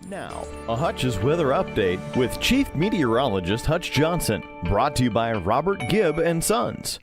Now, a Hutch's weather update with Chief Meteorologist Hutch Johnson, brought to you by Robert Gibb and Sons.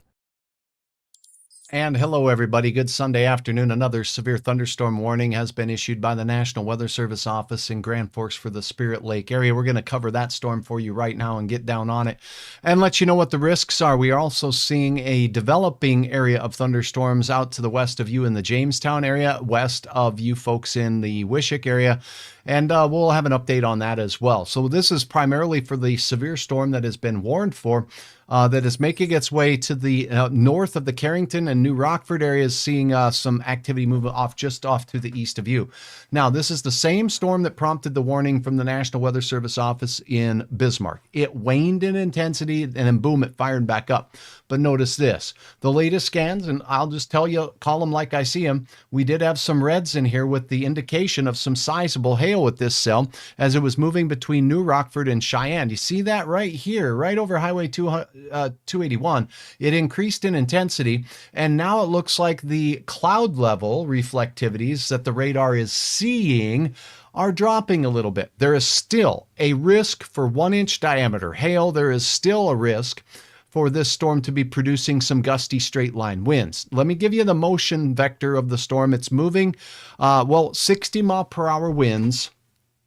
And hello, everybody. Good Sunday afternoon. Another severe thunderstorm warning has been issued by the National Weather Service office in Grand Forks for the Spirit Lake area. We're going to cover that storm for you right now and get down on it and let you know what the risks are. We are also seeing a developing area of thunderstorms out to the west of you in the Jamestown area, west of you folks in the Wishick area. And we'll have an update on that as well. So this is primarily for the severe storm that has been warned for, that is making its way to the north of the Carrington and New Rockford areas, seeing some activity move just off to the east of you. Now, this is the same storm that prompted the warning from the National Weather Service office in Bismarck. It waned in intensity, and then boom, it fired back up. But notice this, the latest scans, and I'll just tell you, call them like I see them, we did have some reds in here with the indication of some sizable hail with this cell as it was moving between New Rockford and Cheyenne. You see that right here, right over Highway 281. It increased in intensity, and now it looks like the cloud level reflectivities that the radar is seeing are dropping a little bit. There is still a risk for 1-inch diameter hail. There is still a risk for this storm to be producing some gusty straight line winds. Let me give you the motion vector of the storm. It's moving, 60 mile per hour winds,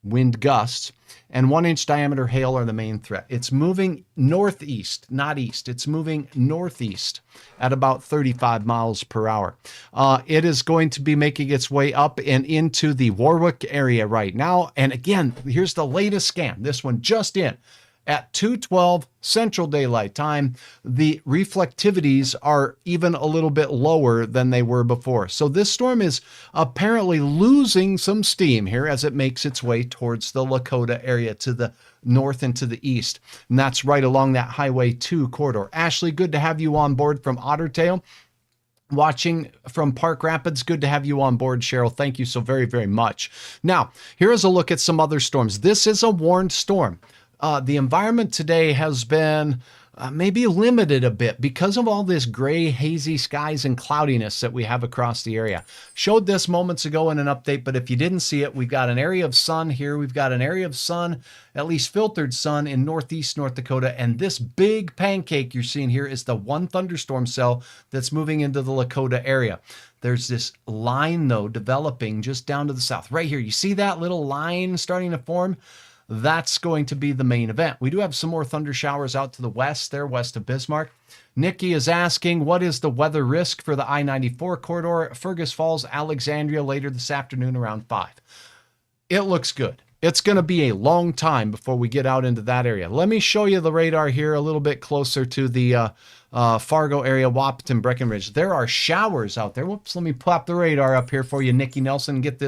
wind gusts, and 1-inch diameter hail are the main threat. It's moving northeast, not east. It's moving northeast at about 35 miles per hour. It is going to be making its way up and into the Warwick area right now. And again, here's the latest scan. This one just in. At 2:12 Central Daylight Time, the reflectivities are even a little bit lower than they were before. So this storm is apparently losing some steam here as it makes its way towards the Lakota area to the north and to the east. And that's right along that Highway 2 corridor. Ashley, good to have you on board from Otter Tail. Watching from Park Rapids, good to have you on board, Cheryl. Thank you so very, very much. Now, here is a look at some other storms. This is a warned storm. The environment today has been maybe limited a bit because of all this gray, hazy skies and cloudiness that we have across the area. Showed this moments ago in an update, but if you didn't see it, we've got an area of sun here. We've got an area of sun, at least filtered sun in northeast North Dakota. And this big pancake you're seeing here is the one thunderstorm cell that's moving into the Lakota area. There's this line, though, developing just down to the south. Right here, you see that little line starting to form? That's going to be the main event. We do have some more thunder showers out to the west there, west of Bismarck. Nikki is asking, what is the weather risk for the I-94 corridor, Fergus Falls, Alexandria, later this afternoon around 5? It looks good. It's going to be a long time before we get out into that area. Let me show you the radar here a little bit closer to the Fargo area, Wahpeton, Breckenridge. There are showers out there. Whoops, let me pop the radar up here for you, Nikki Nelson, and get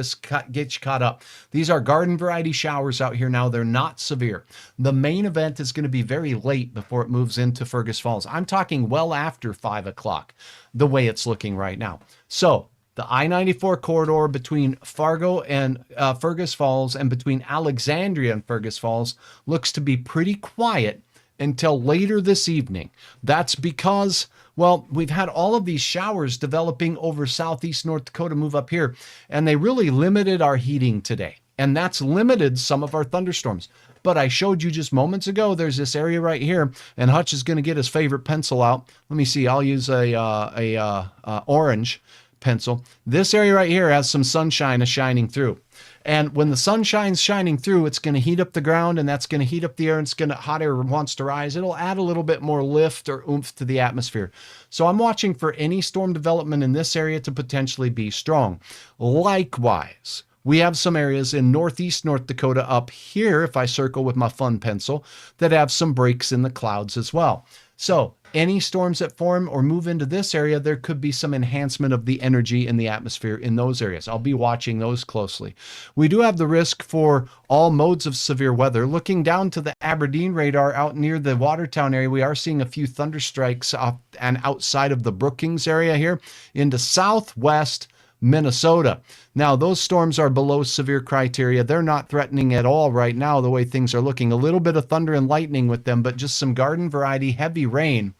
you caught up. These are garden variety showers out here now. They're not severe. The main event is going to be very late before it moves into Fergus Falls. I'm talking well after 5 o'clock, the way it's looking right now. So the I-94 corridor between Fargo and Fergus Falls and between Alexandria and Fergus Falls looks to be pretty quiet until later this evening. That's because, well, we've had all of these showers developing over southeast North Dakota move up here, and they really limited our heating today. And that's limited some of our thunderstorms. But I showed you just moments ago, there's this area right here, and Hutch is going to get his favorite pencil out. Let me see, I'll use a orange pencil. This area right here has some sunshine shining through. And when the sunshine's shining through, it's going to heat up the ground, and that's going to heat up the air, and it's going to, hot air wants to rise. It'll add a little bit more lift or oomph to the atmosphere. So I'm watching for any storm development in this area to potentially be strong. Likewise, we have some areas in northeast North Dakota up here, if I circle with my fun pencil, that have some breaks in the clouds as well. So any storms that form or move into this area, there could be some enhancement of the energy in the atmosphere in those areas. I'll be watching those closely. We do have the risk for all modes of severe weather. Looking down to the Aberdeen radar out near the Watertown area, we are seeing a few thunder strikes off and outside of the Brookings area here into southwest Minnesota. Now, those storms are below severe criteria. They're not threatening at all right now, the way things are looking. A little bit of thunder and lightning with them, but just some garden variety heavy rain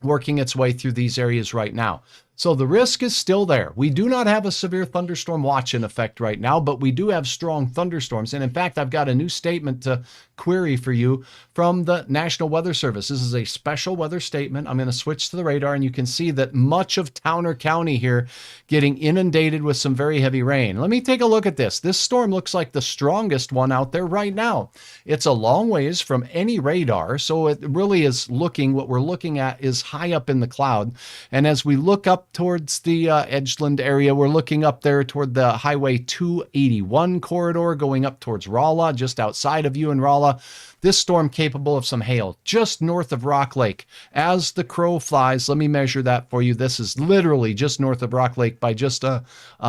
working its way through these areas right now. So the risk is still there. We do not have a severe thunderstorm watch in effect right now, but we do have strong thunderstorms. And in fact, I've got a new statement to query for you from the National Weather Service. This is a special weather statement. I'm going to switch to the radar, and you can see that much of Towner County here getting inundated with some very heavy rain. Let me take a look at this. This storm looks like the strongest one out there right now. It's a long ways from any radar, so it really is what we're looking at is high up in the cloud. And as we look up towards the Edgeland area, we're looking up there toward the Highway 281 corridor, going up towards Rolla, just outside of you in Rolla. This storm capable of some hail just north of Rock Lake. As the crow flies, let me measure that for you. This is literally just north of Rock Lake by just a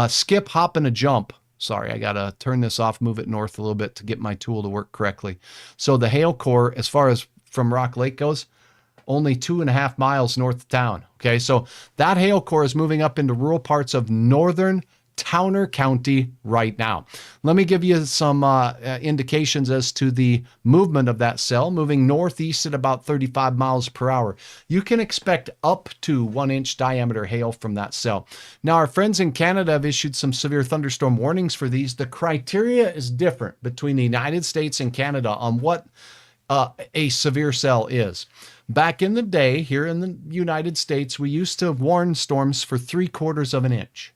skip, hop, and a jump. Sorry, I got to turn this off, move it north a little bit to get my tool to work correctly. So the hail core, as far as from Rock Lake goes, only 2.5 miles north of town. Okay, so that hail core is moving up into rural parts of northern Towner County right now. Let me give you some indications as to the movement of that cell, moving northeast at about 35 miles per hour. You can expect up to 1-inch diameter hail from that cell. Now, our friends in Canada have issued some severe thunderstorm warnings for these. The criteria is different between the United States and Canada on what a severe cell is. Back in the day, here in the United States, we used to warn storms for 3/4 of an inch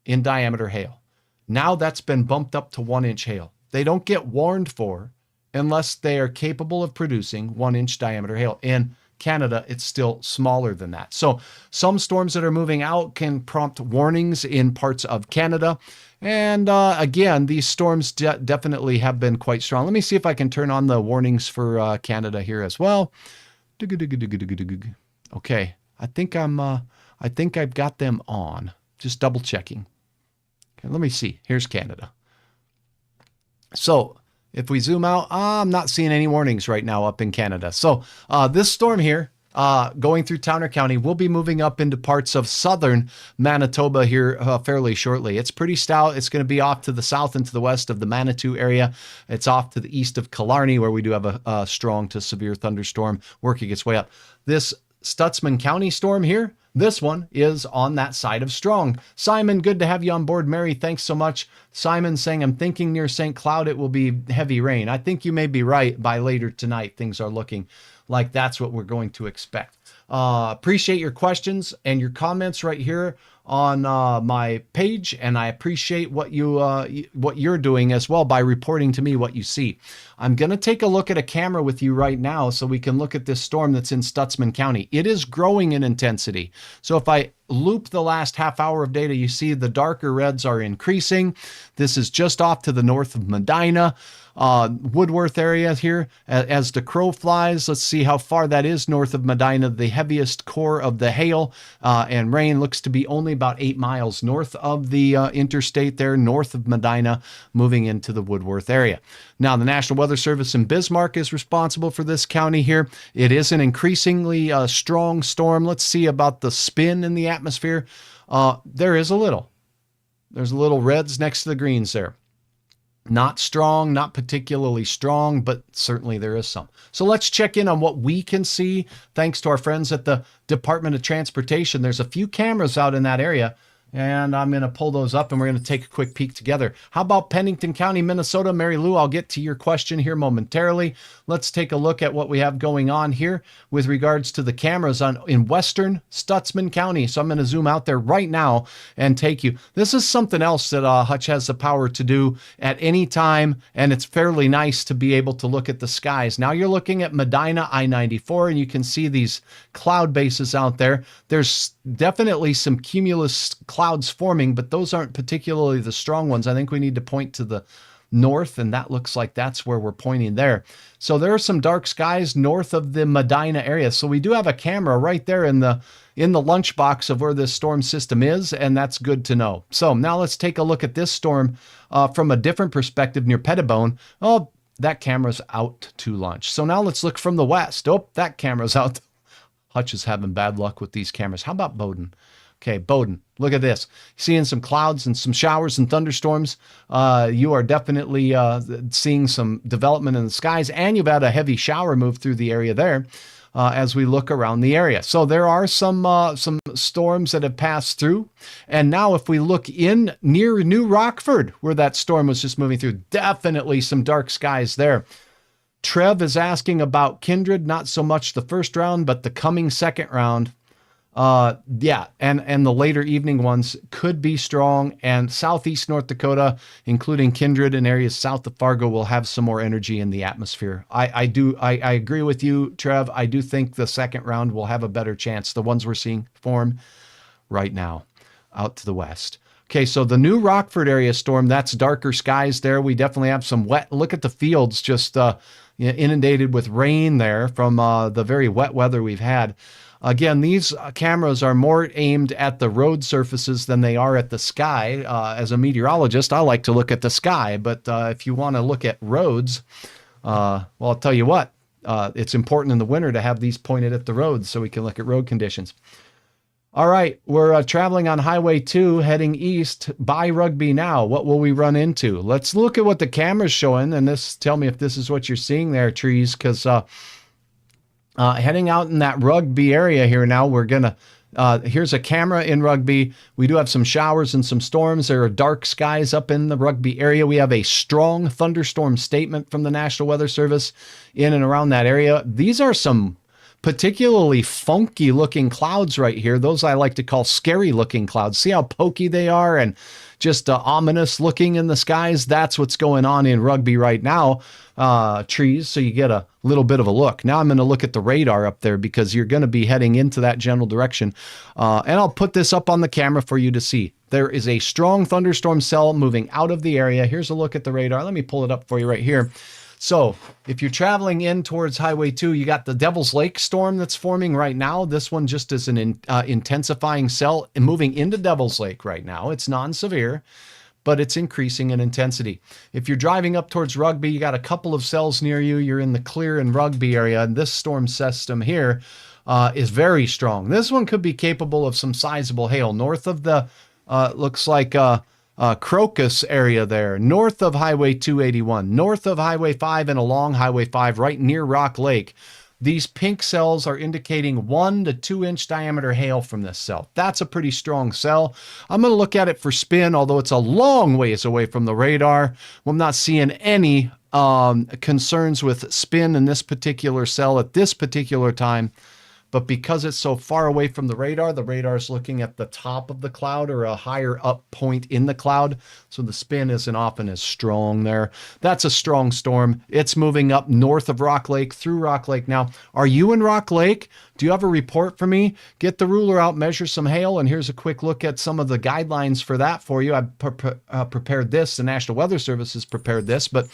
in diameter hail. Now that's been bumped up to 1-inch hail. They don't get warned for unless they are capable of producing 1-inch diameter hail. In Canada, it's still smaller than that. So some storms that are moving out can prompt warnings in parts of Canada. And again, these storms definitely have been quite strong. Let me see if I can turn on the warnings for Canada here as well. Okay, I think I've got them on. Just double checking. Okay, let me see. Here's Canada. So if we zoom out, I'm not seeing any warnings right now up in Canada. So this storm here, going through Towner County, will be moving up into parts of southern Manitoba here fairly shortly. It's pretty stout. It's going to be off to the south and to the west of the Manitou area. It's off to the east of Killarney, where we do have a strong to severe thunderstorm working its way up. This Stutsman County storm here, this one is on that side of strong. Simon, good to have you on board. Mary, thanks so much. Simon saying, I'm thinking near St. Cloud it will be heavy rain. I think you may be right. By later tonight, things are looking like that's what we're going to expect. Appreciate your questions and your comments right here on my page, and I appreciate what you're doing as well by reporting to me what you see. I'm going to take a look at a camera with you right now so we can look at this storm that's in Stutsman County. It is growing in intensity. So if I loop the last half hour of data, you see the darker reds are increasing. This is just off to the north of Medina. Woodworth area here. As the crow flies, let's see how far that is north of Medina. The heaviest core of the hail and rain looks to be only about 8 miles north of the interstate there, north of Medina, moving into the Woodworth area. Now, the National Weather Service in Bismarck is responsible for this county here. It is an increasingly strong storm. Let's see about the spin in the atmosphere. There is a little. There's a little reds next to the greens there. Not strong, not particularly strong, but certainly there is some. So let's check in on what we can see. Thanks to our friends at the Department of Transportation. There's a few cameras out in that area, and I'm going to pull those up and we're going to take a quick peek together. How about Pennington County, Minnesota? Mary Lou, I'll get to your question here momentarily. Let's take a look at what we have going on here with regards to the cameras in western Stutsman County. So I'm going to zoom out there right now and take you. This is something else that Hutch has the power to do at any time, and it's fairly nice to be able to look at the skies. Now you're looking at Medina I-94, and you can see these cloud bases out there. There's definitely some cumulus clouds forming, but those aren't particularly the strong ones. I think we need to point to the north, and that looks like that's where we're pointing there. So there are some dark skies north of the Medina area. So we do have a camera right there in the lunchbox of where this storm system is, and that's good to know. So now let's take a look at this storm from a different perspective near Pettibone. Oh, that camera's out to lunch. So now let's look from the west. Oh, that camera's out. Hutch is having bad luck with these cameras. How about Bowdoin? Okay, Bowdoin, look at this. Seeing some clouds and some showers and thunderstorms. You are definitely seeing some development in the skies, and you've had a heavy shower move through the area there as we look around the area. So there are some some storms that have passed through. And now if we look in near New Rockford, where that storm was just moving through, definitely some dark skies there. Trev is asking about Kindred, not so much the first round, but the coming second round. Yeah, and the later evening ones could be strong, and southeast North Dakota, including Kindred and areas south of Fargo, will have some more energy in the atmosphere. I agree with you, Trev. I do think the second round will have a better chance. The ones we're seeing form right now out to the west. Okay, so the New Rockford area storm, that's darker skies there. We definitely have some wet. Look at the fields just inundated with rain there from the very wet weather we've had. Again, these cameras are more aimed at the road surfaces than they are at the sky. As a meteorologist, I like to look at the sky, but if you want to look at roads, well, I'll tell you what, it's important in the winter to have these pointed at the roads so we can look at road conditions. All right, we're traveling on Highway 2 heading east by Rugby now. What will we run into? Let's look at what the camera's showing, and tell me if this is what you're seeing there, Trees, because heading out in that Rugby area here now, we're going to, here's a camera in Rugby. We do have some showers and some storms. There are dark skies up in the Rugby area. We have a strong thunderstorm statement from the National Weather Service in and around that area. These are some particularly funky looking clouds right here. Those I like to call scary looking clouds. See how pokey they are and just ominous looking in the skies? That's what's going on in Rugby right now, Trees, so you get a little bit of a look. Now I'm going to look at the radar up there because you're going to be heading into that general direction. And I'll put this up on the camera for you to see. There is a strong thunderstorm cell moving out of the area. Here's a look at the radar. Let me pull it up for you right here. So if you're traveling in towards Highway 2, you got the Devil's Lake storm that's forming right now. This one just is an intensifying cell and moving into Devil's Lake right now. It's non-severe, but it's increasing in intensity. If you're driving up towards Rugby, you got a couple of cells near you. You're in the Clear and Rugby area, and this storm system here is very strong. This one could be capable of some sizable hail north of the, looks like Crocus area there, north of Highway 281, north of Highway 5 and along Highway 5, right near Rock Lake. These pink cells are indicating 1 to 2 inch diameter hail from this cell. That's a pretty strong cell. I'm going to look at it for spin, although it's a long ways away from the radar. I'm not seeing any concerns with spin in this particular cell at this particular time. But because it's so far away from the radar is looking at the top of the cloud or a higher up point in the cloud. So the spin isn't often as strong there. That's a strong storm. It's moving up north of Rock Lake, through Rock Lake. Now, are you in Rock Lake? Do you have a report for me? Get the ruler out, measure some hail, and here's a quick look at some of the guidelines for that for you. I've prepared this. The National Weather Service has prepared this, but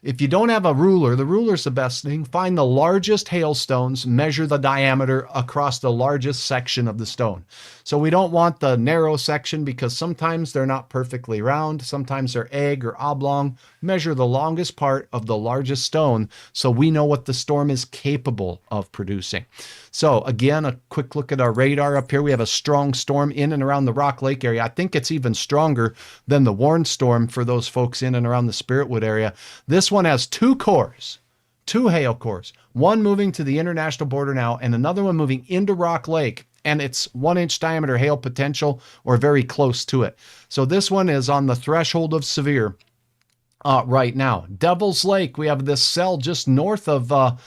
if you don't have a ruler, the ruler's the best thing. Find the largest hailstones, measure the diameter across the largest section of the stone. So we don't want the narrow section because sometimes they're not perfectly round. Sometimes they're egg or oblong. Measure the longest part of the largest stone so we know what the storm is capable of producing. So again, a quick look at our radar up here. We have a strong storm in and around the Rock Lake area. I think it's even stronger than the warned storm for those folks in and around the Spiritwood area. This one has 2 cores, 2 hail cores, one moving to the international border now and another one moving into Rock Lake. And it's 1 inch diameter hail potential or very close to it. So this one is on the threshold of severe right now. Devil's Lake, we have this cell just north of, the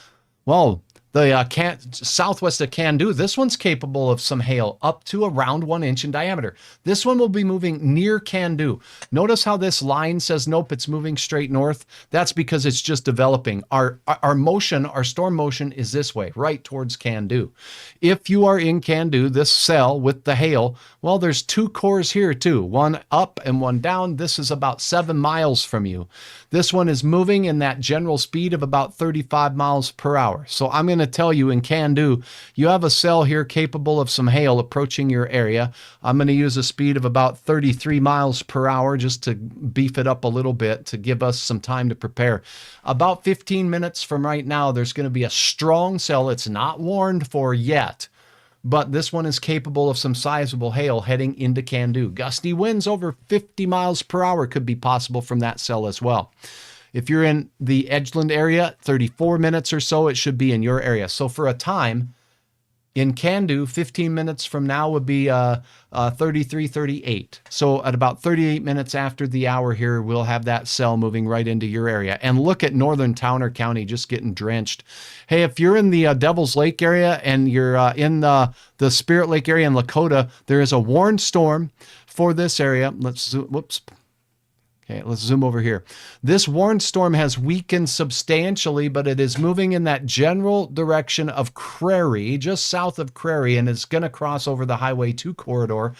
southwest of Candu. This one's capable of some hail up to around 1 inch in diameter. This one will be moving near Candu. Notice how this line says, nope, it's moving straight north. That's because it's just developing. Our motion, our storm motion is this way, right towards Candu. If you are in Candu, this cell with the hail, well, there's 2 cores here too, one up and one down. This is about 7 miles from you. This one is moving in that general speed of about 35 miles per hour. So I'm going to tell you in Candu, you have a cell here capable of some hail approaching your area. I'm going to use a speed of about 33 miles per hour just to beef it up a little bit to give us some time to prepare. About 15 minutes from right now, there's going to be a strong cell. It's not warned for yet, but this one is capable of some sizable hail heading into Candu. Gusty winds over 50 miles per hour could be possible from that cell as well. If you're in the Edgeland area, 34 minutes or so, it should be in your area. So for a time, In Candu, 15 minutes from now would be 33:38. So at about 38 minutes after the hour here, we'll have that cell moving right into your area. And look at northern Towner County just getting drenched. Hey, if you're in the Devil's Lake area and you're in the Spirit Lake area in Lakota, there is a warned storm for this area. Let's zoom over here. This warned storm has weakened substantially, but it is moving in that general direction of Crary, just south of Crary, and is going to cross over the Highway 2 corridor.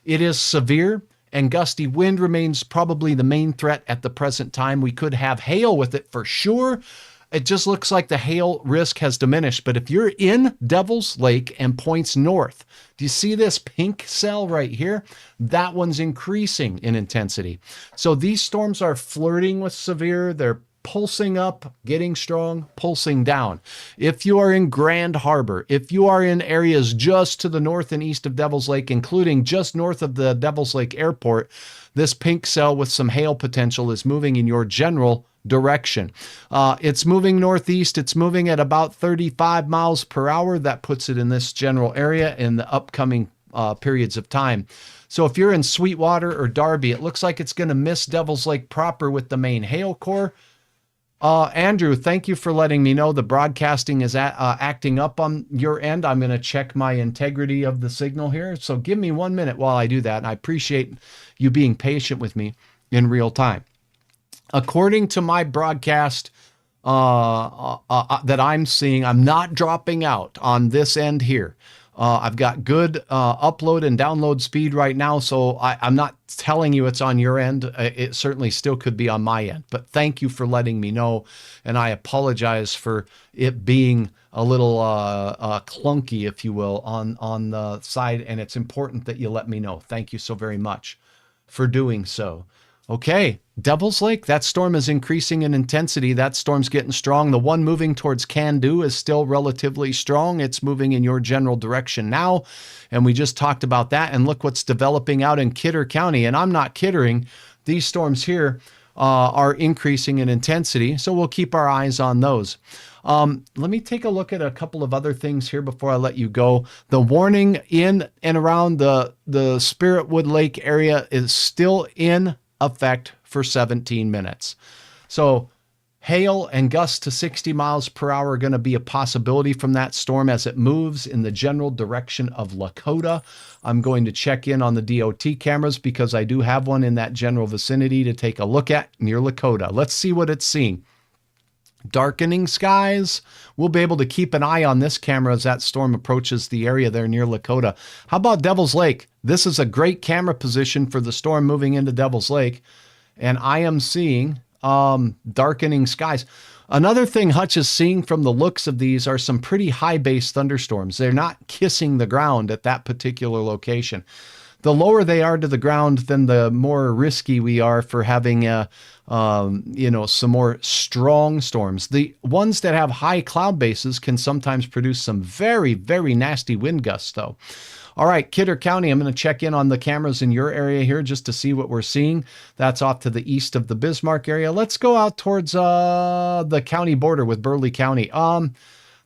It is severe, and gusty wind remains probably the main threat at the present time. We could have hail with it for sure. It just looks like the hail risk has diminished. But if you're in Devil's Lake and points north, do you see this pink cell right here? That one's increasing in intensity. So these storms are flirting with severe. They're pulsing up, getting strong, pulsing down. If you are in Grand Harbor, if you are in areas just to the north and east of Devil's Lake, including just north of the Devil's Lake Airport, this pink cell with some hail potential is moving in your general direction. It's moving northeast. It's moving at about 35 miles per hour. That puts it in this general area in the upcoming periods of time. So if you're in Sweetwater or Darby, it looks like it's going to miss Devil's Lake proper with the main hail core. Andrew, thank you for letting me know the broadcasting is acting up on your end. I'm going to check my integrity of the signal here. So give me 1 minute while I do that. And I appreciate you being patient with me in real time. According to my broadcast that I'm seeing, I'm not dropping out on this end here. I've got good upload and download speed right now, so I'm not telling you it's on your end. It certainly still could be on my end, but thank you for letting me know, and I apologize for it being a little clunky, if you will, on the side, and it's important that you let me know. Thank you so very much for doing so. Okay, Devil's Lake, that storm is increasing in intensity. That storm's getting strong. The one moving towards Candu is still relatively strong. It's moving in your general direction now, and we just talked about that. And look what's developing out in Kidder County, and I'm not kidding. These storms here are increasing in intensity, so we'll keep our eyes on those. Let me take a look at a couple of other things here before I let you go. The warning in and around the Spirit Wood Lake area is still in effect for 17 minutes. So hail and gusts to 60 miles per hour are going to be a possibility from that storm as it moves in the general direction of Lakota. I'm going to check in on the DOT cameras because I do have one in that general vicinity to take a look at near Lakota. Let's see what it's seeing. Darkening skies. We'll be able to keep an eye on this camera as that storm approaches the area there near Lakota. How about Devil's Lake? This is a great camera position for the storm moving into Devil's Lake. And I am seeing darkening skies. Another thing Hutch is seeing from the looks of these are some pretty high base thunderstorms. They're not kissing the ground at that particular location. The lower they are to the ground, then the more risky we are for having some more strong storms. The ones that have high cloud bases can sometimes produce some very, very nasty wind gusts, though. All right, Kidder County, I'm going to check in on the cameras in your area here just to see what we're seeing. That's off to the east of the Bismarck area. Let's go out towards the county border with Burleigh County.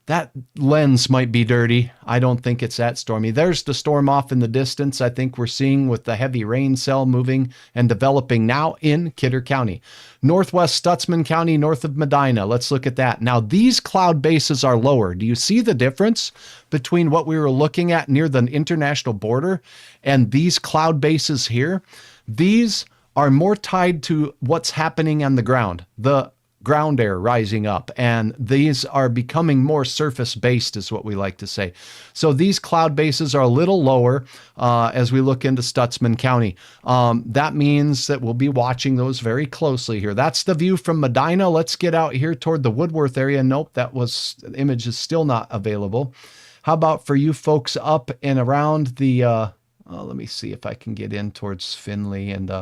That lens might be dirty. I don't think it's that stormy. There's the storm off in the distance. I think we're seeing with the heavy rain cell moving and developing now in Kidder County. Northwest Stutzman County, north of Medina. Let's look at that. Now, these cloud bases are lower. Do you see the difference between what we were looking at near the international border and these cloud bases here? These are more tied to what's happening on the ground. The ground air rising up, and these are becoming more surface based is what we like to say. So these cloud bases are a little lower as we look into Stutzman County. That means that we'll be watching those very closely here. That's the view from Medina. Let's get out here toward the Woodworth area. Nope, the image is still not available. How about for you folks up and around the let me see if I can get in towards Findlay and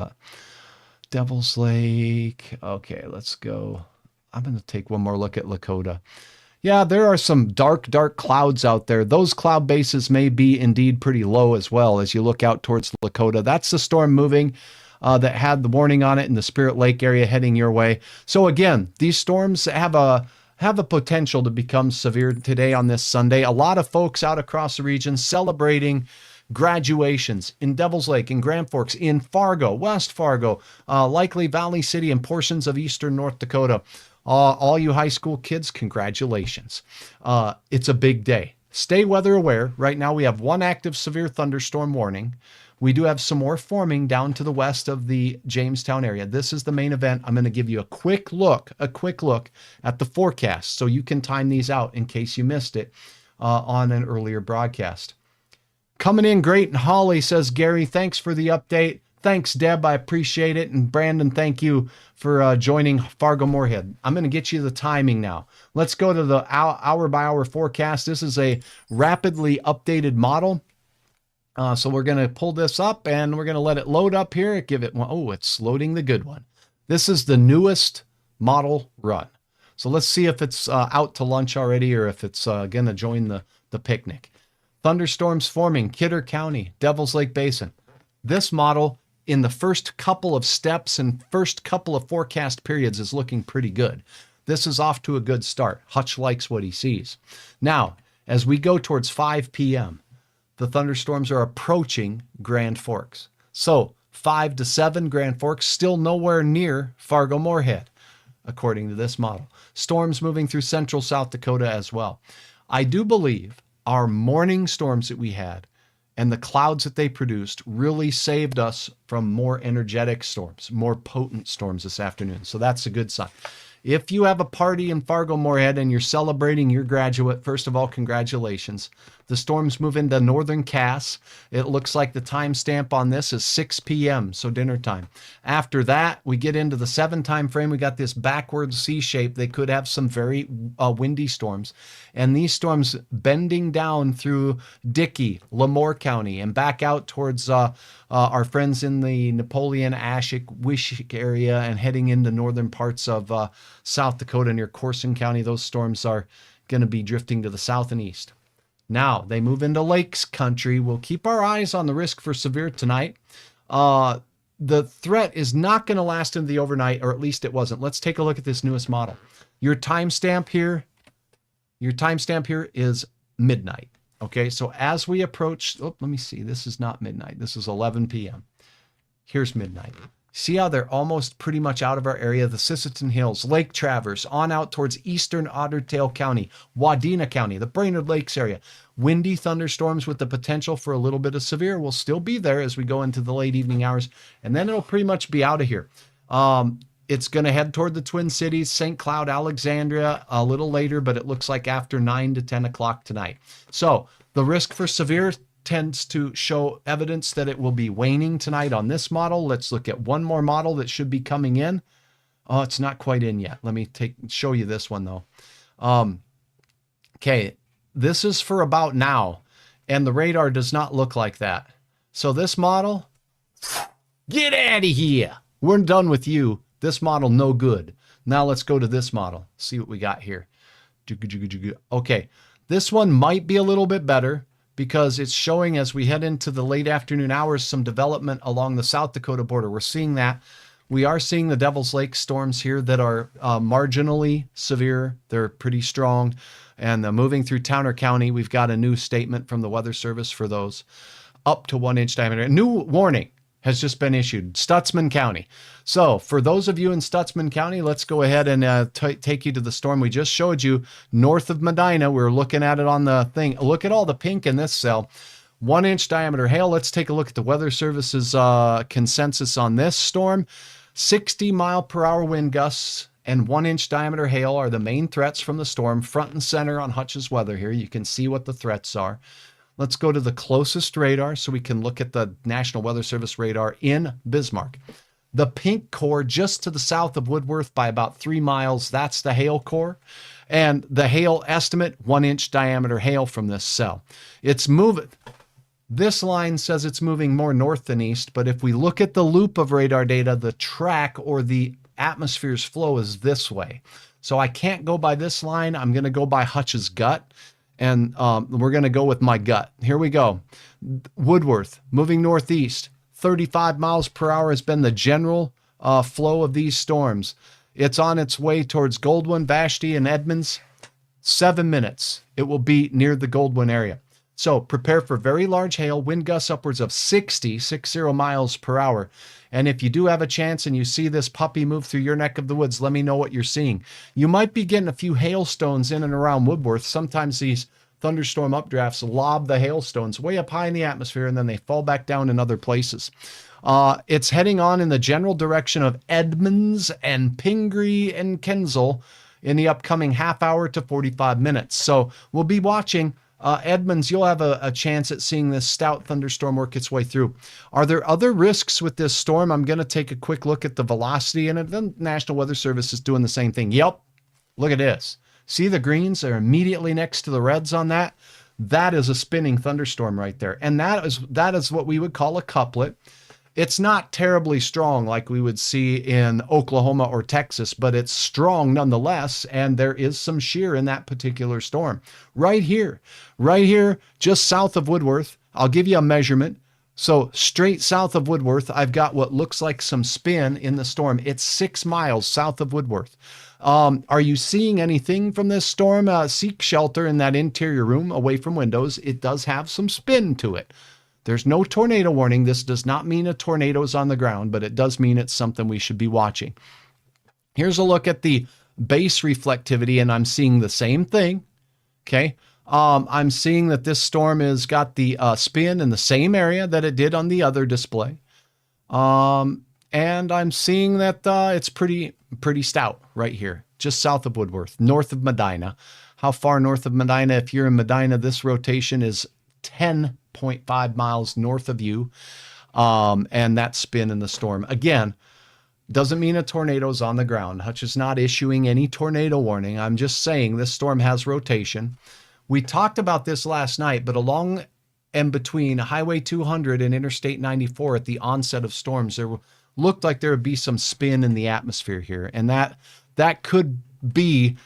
Devil's Lake. Okay, let's go. I'm going to take one more look at Lakota. Yeah, there are some dark clouds out there. Those cloud bases may be indeed pretty low as well as you look out towards Lakota. That's the storm moving that had the warning on it in the Spirit Lake area heading your way. So again, these storms have have the potential to become severe today on this Sunday. A lot of folks out across the region celebrating graduations in Devils Lake, in Grand Forks, in Fargo, West Fargo, likely Valley City, and portions of eastern North Dakota. All you high school kids, congratulations. It's a big day. Stay weather aware. Right now we have one active severe thunderstorm warning. We do have some more forming down to the west of the Jamestown area. This is the main event. I'm going to give you a quick look at the forecast so you can time these out in case you missed it on an earlier broadcast. Coming in great, and Holly says, Gary, thanks for the update. Thanks, Deb. I appreciate it. And Brandon, thank you for joining Fargo Moorhead. I'm going to get you the timing now. Let's go to the hour-by-hour forecast. This is a rapidly updated model. So we're going to pull this up, and we're going to let it load up here. Give it one. Oh, it's loading the good one. This is the newest model run. So let's see if it's out to lunch already or if it's going to join the picnic. Thunderstorms forming, Kidder County, Devils Lake Basin. This model in the first couple of steps and first couple of forecast periods is looking pretty good. This is off to a good start. Hutch likes what he sees. Now, as we go towards 5 p.m., the thunderstorms are approaching Grand Forks. So 5 to 7 Grand Forks, still nowhere near Fargo Moorhead, according to this model. Storms moving through central South Dakota as well. I do believe our morning storms that we had and the clouds that they produced really saved us from more energetic storms, more potent storms this afternoon. So that's a good sign. If you have a party in Fargo Moorhead and you're celebrating your graduate, first of all, congratulations. The storms move into northern Cass. It looks like the timestamp on this is 6 p.m., so dinner time. After that, we get into the 7 time frame. We got this backward C shape. They could have some very windy storms. And these storms bending down through Dickey, Lemoore County, and back out towards our friends in the Napoleon, Ashik, Wishick area, and heading into northern parts of South Dakota near Corson County. Those storms are going to be drifting to the south and east. Now, they move into lakes country. We'll keep our eyes on the risk for severe tonight. The threat is not going to last into the overnight, or at least it wasn't. Let's take a look at this newest model. Your timestamp here is midnight. Okay, so as we approach, let me see. This is not midnight. This is 11 p.m. Here's midnight. See how they're almost pretty much out of our area? The Sisseton Hills, Lake Traverse, on out towards eastern Otter Tail County, Wadena County, the Brainerd Lakes area. Windy thunderstorms with the potential for a little bit of severe will still be there as we go into the late evening hours, and then it'll pretty much be out of here. It's going to head toward the Twin Cities, St. Cloud, Alexandria a little later, but it looks like after 9 to 10 o'clock tonight. So the risk for severe tends to show evidence that it will be waning tonight on this model. Let's look at one more model that should be coming in. Oh, it's not quite in yet. Let me show you this one though. Okay, this is for about now, and the radar does not look like that. So this model, get out of here. We're done with you. This model, no good. Now let's go to this model. See what we got here. Okay, this one might be a little bit better because it's showing as we head into the late afternoon hours some development along the South Dakota border. We're seeing that. We are seeing the Devils Lake storms here that are marginally severe. They're pretty strong. And moving through Towner County, we've got a new statement from the Weather Service for those up to 1 inch diameter. A new warning has just been issued, Stutsman County. So for those of you in Stutsman County, let's go ahead and take you to the storm we just showed you north of Medina. We're looking at it on the thing. Look at all the pink in this cell. 1 inch diameter hail. Let's take a look at the Weather Service's consensus on this storm. 60 mile per hour wind gusts and 1 inch diameter hail are the main threats from the storm. Front and center on Hutch's weather here. You can see what the threats are. Let's go to the closest radar so we can look at the National Weather Service radar in Bismarck. The pink core just to the south of Woodworth by about 3 miles, that's the hail core. And the hail estimate, 1 inch diameter hail from this cell. It's moving. This line says it's moving more north than east, but if we look at the loop of radar data, the track or the atmosphere's flow is this way. So I can't go by this line. I'm going to go by Hutch's gut. And we're going to go with my gut. Here we go. Woodworth, moving northeast. 35 miles per hour has been the general flow of these storms. It's on its way towards Goldwyn, Vashti, and Edmonds. 7 minutes. It will be near the Goldwyn area. So prepare for very large hail, wind gusts upwards of 60 miles per hour. And if you do have a chance and you see this puppy move through your neck of the woods, let me know what you're seeing. You might be getting a few hailstones in and around Woodworth. Sometimes these thunderstorm updrafts lob the hailstones way up high in the atmosphere, and then they fall back down in other places. It's heading on in the general direction of Edmonds and Pingree and Kensal in the upcoming half hour to 45 minutes. So we'll be watching Edmonds. You'll have a chance at seeing this stout thunderstorm work its way through. Are there other risks with this storm? I'm going to take a quick look at the velocity, and the National Weather Service is doing the same thing. Yep. Look at this. See the greens are immediately next to the reds on that? That is a spinning thunderstorm right there. And that is what we would call a couplet. It's not terribly strong like we would see in Oklahoma or Texas, but it's strong nonetheless, and there is some shear in that particular storm. Right here, just south of Woodworth, I'll give you a measurement. So straight south of Woodworth, I've got what looks like some spin in the storm. It's 6 miles south of Woodworth. Are you seeing anything from this storm? Seek shelter in that interior room away from windows. It does have some spin to it. There's no tornado warning. This does not mean a tornado is on the ground, but it does mean it's something we should be watching. Here's a look at the base reflectivity, and I'm seeing the same thing. Okay. I'm seeing that this storm has got the spin in the same area that it did on the other display. And I'm seeing that it's pretty stout right here, just south of Woodworth, north of Medina. How far north of Medina? If you're in Medina, this rotation is 10.5 miles north of you. And that spin in the storm. Again, doesn't mean a tornado's on the ground. Hutch is not issuing any tornado warning. I'm just saying this storm has rotation. We talked about this last night, but along and between Highway 200 and Interstate 94 at the onset of storms, there looked like there would be some spin in the atmosphere here. And that could be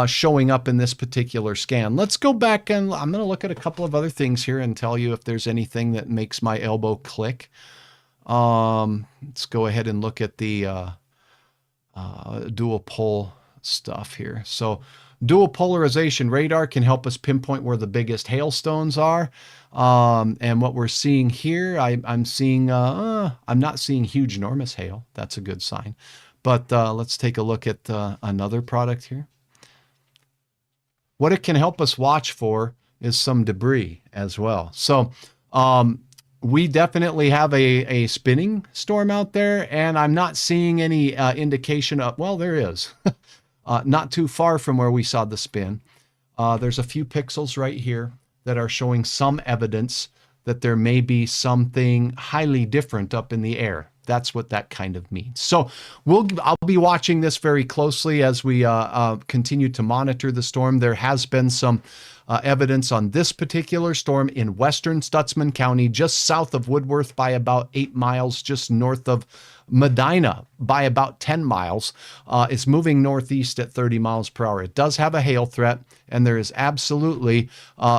showing up in this particular scan. Let's go back, and I'm going to look at a couple of other things here and tell you if there's anything that makes my elbow click. Let's go ahead and look at the dual pole stuff here. So dual polarization radar can help us pinpoint where the biggest hailstones are. And what we're seeing here, I'm not seeing huge, enormous hail. That's a good sign. But let's take a look at another product here. What it can help us watch for is some debris as well. So we definitely have a spinning storm out there, and I'm not seeing any indication of, well, there is. Not too far from where we saw the spin. There's a few pixels right here that are showing some evidence that there may be something highly different up in the air. That's what that kind of means. So I'll be watching this very closely as we continue to monitor the storm. There has been some evidence on this particular storm in western Stutsman County, just south of Woodworth by about 8 miles, just north of Medina by about 10 miles. It's moving northeast at 30 miles per hour. It does have a hail threat, and there is absolutely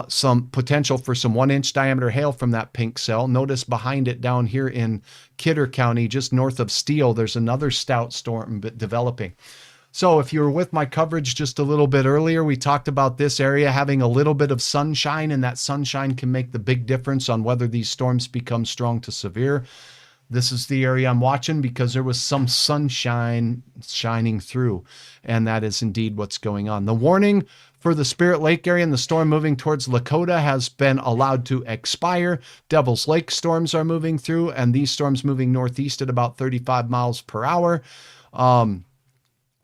some potential for some 1-inch diameter hail from that pink cell. Notice behind it down here in Kidder County, just north of Steele, there's another stout storm developing. So if you were with my coverage just a little bit earlier, we talked about this area having a little bit of sunshine, and that sunshine can make the big difference on whether these storms become strong to severe. This is the area I'm watching because there was some sunshine shining through, and that is indeed what's going on. The warning for the Spirit Lake area and the storm moving towards Lakota has been allowed to expire. Devil's Lake storms are moving through, and these storms moving northeast at about 35 miles per hour.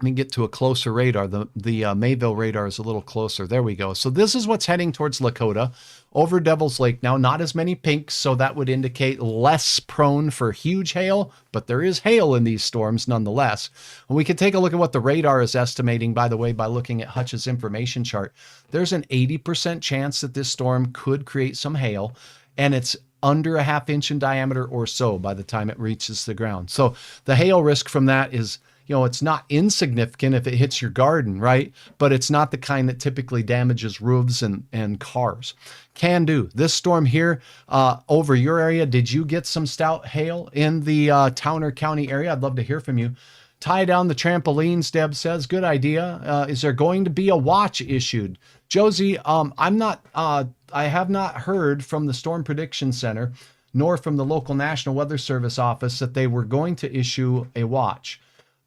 Let me get to a closer radar. The Mayville radar is a little closer. There we go. So this is what's heading towards Lakota over Devil's Lake. Now, not as many pinks, so that would indicate less prone for huge hail, but there is hail in these storms nonetheless. And we can take a look at what the radar is estimating, by the way, by looking at Hutch's information chart. There's an 80% chance that this storm could create some hail, and it's under a 1/2 inch in diameter or so by the time it reaches the ground. So the hail risk from that is, it's not insignificant if it hits your garden, right? But it's not the kind that typically damages roofs and cars. Can do. This storm here over your area, did you get some stout hail in the Towner County area? I'd love to hear from you. Tie down the trampolines, Deb says. Good idea. Is there going to be a watch issued? Josie, I have not heard from the Storm Prediction Center nor from the local National Weather Service office that they were going to issue a watch.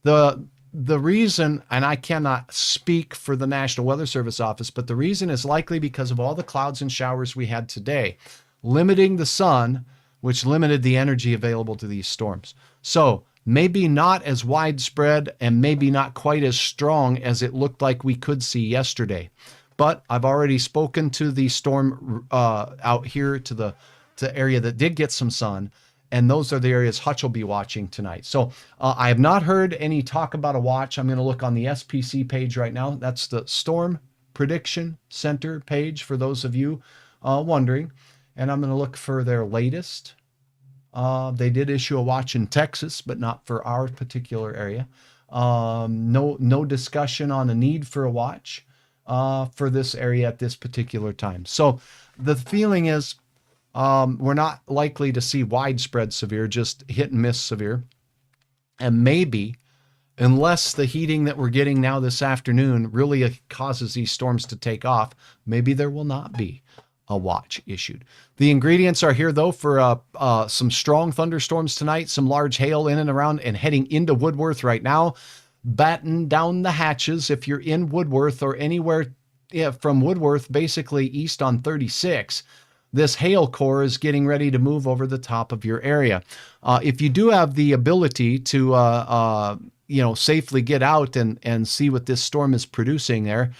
The reason, and I cannot speak for the National Weather Service office, but the reason is likely because of all the clouds and showers we had today, limiting the sun, which limited the energy available to these storms. So maybe not as widespread and maybe not quite as strong as it looked like we could see yesterday. But I've already spoken to the storm out here to the area that did get some sun, and those are the areas Hutch will be watching tonight. So I have not heard any talk about a watch. I'm going to look on the SPC page right now. That's the Storm Prediction Center page for those of you wondering. And I'm going to look for their latest. They did issue a watch in Texas, but not for our particular area. No discussion on a need for a watch for this area at this particular time. So the feeling is we're not likely to see widespread severe, just hit and miss severe. And maybe, unless the heating that we're getting now this afternoon really causes these storms to take off, maybe there will not be a watch issued. The ingredients are here, though, for some strong thunderstorms tonight, some large hail in and around and heading into Woodworth right now. Batten down the hatches if you're in Woodworth or anywhere from Woodworth, basically east on 36. This hail core is getting ready to move over the top of your area. If you do have the ability to, safely get out and see what this storm is producing there,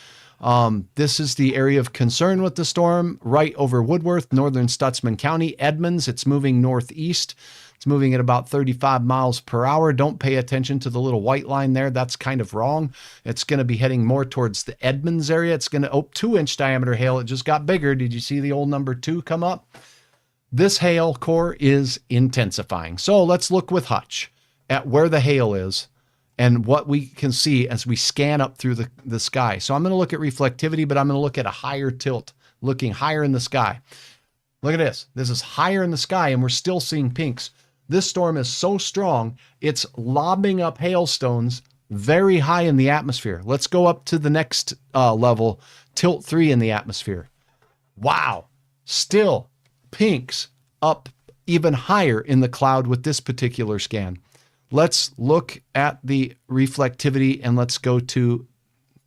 this is the area of concern with the storm, right over Woodworth, northern Stutsman County. Edmonds, it's moving northeast. It's moving at about 35 miles per hour. Don't pay attention to the little white line there. That's kind of wrong. It's going to be heading more towards the Edmonds area. It's going to, 2-inch diameter hail. It just got bigger. Did you see the old number 2 come up? This hail core is intensifying. So let's look with Hutch at where the hail is and what we can see as we scan up through the sky. So I'm going to look at reflectivity, but I'm going to look at a higher tilt, looking higher in the sky. Look at this. This is higher in the sky, and we're still seeing pinks. This storm is so strong, it's lobbing up hailstones very high in the atmosphere. Let's go up to the next level, tilt 3 in the atmosphere. Wow. Still pinks up even higher in the cloud with this particular scan. Let's look at the reflectivity and let's go to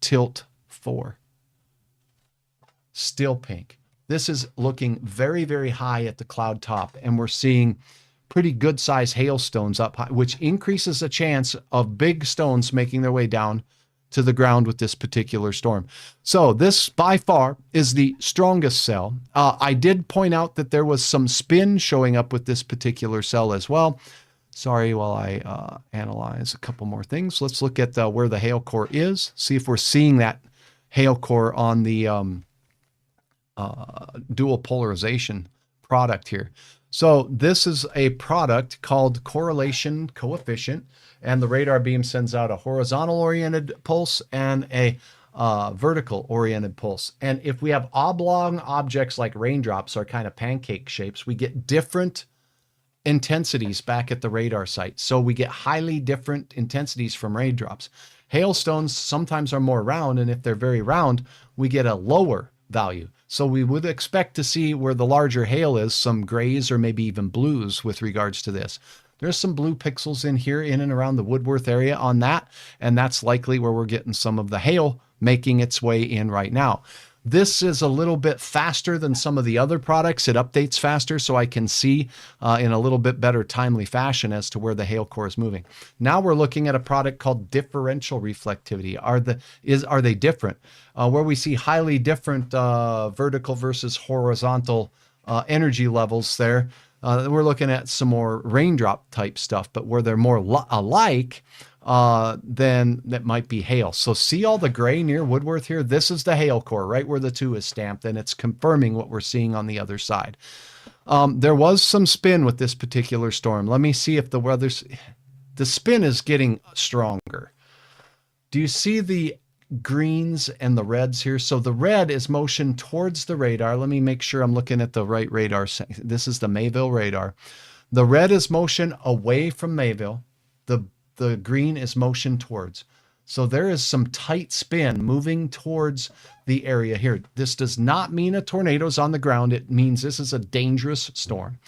tilt 4. Still pink. This is looking very, very high at the cloud top, and we're seeing pretty good sized hailstones up high, which increases the chance of big stones making their way down to the ground with this particular storm. So this by far is the strongest cell. I did point out that there was some spin showing up with this particular cell as well. Sorry, while I analyze a couple more things. Let's look at where the hail core is, see if we're seeing that hail core on the dual polarization product here. So this is a product called correlation coefficient, and the radar beam sends out a horizontal oriented pulse and a vertical oriented pulse. And if we have oblong objects like raindrops or kind of pancake shapes, we get different intensities back at the radar site. So we get highly different intensities from raindrops. Hailstones sometimes are more round, and if they're very round, we get a lower value. So we would expect to see where the larger hail is, some grays or maybe even blues with regards to this. There's some blue pixels in here in and around the Woodworth area on that, and that's likely where we're getting some of the hail making its way in right now. This is a little bit faster than some of the other products. It updates faster, so I can see in a little bit better timely fashion as to where the hail core is moving. Now we're looking at a product called differential reflectivity. Are they different? Where we see highly different vertical versus horizontal energy levels there. We're looking at some more raindrop type stuff, but where they're more alike, then that might be hail. So see all the gray near Woodworth here? This is the hail core, right where the 2 is stamped, and it's confirming what we're seeing on the other side. There was some spin with this particular storm. Let me see if the spin is getting stronger. Do you see the greens and the reds here? So the red is motion towards the radar. Let me make sure I'm looking at the right radar. This is the Mayville radar. The red is motion away from Mayville. The the green is motion towards. So there is some tight spin moving towards the area here. This does not mean a tornado's on the ground. It means this is a dangerous storm.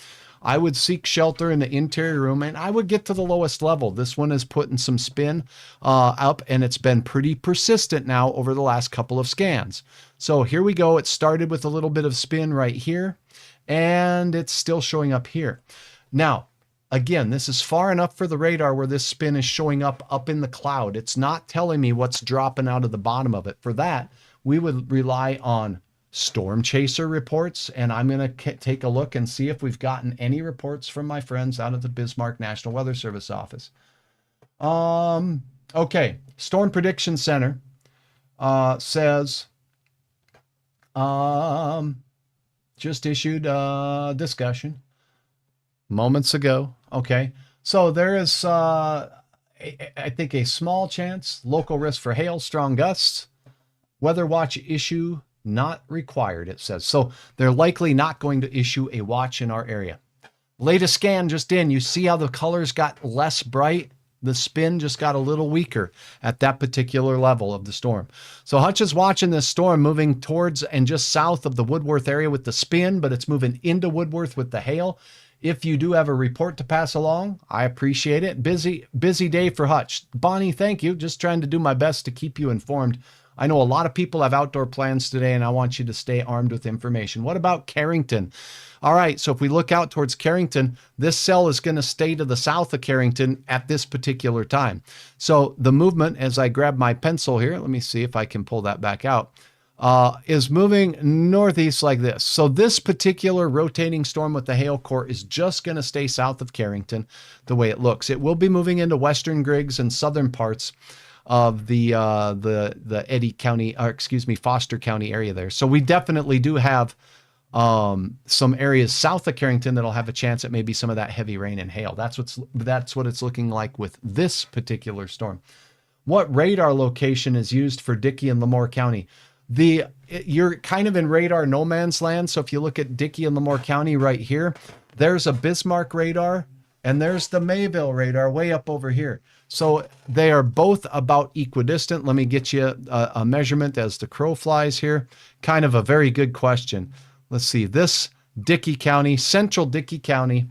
I would seek shelter in the interior room, and I would get to the lowest level. This one is putting some spin up, and it's been pretty persistent now over the last couple of scans. So here we go. It started with a little bit of spin right here, and it's still showing up here. Now, again, this is far enough for the radar where this spin is showing up in the cloud. It's not telling me what's dropping out of the bottom of it. For that, we would rely on storm chaser reports, and I'm going to take a look and see if we've gotten any reports from my friends out of the Bismarck National Weather Service office. Okay, Storm Prediction Center says just issued a discussion moments ago. Okay, so there is I think a small chance, local risk for hail, strong gusts, weather watch issue not required, it says. So they're likely not going to issue a watch in our area. Latest scan just in, you see how the colors got less bright? The spin just got a little weaker at that particular level of the storm. So Hutch is watching this storm moving towards and just south of the Woodworth area with the spin, but it's moving into Woodworth with the hail. If you do have a report to pass along, I appreciate it. Busy day for Hutch. Bonnie, thank you. Just trying to do my best to keep you informed. I know a lot of people have outdoor plans today, and I want you to stay armed with information. What about Carrington? All right, so if we look out towards Carrington, this cell is going to stay to the south of Carrington at this particular time. So the movement, as I grab my pencil here, let me see if I can pull that back out, is moving northeast like this. So this particular rotating storm with the hail core is just going to stay south of Carrington the way it looks. It will be moving into western Griggs and southern parts of the Eddy County, or excuse me, Foster County area there. So we definitely do have some areas south of Carrington that'll have a chance at maybe some of that heavy rain and hail. That's what it's looking like with this particular storm. What radar location is used for Dickey and Lamore County? You're kind of in radar no man's land. So if you look at Dickey and Lamore County right here, there's a Bismarck radar and there's the Mayville radar way up over here. So they are both about equidistant. Let me get you a measurement as the crow flies here. Kind of a very good question. Let's see, this Dickey County, central Dickey County,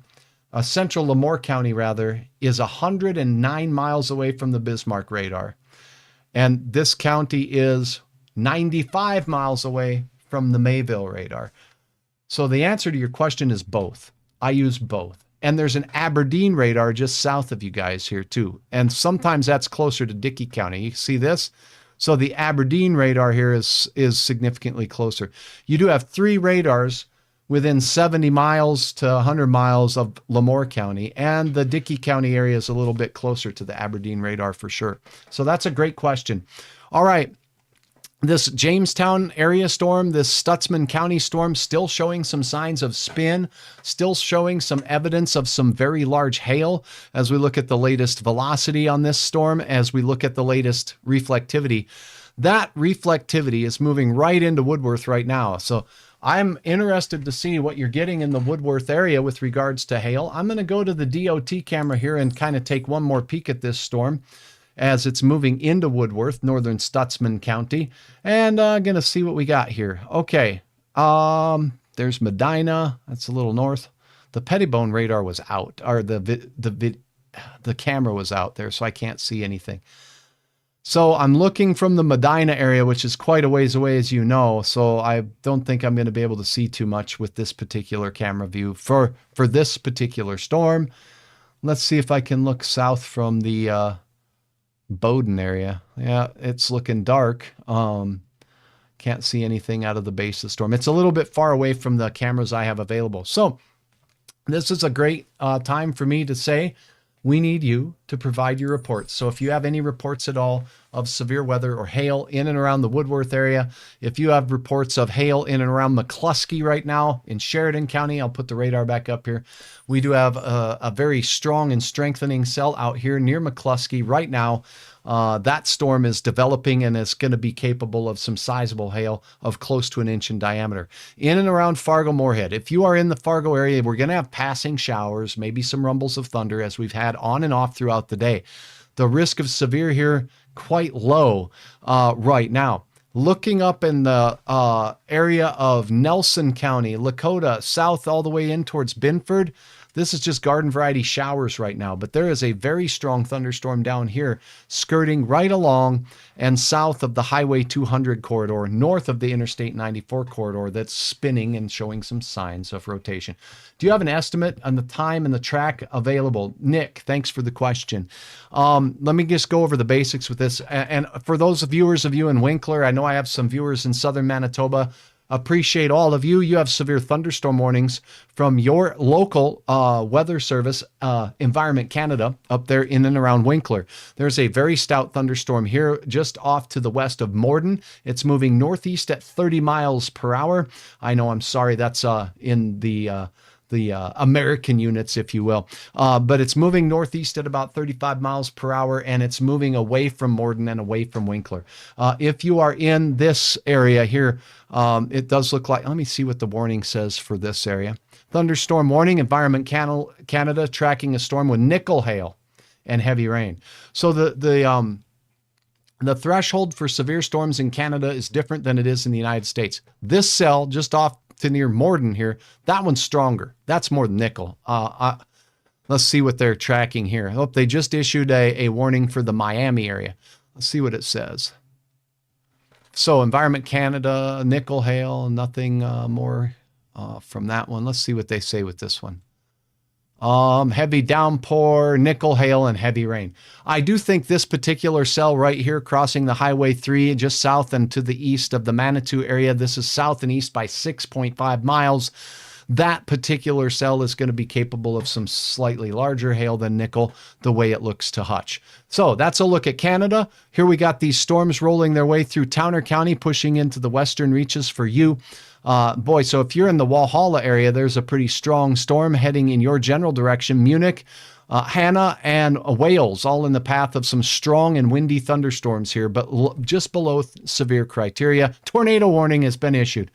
central Lamore County rather, is 109 miles away from the Bismarck radar. And this county is 95 miles away from the Mayville radar. So the answer to your question is both. I use both. And there's an Aberdeen radar just south of you guys here too. And sometimes that's closer to Dickey County. You see this? So the Aberdeen radar here is significantly closer. You do have 3 radars within 70 miles to 100 miles of Lamore County, and the Dickey County area is a little bit closer to the Aberdeen radar for sure. So that's a great question. All right. This Jamestown area storm, this Stutzman County storm, still showing some signs of spin, still showing some evidence of some very large hail as we look at the latest velocity on this storm, as we look at the latest reflectivity. That reflectivity is moving right into Woodworth right now. So I'm interested to see what you're getting in the Woodworth area with regards to hail. I'm going to go to the DOT camera here and kind of take one more peek at this storm as it's moving into Woodworth, northern Stutzman County. And I'm going to see what we got here. Okay, there's Medina. That's a little north. The Pettibone radar was out, or the camera was out there, so I can't see anything. So I'm looking from the Medina area, which is quite a ways away, as you know. So I don't think I'm going to be able to see too much with this particular camera view for this particular storm. Let's see if I can look south from the Bowdoin area. Yeah, it's looking dark. Can't see anything out of the base of the storm. It's a little bit far away from the cameras I have available. So this is a great time for me to say we need you to provide your reports. So if you have any reports at all of severe weather or hail in and around the Woodworth area, if you have reports of hail in and around McCluskey right now in Sheridan County, I'll put the radar back up here. We do have a very strong and strengthening cell out here near McCluskey right now. That storm is developing and it's going to be capable of some sizable hail of close to 1 inch in diameter. In and around Fargo-Moorhead, if you are in the Fargo area, we're going to have passing showers, maybe some rumbles of thunder as we've had on and off throughout the day. The risk of severe here, quite low right now. Looking up in the area of Nelson County, Lakota, south all the way in towards Binford, this is just garden variety showers right now, but there is a very strong thunderstorm down here skirting right along and south of the Highway 200 corridor, north of the Interstate 94 corridor that's spinning and showing some signs of rotation. Do you have an estimate on the time and the track available? Nick, thanks for the question. Let me just go over the basics with this. And for those viewers of you in Winkler, I know I have some viewers in southern Manitoba. Appreciate all of you. You have severe thunderstorm warnings from your local weather service, Environment Canada, up there in and around Winkler. There's a very stout thunderstorm here just off to the west of Morden. It's moving northeast at 30 miles per hour. I know, I'm sorry, that's in the American units, if you will. But it's moving northeast at about 35 miles per hour, and it's moving away from Morden and away from Winkler. If you are in this area here, it does look like, let me see what the warning says for this area. Thunderstorm warning, Environment Canada tracking a storm with nickel hail and heavy rain. So the threshold for severe storms in Canada is different than it is in the United States. This cell just off to near Morden here, that one's stronger. That's more than nickel. Let's see what they're tracking here. Oh, they just issued a warning for the Miami area. Let's see what it says. So Environment Canada, nickel hail, nothing more from that one. Let's see what they say with this one. Heavy downpour, nickel hail, and heavy rain. I do think this particular cell right here crossing the Highway 3 just south and to the east of the Manitou area, this is south and east by 6.5 miles. That particular cell is going to be capable of some slightly larger hail than nickel, the way it looks to Hutch. So that's a look at Canada. Here we got these storms rolling their way through Towner County, pushing into the western reaches for you. Boy, so if you're in the Walhalla area, there's a pretty strong storm heading in your general direction. Munich, Hannah, and Wales, all in the path of some strong and windy thunderstorms here, but just below severe criteria. Tornado warning has been issued.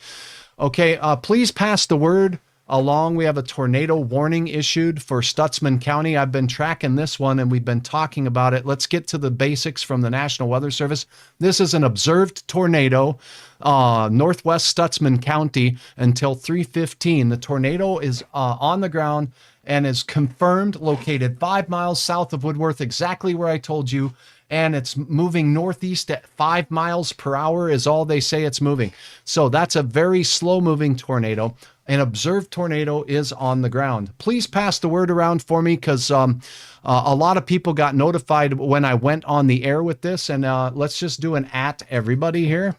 Okay, please pass the word along. We have a tornado warning issued for Stutsman County. I've been tracking this one and we've been talking about it. Let's get to the basics from the National Weather Service. This is an observed tornado, northwest Stutsman County until 3:15. The tornado is on the ground and is confirmed located 5 miles south of Woodworth, exactly where I told you. And it's moving northeast at 5 miles per hour is all they say it's moving. So that's a very slow moving tornado. An observed tornado is on the ground. Please pass the word around for me because a lot of people got notified when I went on the air with this. And let's just do an @ everybody here.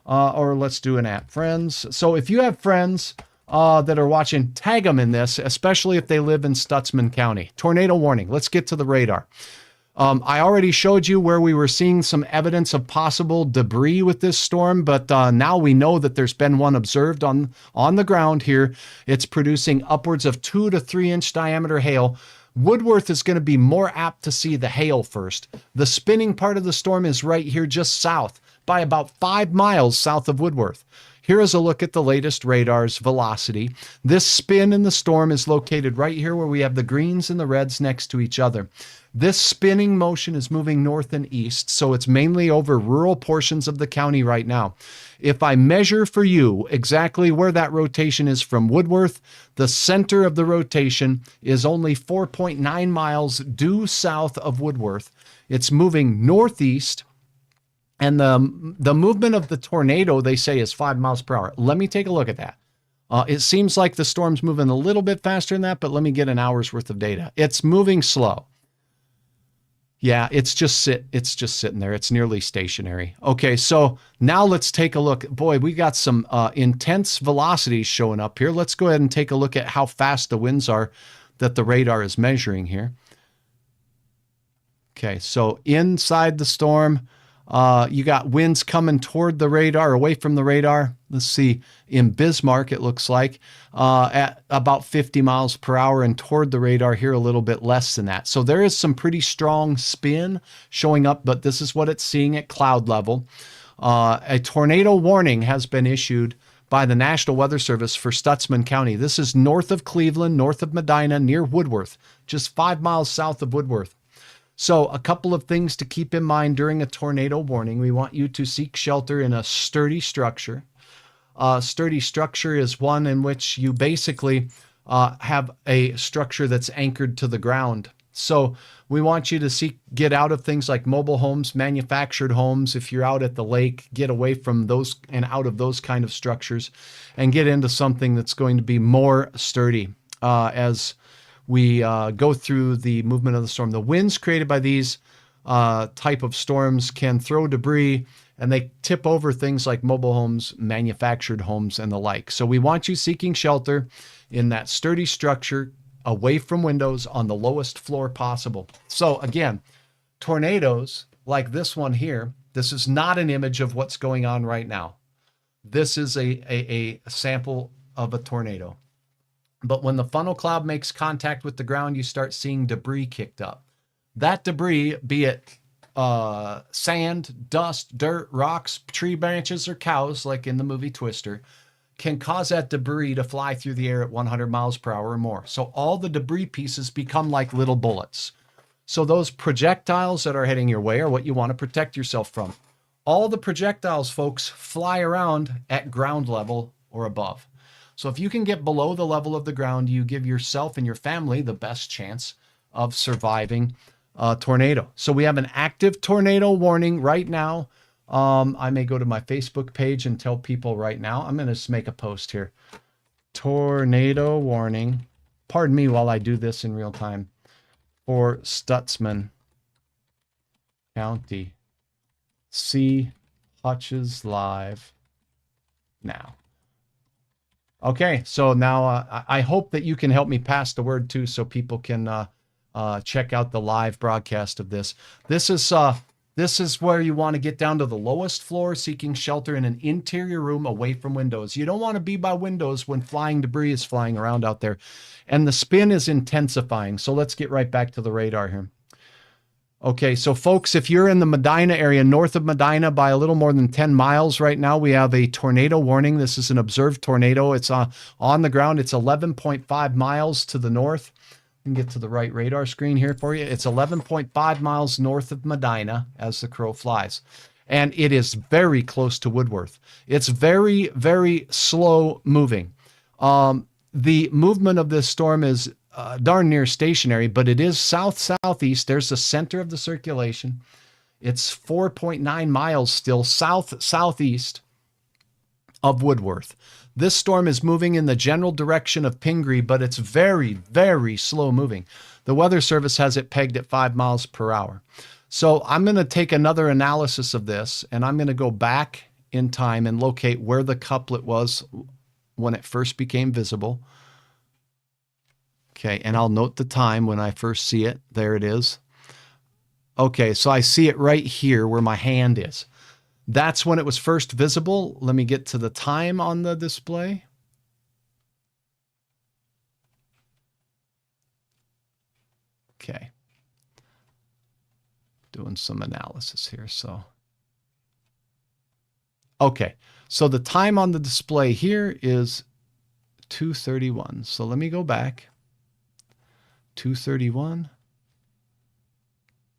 Or let's do an @ friends. So if you have friends that are watching, tag them in this, especially if they live in Stutsman County. Tornado warning. Let's get to the radar. I already showed you where we were seeing some evidence of possible debris with this storm, but now we know that there's been one observed on the ground here. It's producing upwards of 2 to 3 inch diameter hail. Woodworth is going to be more apt to see the hail first. The spinning part of the storm is right here just south by about 5 miles south of Woodworth. Here is a look at the latest radar's velocity. This spin in the storm is located right here where we have the greens and the reds next to each other. This spinning motion is moving north and east, so it's mainly over rural portions of the county right now. If I measure for you exactly where that rotation is from Woodworth, the center of the rotation is only 4.9 miles due south of Woodworth. It's moving northeast. And the movement of the tornado, they say, is 5 miles per hour. Let me take a look at that. It seems like the storm's moving a little bit faster than that, but let me get an hour's worth of data. It's moving slow. Yeah, it's just sitting there. It's nearly stationary. Okay, so now let's take a look. Boy, we got some intense velocities showing up here. Let's go ahead and take a look at how fast the winds are that the radar is measuring here. Okay, so inside the storm, you got winds coming toward the radar, away from the radar. Let's see, in Bismarck, it looks like at about 50 miles per hour, and toward the radar here a little bit less than that. So there is some pretty strong spin showing up, but this is what it's seeing at cloud level. A tornado warning has been issued by the National Weather Service for Stutsman County. This is north of Cleveland, north of Medina, near Woodworth, just 5 miles south of Woodworth. So a couple of things to keep in mind during a tornado warning. We want you to seek shelter in a sturdy structure. Sturdy structure is one in which you basically have a structure that's anchored to the ground. So we want you to get out of things like mobile homes, manufactured homes. If you're out at the lake, get away from those and out of those kind of structures and get into something that's going to be more sturdy as we go through the movement of the storm. The winds created by these type of storms can throw debris, and they tip over things like mobile homes, manufactured homes, and the like. So we want you seeking shelter in that sturdy structure, away from windows on the lowest floor possible. So again, tornadoes like this one here, this is not an image of what's going on right now. This is a sample of a tornado. But when the funnel cloud makes contact with the ground, you start seeing debris kicked up. That debris, be it sand, dust, dirt, rocks, tree branches, or cows, like in the movie Twister, can cause that debris to fly through the air at 100 miles per hour or more. So all the debris pieces become like little bullets. So those projectiles that are heading your way are what you want to protect yourself from. All the projectiles, folks, fly around at ground level or above. So if you can get below the level of the ground, you give yourself and your family the best chance of surviving a tornado. So we have an active tornado warning right now. I may go to my Facebook page and tell people right now. I'm going to just make a post here. Tornado warning. Pardon me while I do this in real time. For Stutsman County. See Hutch's live now. Okay, so now I hope that you can help me pass the word too, so people can check out the live broadcast of this. This is where you want to get down to the lowest floor, seeking shelter in an interior room away from windows. You don't want to be by windows when flying debris is flying around out there. And the spin is intensifying. So let's get right back to the radar here. Okay, so folks, if you're in the Medina area, north of Medina by a little more than 10 miles right now, we have a tornado warning. This is an observed tornado. It's on the ground. It's 11.5 miles to the north. Can get to the right radar screen here for you. It's 11.5 miles north of Medina as the crow flies. And it is very close to Woodworth. It's very, very slow moving. The movement of this storm is darn near stationary, but it is south-southeast. There's the center of the circulation. It's 4.9 miles still south-southeast of Woodworth. This storm is moving in the general direction of Pingree, but it's very, very slow moving. The Weather Service has it pegged at 5 miles per hour. So I'm going to take another analysis of this, and I'm going to go back in time and locate where the couplet was when it first became visible. Okay, and I'll note the time when I first see it. There it is. Okay, so I see it right here where my hand is. That's when it was first visible. Let me get to the time on the display. Okay. Doing some analysis here, so. Okay, so the time on the display here is 2:31. So let me go back. 2:31.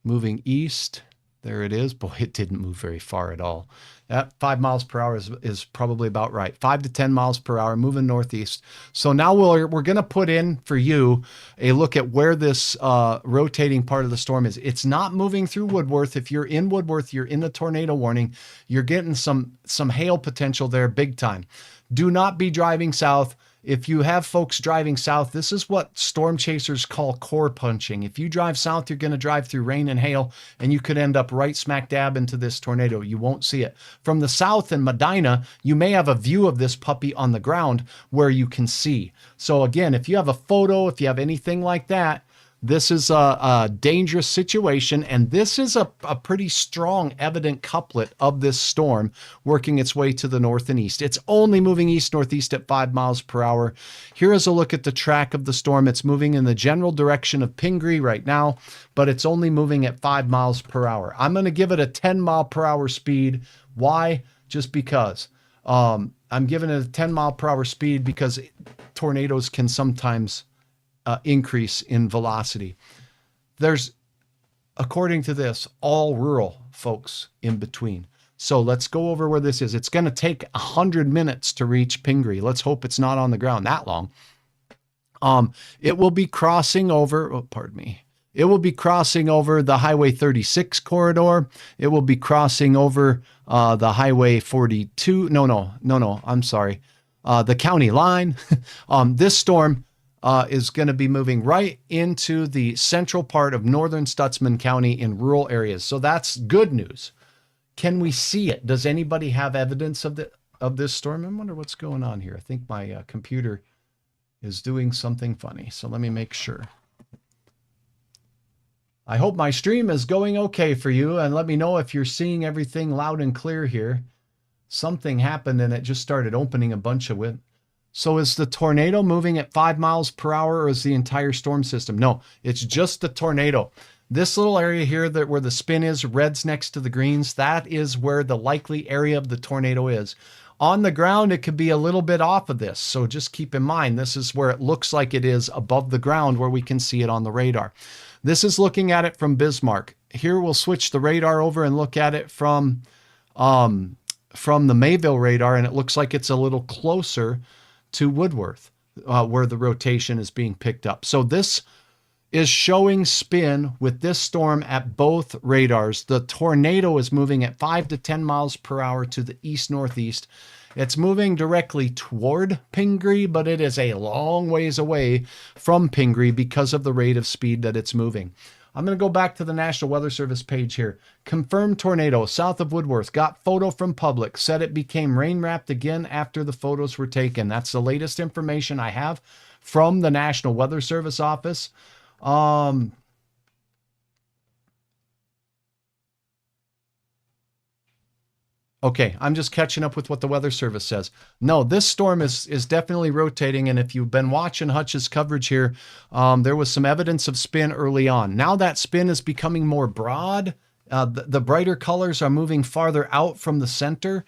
Moving east. There it is. Boy, it didn't move very far at all. That 5 miles per hour is probably about right. 5 to 10 miles per hour, moving northeast. So now we're going to put in for you a look at where this rotating part of the storm is. It's not moving through Woodworth. If you're in Woodworth, you're in the tornado warning. You're getting some hail potential there big time. Do not be driving south. If you have folks driving south, this is what storm chasers call core punching. If you drive south, you're going to drive through rain and hail, and you could end up right smack dab into this tornado. You won't see it. From the south in Medina, you may have a view of this puppy on the ground where you can see. So again, if you have a photo, if you have anything like that, this is a dangerous situation, and this is a pretty strong, evident couplet of this storm working its way to the north and east. It's only moving east-northeast at 5 miles per hour. Here is a look at the track of the storm. It's moving in the general direction of Pingree right now, but it's only moving at 5 miles per hour. I'm going to give it a 10-mile-per-hour speed. Why? Just because. I'm giving it a 10-mile-per-hour speed because tornadoes can sometimes increase in velocity. There's according to this, all rural folks in between. So let's go over where this is. It's going to take 100 minutes to reach Pingree. Let's hope it's not on the ground that long. It will be crossing over, oh, pardon me. It will be crossing over the Highway 36 corridor. It will be crossing over the Highway 42. No, I'm sorry. The county line. This storm is going to be moving right into the central part of northern Stutsman County in rural areas. So that's good news. Can we see it? Does anybody have evidence of this storm? I wonder what's going on here. I think my computer is doing something funny. So let me make sure. I hope my stream is going okay for you, and let me know if you're seeing everything loud and clear here. Something happened and it just started opening a bunch of wind. So is the tornado moving at 5 miles per hour, or is the entire storm system? No, it's just the tornado. This little area here where the spin is, reds next to the greens, that is where the likely area of the tornado is. On the ground, it could be a little bit off of this. So just keep in mind, this is where it looks like it is above the ground where we can see it on the radar. This is looking at it from Bismarck. Here we'll switch the radar over and look at it from the Mayville radar, and it looks like it's a little closer to Woodworth, where the rotation is being picked up. So this is showing spin with this storm at both radars. The tornado is moving at 5 to 10 miles per hour to the east-northeast. It's moving directly toward Pingree, but it is a long ways away from Pingree because of the rate of speed that it's moving. I'm going to go back to the National Weather Service page here. Confirmed tornado south of Woodworth. Got photo from public. Said it became rain-wrapped again after the photos were taken. That's the latest information I have from the National Weather Service office. Okay, I'm just catching up with what the Weather Service says. No, this storm is definitely rotating, and if you've been watching Hutch's coverage here, there was some evidence of spin early on. Now that spin is becoming more broad. The brighter colors are moving farther out from the center.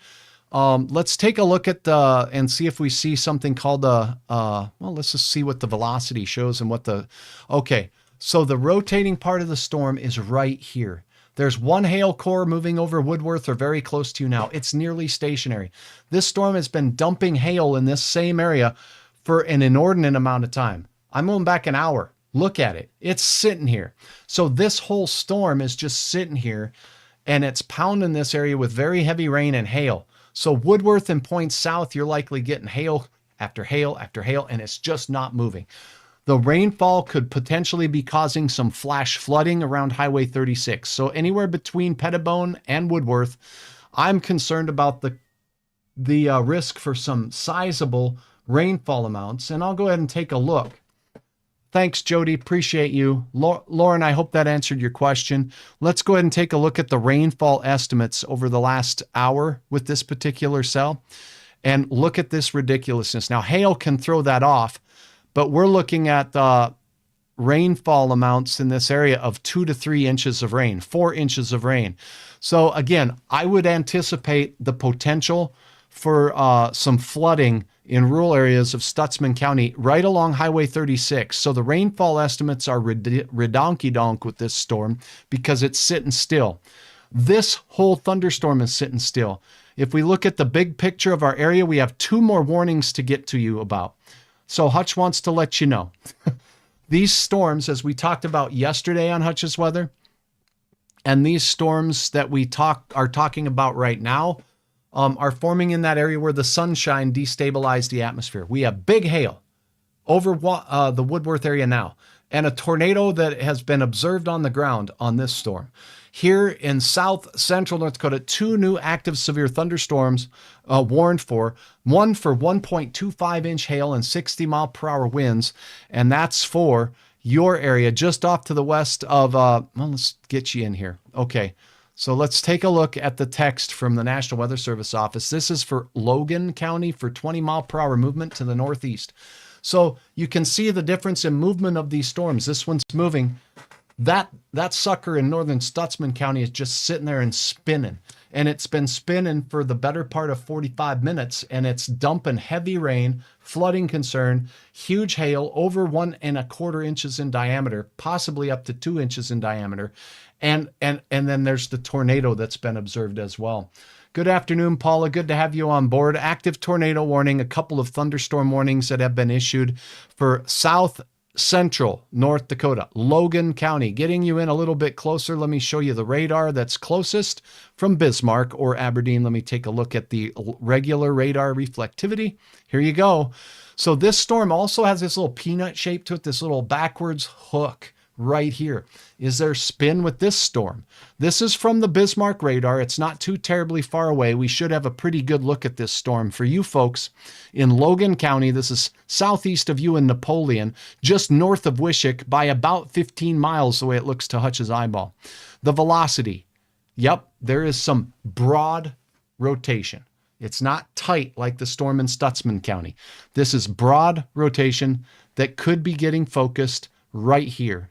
Let's take a look at and see if we see something called well, let's just see what the velocity shows and what okay. So the rotating part of the storm is right here. There's one hail core moving over Woodworth or very close to you now. It's nearly stationary. This storm has been dumping hail in this same area for an inordinate amount of time. I'm going back an hour. Look at it. It's sitting here. So this whole storm is just sitting here, and it's pounding this area with very heavy rain and hail. So Woodworth and points south, you're likely getting hail after hail after hail, and it's just not moving. The rainfall could potentially be causing some flash flooding around Highway 36. So anywhere between Pettibone and Woodworth, I'm concerned about the risk for some sizable rainfall amounts. And I'll go ahead and take a look. Thanks, Jody. Appreciate you. Lauren, I hope that answered your question. Let's go ahead and take a look at the rainfall estimates over the last hour with this particular cell. And look at this ridiculousness. Now, hail can throw that off. But we're looking at rainfall amounts in this area of 2 to 3 inches of rain, 4 inches of rain. So again, I would anticipate the potential for some flooding in rural areas of Stutsman County right along Highway 36. So the rainfall estimates are redonky-donk with this storm because it's sitting still. This whole thunderstorm is sitting still. If we look at the big picture of our area, we have 2 more warnings to get to you about. So Hutch wants to let you know. These storms, as we talked about yesterday on Hutch's Weather, and these storms that we are talking about right now are forming in that area where the sunshine destabilized the atmosphere. We have big hail over the Woodworth area now, and a tornado that has been observed on the ground on this storm. Here in south central North Dakota, 2 new active severe thunderstorms warned for. One for 1.25 inch hail and 60 mile per hour winds. And that's for your area just off to the west of, well, let's get you in here. Okay. So let's take a look at the text from the National Weather Service office. This is for Logan County for 20 mile per hour movement to the northeast. So you can see the difference in movement of these storms. This one's moving. That sucker in northern Stutsman County is just sitting there and spinning. And it's been spinning for the better part of 45 minutes, and it's dumping heavy rain, flooding concern, huge hail over 1 1/4 inches in diameter, possibly up to 2 inches in diameter. And then there's the tornado that's been observed as well. Good afternoon, Paula. Good to have you on board. Active tornado warning, a couple of thunderstorm warnings that have been issued for south central North Dakota, Logan County. Getting you in a little bit closer, let me show you the radar that's closest from Bismarck or Aberdeen. Let me take a look at the regular radar reflectivity. Here you go. So this storm also has this little peanut shape to it, this little backwards hook right here. Is there spin with this storm? This is from the Bismarck radar. It's not too terribly far away. We should have a pretty good look at this storm. For you folks in Logan County, this is southeast of you in Napoleon, just north of Wishick by about 15 miles the way it looks to Hutch's eyeball. The velocity. Yep, there is some broad rotation. It's not tight like the storm in Stutzman County. This is broad rotation that could be getting focused right here.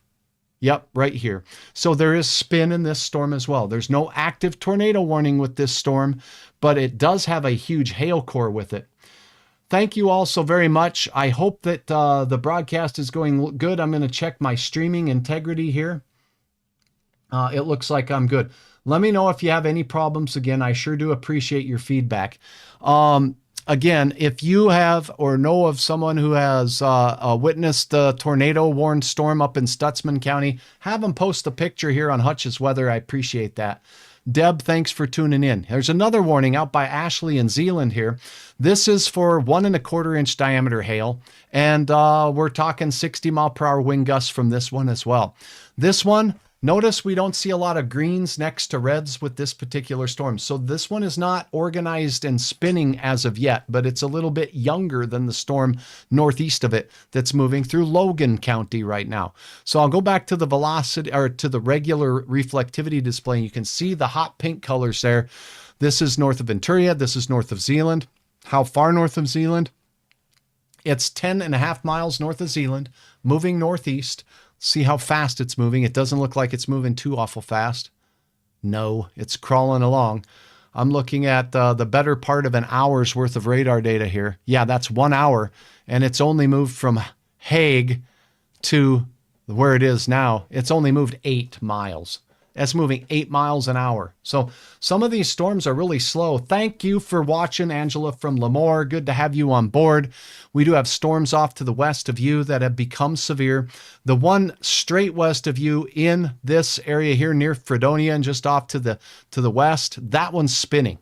Yep, right here. So there is spin in this storm as well. There's no active tornado warning with this storm, but it does have a huge hail core with it. Thank you all so very much. I hope that the broadcast is going good. I'm going to check my streaming integrity here. It looks like I'm good. Let me know if you have any problems. Again, I sure do appreciate your feedback. Again, if you have or know of someone who has witnessed the tornado warned storm up in Stutzman County, have them post a picture here on Hutch's Weather. I appreciate that. Deb, thanks for tuning in. There's another warning out by Ashley in Zealand here. This is for 1¼ inch diameter hail, and we're talking 60-mile-per-hour wind gusts from this one as well. This one, notice we don't see a lot of greens next to reds with this particular storm. So this one is not organized and spinning as of yet, but it's a little bit younger than the storm northeast of it that's moving through Logan County right now. So I'll go back to the velocity or to the regular reflectivity display. You can see the hot pink colors there. This is north of Venturia. This is north of Zealand. How far north of Zealand? It's 10.5 miles north of Zealand, moving northeast. See how fast it's moving. It doesn't look like it's moving too awful fast. No, it's crawling along. I'm looking at the better part of an hour's worth of radar data here. Yeah, that's 1 hour, and it's only moved from Hague to where it is now. It's only moved 8 miles. That's moving 8 miles an hour. So some of these storms are really slow. Thank you for watching, Angela from Lemoore. Good to have you on board. We do have storms off to the west of you that have become severe. The one straight west of you in this area here near Fredonia and just off to the west, that one's spinning.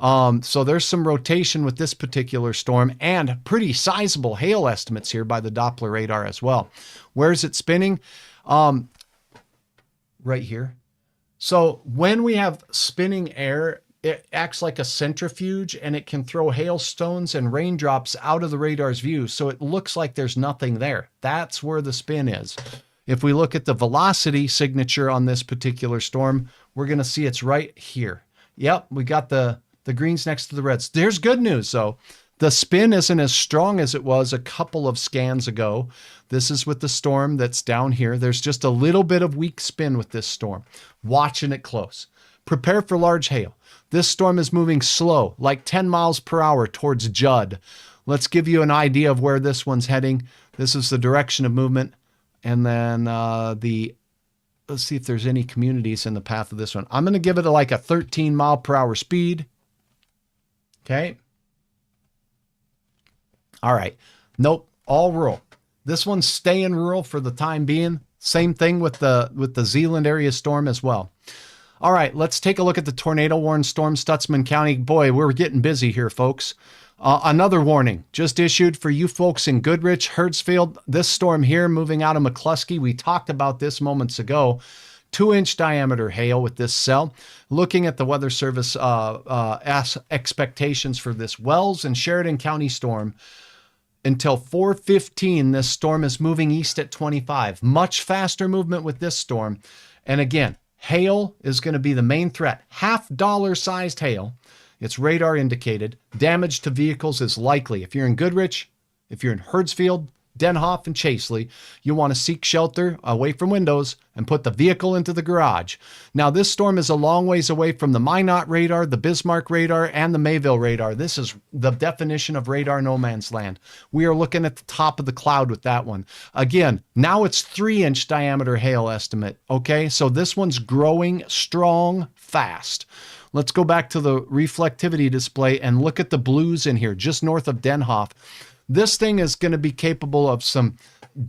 So there's some rotation with this particular storm and pretty sizable hail estimates here by the Doppler radar as well. Where's it spinning? Right here. So when we have spinning air, it acts like a centrifuge and it can throw hailstones and raindrops out of the radar's view. So it looks like there's nothing there. That's where the spin is. If we look at the velocity signature on this particular storm, we're going to see it's right here. Yep, we got the greens next to the reds. There's good news though. The spin isn't as strong as it was a couple of scans ago. This is with the storm that's down here. There's just a little bit of weak spin with this storm. Watching it close. Prepare for large hail. This storm is moving slow, like 10 miles per hour towards Judd. Let's give you an idea of where this one's heading. This is the direction of movement. And then let's see if there's any communities in the path of this one. I'm going to give it like a 13 mile per hour speed. Okay. All right. Nope. All rural. This one's staying rural for the time being. Same thing with the Zealand area storm as well. All right. Let's take a look at the tornado warned storm, Stutzman County. Boy, we're getting busy here, folks. Another warning just issued for you folks in Goodrich, Hertzfield. This storm here moving out of McCluskey. We talked about this moments ago. 2-inch diameter hail with this cell. Looking at the Weather Service expectations for this Wells and Sheridan County storm. Until 4:15, this storm is moving east at 25. Much faster movement with this storm. And again, hail is going to be the main threat. $50 sized hail. It's radar indicated. Damage to vehicles is likely. If you're in Goodrich, if you're in Hertzfield, Denhoff and Chaseley, you want to seek shelter away from windows and put the vehicle into the garage. Now, this storm is a long ways away from the Minot radar, the Bismarck radar, and the Mayville radar. This is the definition of radar no man's land. We are looking at the top of the cloud with that one. Again, now it's 3-inch diameter hail estimate. Okay, so this one's growing strong, fast. Let's go back to the reflectivity display and look at the blues in here, just north of Denhoff. This thing is going to be capable of some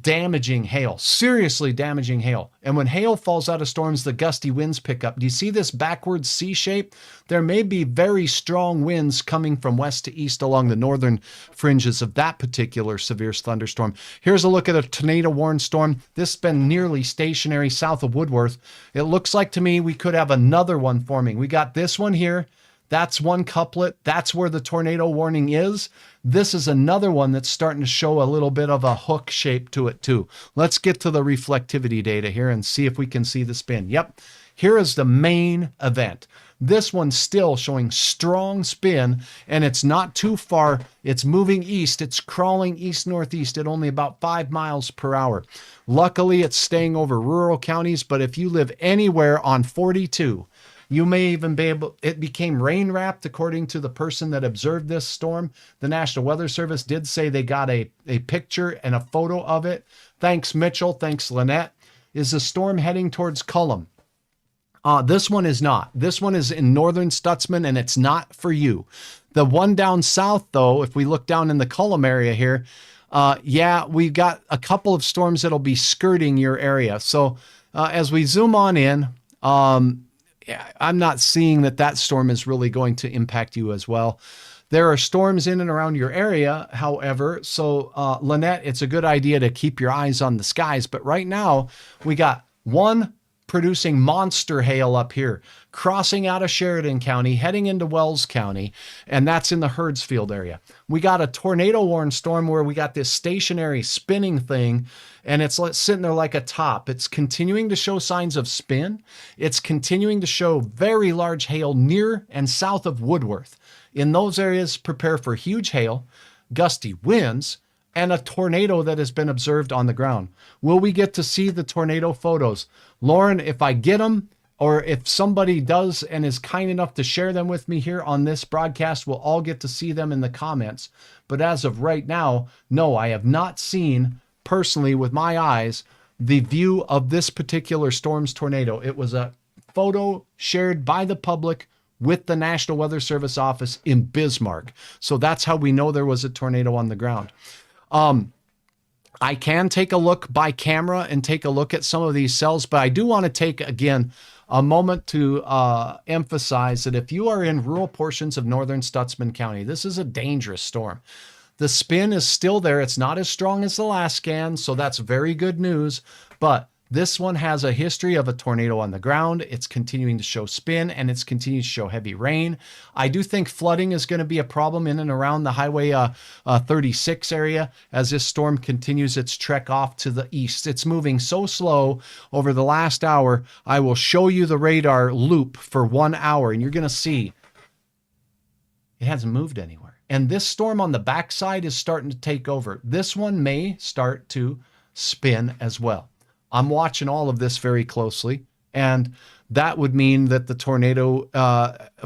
damaging hail, seriously damaging hail. And when hail falls out of storms, the gusty winds pick up. Do you see this backwards C shape? There may be very strong winds coming from west to east along the northern fringes of that particular severe thunderstorm. Here's a look at a tornado-warned storm. This has been nearly stationary south of Woodworth. It looks like to me we could have another one forming. We got this one here. That's one couplet. That's where the tornado warning is. This is another one that's starting to show a little bit of a hook shape to it too. Let's get to the reflectivity data here and see if we can see the spin. Yep, here is the main event. This one's still showing strong spin, and it's not too far. It's moving east. It's crawling east-northeast at only about 5 miles per hour. Luckily, it's staying over rural counties, but if you live anywhere on 42, you may even be able, it became rain wrapped according to the person that observed this storm. The National Weather Service did say they got a picture and a photo of it. Thanks, Mitchell. Thanks, Lynette. Is the storm heading towards Cullum? This one is not. This one is in northern Stutzman, and it's not for you. The one down south, though, if we look down in the Cullum area here, yeah, we've got a couple of storms that'll be skirting your area. So as we zoom on in, I'm not seeing that storm is really going to impact you as well. There are storms in and around your area, however. So, Lynette, it's a good idea to keep your eyes on the skies. But right now, we got one producing monster hail up here, crossing out of Sheridan County, heading into Wells County, and that's in the Herdsfield area. We got a tornado-warned storm where we got this stationary spinning thing, and it's sitting there like a top. It's continuing to show signs of spin. It's continuing to show very large hail near and south of Woodworth. In those areas, prepare for huge hail, gusty winds, and a tornado that has been observed on the ground. Will we get to see the tornado photos? Lauren, if I get them, or if somebody does and is kind enough to share them with me here on this broadcast, we'll all get to see them in the comments. But as of right now, no, I have not seen personally with my eyes the view of this particular storm's tornado. It was a photo shared by the public with the National Weather Service office in Bismarck. So that's how we know there was a tornado on the ground. I can take a look by camera and take a look at some of these cells, but I do want to take, again, a moment to emphasize that if you are in rural portions of northern Stutzman County, this is a dangerous storm. The spin is still there. It's not as strong as the last scan, so that's very good news, but this one has a history of a tornado on the ground. It's continuing to show spin, and it's continuing to show heavy rain. I do think flooding is going to be a problem in and around the Highway 36 area as this storm continues its trek off to the east. It's moving so slow over the last hour. I will show you the radar loop for 1 hour, and you're going to see it hasn't moved anywhere. And this storm on the backside is starting to take over. This one may start to spin as well. I'm watching all of this very closely, and that would mean that the tornado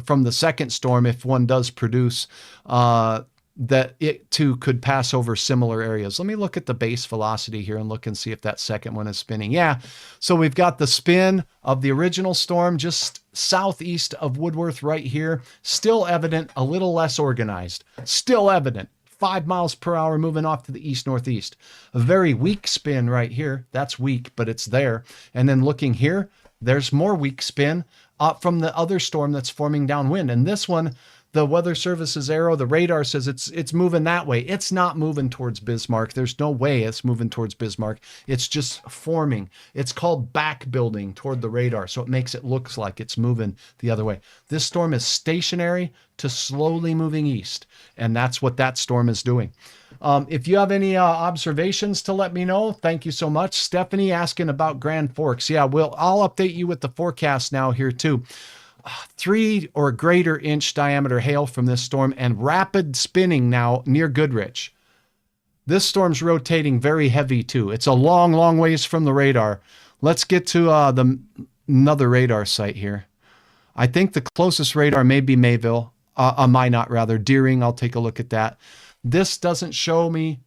from the second storm, if one does produce, that it too could pass over similar areas. Let me look at the base velocity here and look and see if that second one is spinning. Yeah, so we've got the spin of the original storm just southeast of Woodworth right here. Still evident, a little less organized. Still evident. 5 miles per hour moving off to the east-northeast. A very weak spin right here. That's weak, but it's there. And then looking here, there's more weak spin from the other storm that's forming downwind. And this one, the Weather Service's arrow, the radar says it's moving that way. It's not moving towards Bismarck. There's no way it's moving towards Bismarck. It's just forming. It's called back building toward the radar, so it makes it look like it's moving the other way. This storm is stationary to slowly moving east, and that's what that storm is doing. If you have any observations to let me know, thank you so much. Stephanie asking about Grand Forks. Yeah, I'll update you with the forecast now here too. 3 or greater inch diameter hail from this storm and rapid spinning now near Goodrich. This storm's rotating very heavy too. It's a long, long ways from the radar. Let's get to another radar site here. I think the closest radar may be Mayville, Minot rather, Deering. I'll take a look at that. This doesn't show me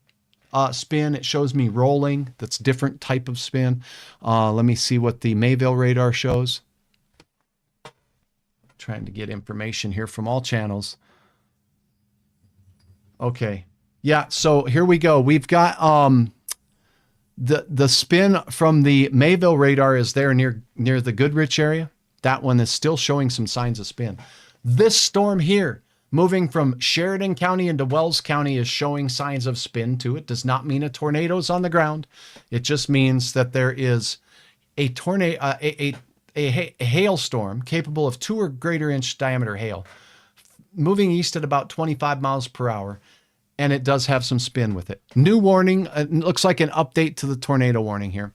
spin. It shows me rolling. That's different type of spin. Let me see what the Mayville radar shows. Trying to get information here from all channels. Okay. Yeah, so here we go. We've got the spin from the Mayville radar is there near the Goodrich area. That one is still showing some signs of spin. This storm here, moving from Sheridan County into Wells County, is showing signs of spin too. It does not mean a tornado's on the ground. It just means that there is a tornado, a hailstorm capable of 2 or greater inch diameter hail, moving east at about 25 miles per hour. And it does have some spin with it. New warning. It looks like an update to the tornado warning here.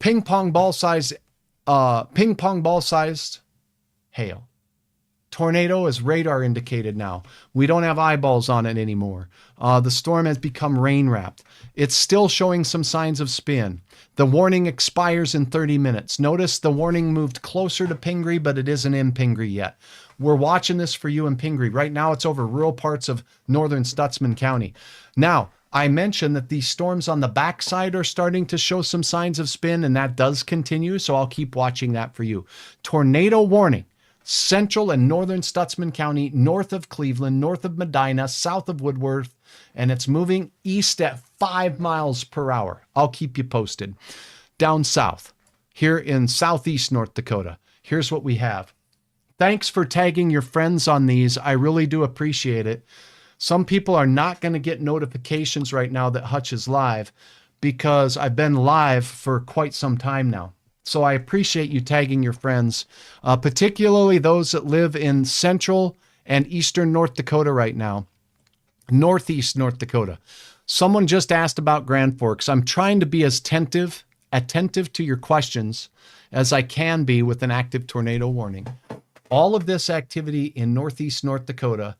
Ping pong ball sized hail. Tornado is radar indicated now. We don't have eyeballs on it anymore. The storm has become rain wrapped. It's still showing some signs of spin. The warning expires in 30 minutes. Notice the warning moved closer to Pingree, but it isn't in Pingree yet. We're watching this for you in Pingree. Right now, it's over rural parts of northern Stutsman County. Now, I mentioned that these storms on the backside are starting to show some signs of spin, and that does continue, so I'll keep watching that for you. Tornado warning. Central and northern Stutsman County, north of Cleveland, north of Medina, south of Woodworth, and it's moving east at 5 miles per hour. I'll keep you posted. Down south, here in southeast North Dakota, here's what we have. Thanks for tagging your friends on these. I really do appreciate it. Some people are not going to get notifications right now that Hutch is live because I've been live for quite some time now. So I appreciate you tagging your friends, particularly those that live in central and eastern North Dakota right now, northeast North Dakota. Someone just asked about Grand Forks. I'm trying to be as attentive to your questions as I can be with an active tornado warning. All of this activity in northeast North Dakota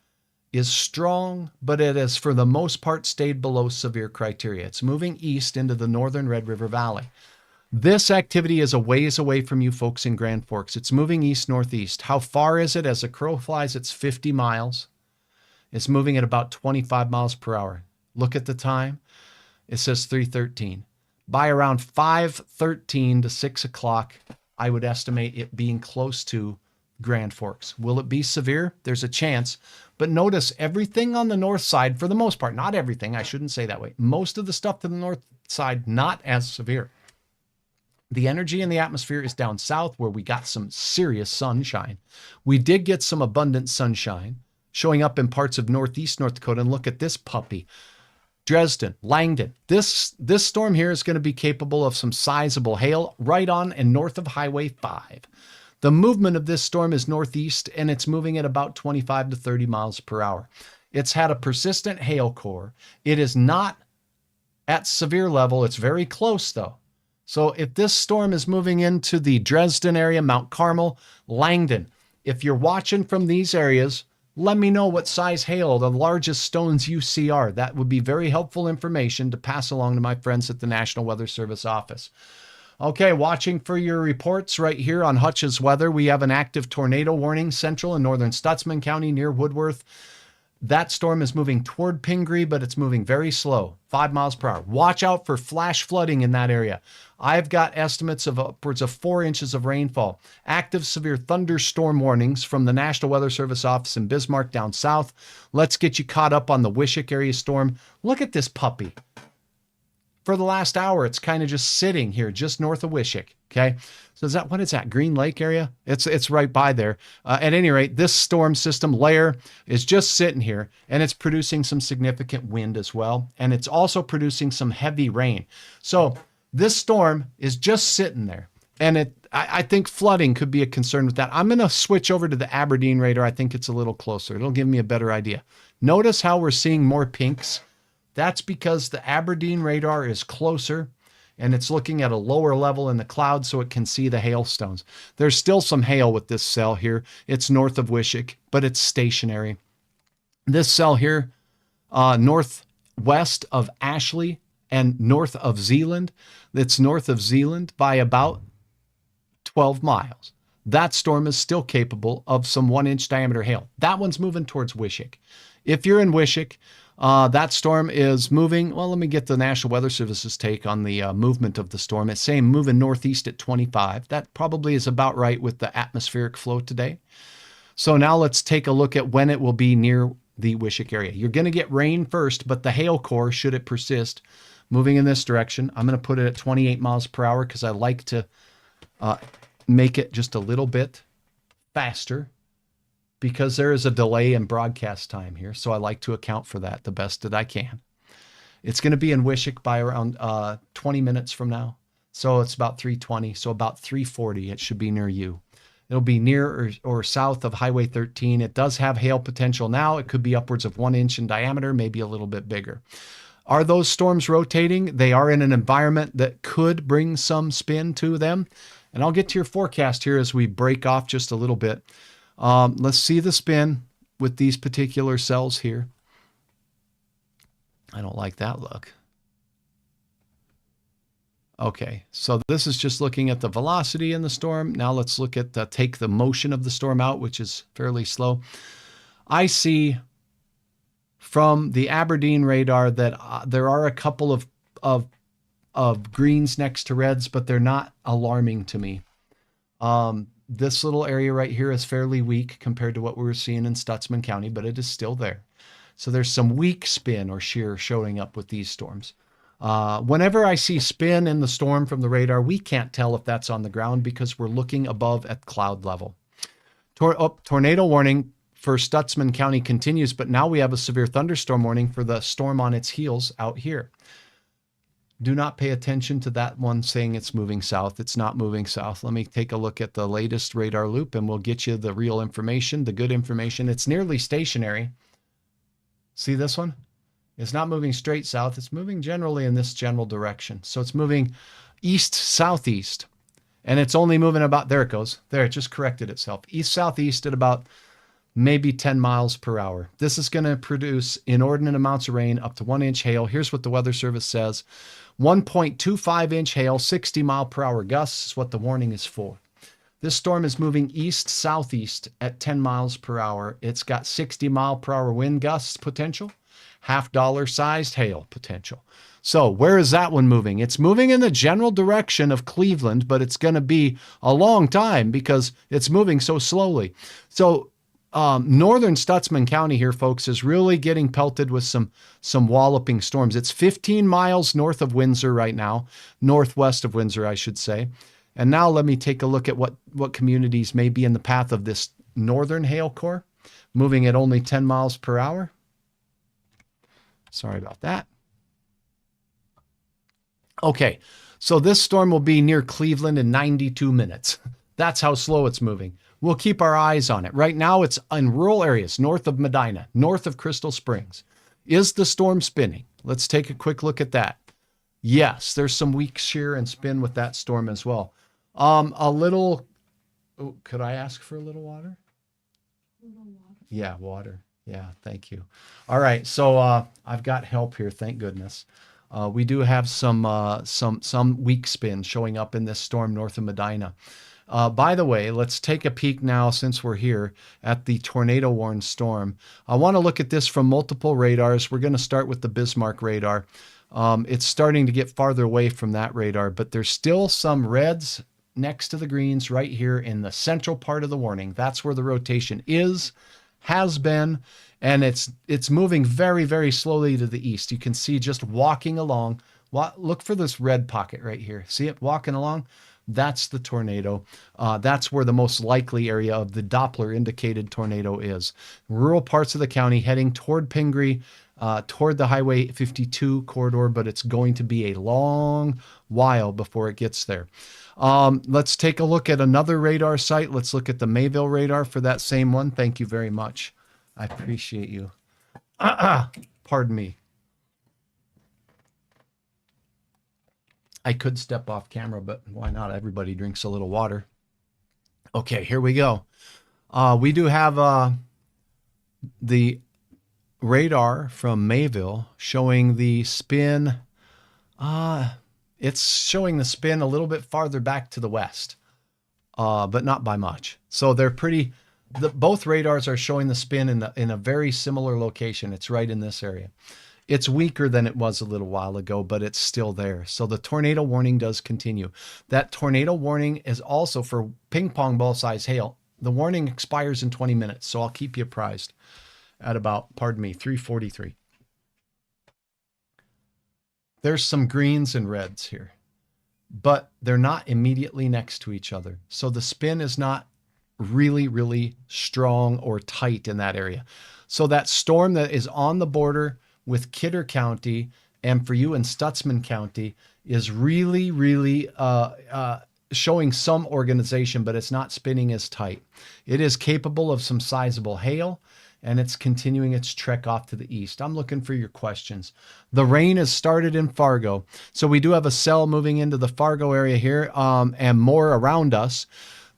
is strong, but it has for the most part stayed below severe criteria. It's moving east into the northern Red River Valley. This activity is a ways away from you folks in Grand Forks. It's moving east-northeast. How far is it? As a crow flies, it's 50 miles. It's moving at about 25 miles per hour. Look at the time. It says 3:13. By around 5:13 to 6 o'clock, I would estimate it being close to Grand Forks. Will it be severe? There's a chance. But notice everything on the north side, for the most part, not everything, I shouldn't say that way. Most of the stuff to the north side, not as severe. The energy in the atmosphere is down south where we got some serious sunshine. We did get some abundant sunshine showing up in parts of northeast North Dakota. And look at this puppy. Dresden, Langdon. This storm here is going to be capable of some sizable hail right on and north of Highway 5. The movement of this storm is northeast, and it's moving at about 25 to 30 miles per hour. It's had a persistent hail core. It is not at severe level. It's very close, though. So if this storm is moving into the Dresden area, Mount Carmel, Langdon, if you're watching from these areas, let me know what size hail the largest stones you see are. That would be very helpful information to pass along to my friends at the National Weather Service office. Okay, watching for your reports right here on Hutch's weather. We have an active tornado warning central and northern Stutsman County near Woodworth. That storm is moving toward Pingree, but it's moving very slow, 5 miles per hour. Watch out for flash flooding in that area. I've got estimates of upwards of 4 inches of rainfall. Active severe thunderstorm warnings from the National Weather Service office in Bismarck down south. Let's get you caught up on the Wishick area storm. Look at this puppy. For the last hour, it's kind of just sitting here just north of Wishick. Okay. So what is that? Green Lake area? It's right by there. At any rate, this storm system layer is just sitting here, and it's producing some significant wind as well. And it's also producing some heavy rain. So this storm is just sitting there. And I think flooding could be a concern with that. I'm going to switch over to the Aberdeen radar. I think it's a little closer. It'll give me a better idea. Notice how we're seeing more pinks. That's because the Aberdeen radar is closer and it's looking at a lower level in the cloud so it can see the hailstones. There's still some hail with this cell here. It's north of Wishick, but it's stationary. This cell here, north west of Ashley and north of Zeeland. It's north of Zeeland by about 12 miles. That storm is still capable of some 1-inch diameter hail. That one's moving towards Wishick. If you're in Wishick, that storm is moving. Well, let me get the National Weather Service's take on the movement of the storm. It's saying moving northeast at 25. That probably is about right with the atmospheric flow today. So now let's take a look at when it will be near the Wishick area. You're going to get rain first, but the hail core, should it persist, moving in this direction. I'm going to put it at 28 miles per hour because I like to make it just a little bit faster because there is a delay in broadcast time here. So I like to account for that the best that I can. It's going to be in Wishick by around 20 minutes from now. So it's about 3:20. So about 3:40, it should be near you. It'll be near or south of Highway 13. It does have hail potential now. It could be upwards of 1 inch in diameter, maybe a little bit bigger. Are those storms rotating? They are in an environment that could bring some spin to them. And I'll get to your forecast here as we break off just a little bit. Let's see the spin with these particular cells here. I don't like that look. Okay, so this is just looking at the velocity in the storm. Now let's look at take the motion of the storm out, which is fairly slow. I see from the Aberdeen radar that there are a couple of greens next to reds, but they're not alarming to me. This little area right here is fairly weak compared to what we were seeing in Stutsman County, but it is still there. So there's some weak spin or shear showing up with these storms. Whenever I see spin in the storm from the radar, we can't tell if that's on the ground because we're looking above at cloud level. Tornado warning for Stutsman County continues, but now we have a severe thunderstorm warning for the storm on its heels out here. Do not pay attention to that one saying it's moving south. It's not moving south. Let me take a look at the latest radar loop and we'll get you the real information, the good information. It's nearly stationary. See this one? It's not moving straight south. It's moving generally in this general direction. So it's moving east-southeast. And it's only moving about, there it goes. There, it just corrected itself. East-southeast at about maybe 10 miles per hour. This is going to produce inordinate amounts of rain, up to 1 inch hail. Here's what the Weather Service says. 1.25 inch hail, 60 mile per hour gusts is what the warning is for. This storm is moving east-southeast at 10 miles per hour. It's got 60 mile per hour wind gusts potential. $50 sized hail potential. So where is that one moving? It's moving in the general direction of Cleveland, but it's going to be a long time because it's moving so slowly. So northern Stutsman County here, folks, is really getting pelted with some walloping storms. It's 15 miles north of Windsor right now, northwest of Windsor, I should say. And now let me take a look at what communities may be in the path of this northern hail core, moving at only 10 miles per hour. Sorry about that. Okay, so this storm will be near Cleveland in 92 minutes. That's how slow it's moving. We'll keep our eyes on it. Right now, it's in rural areas north of Medina, north of Crystal Springs. Is the storm spinning? Let's take a quick look at that. Yes, there's some weak shear and spin with that storm as well. A little, could I ask for a little water? Yeah, water. Yeah, thank you. All right, so I've got help here, thank goodness. We do have some weak spin showing up in this storm north of Medina. By the way, let's take a peek now, since we're here, at the tornado warned storm. I want to look at this from multiple radars. We're going to start with the Bismarck radar. It's starting to get farther away from that radar, but there's still some reds next to the greens right here in the central part of the warning. That's where the rotation is, has been, and it's moving very, very slowly to the east. You can see just walking along. Look for this red pocket right here. See it walking along? That's the tornado. That's where the most likely area of the Doppler indicated tornado is. Rural parts of the county heading toward Pingree, toward the Highway 52 corridor, but it's going to be a long while before it gets there. Let's take a look at another radar site. Let's look at the Mayville radar for that same one. Thank you very much. I appreciate you. Pardon me. I could step off camera, but why not? Everybody drinks a little water. Okay, here we go. We do have the radar from Mayville showing the spin. It's showing the spin a little bit farther back to the west, but not by much. So they're pretty. Both radars are showing the spin in a very similar location. It's right in this area. It's weaker than it was a little while ago, but it's still there. So the tornado warning does continue. That tornado warning is also for ping pong ball size hail. The warning expires in 20 minutes, so I'll keep you apprised at about, 3:43. There's some greens and reds here, but they're not immediately next to each other. So the spin is not really, really strong or tight in that area. So that storm that is on the border with Kidder County and for you in Stutzman County is really, really showing some organization, but it's not spinning as tight. It is capable of some sizable hail, and it's continuing its trek off to the east. I'm looking for your questions. The rain has started in Fargo. So we do have a cell moving into the Fargo area here and more around us.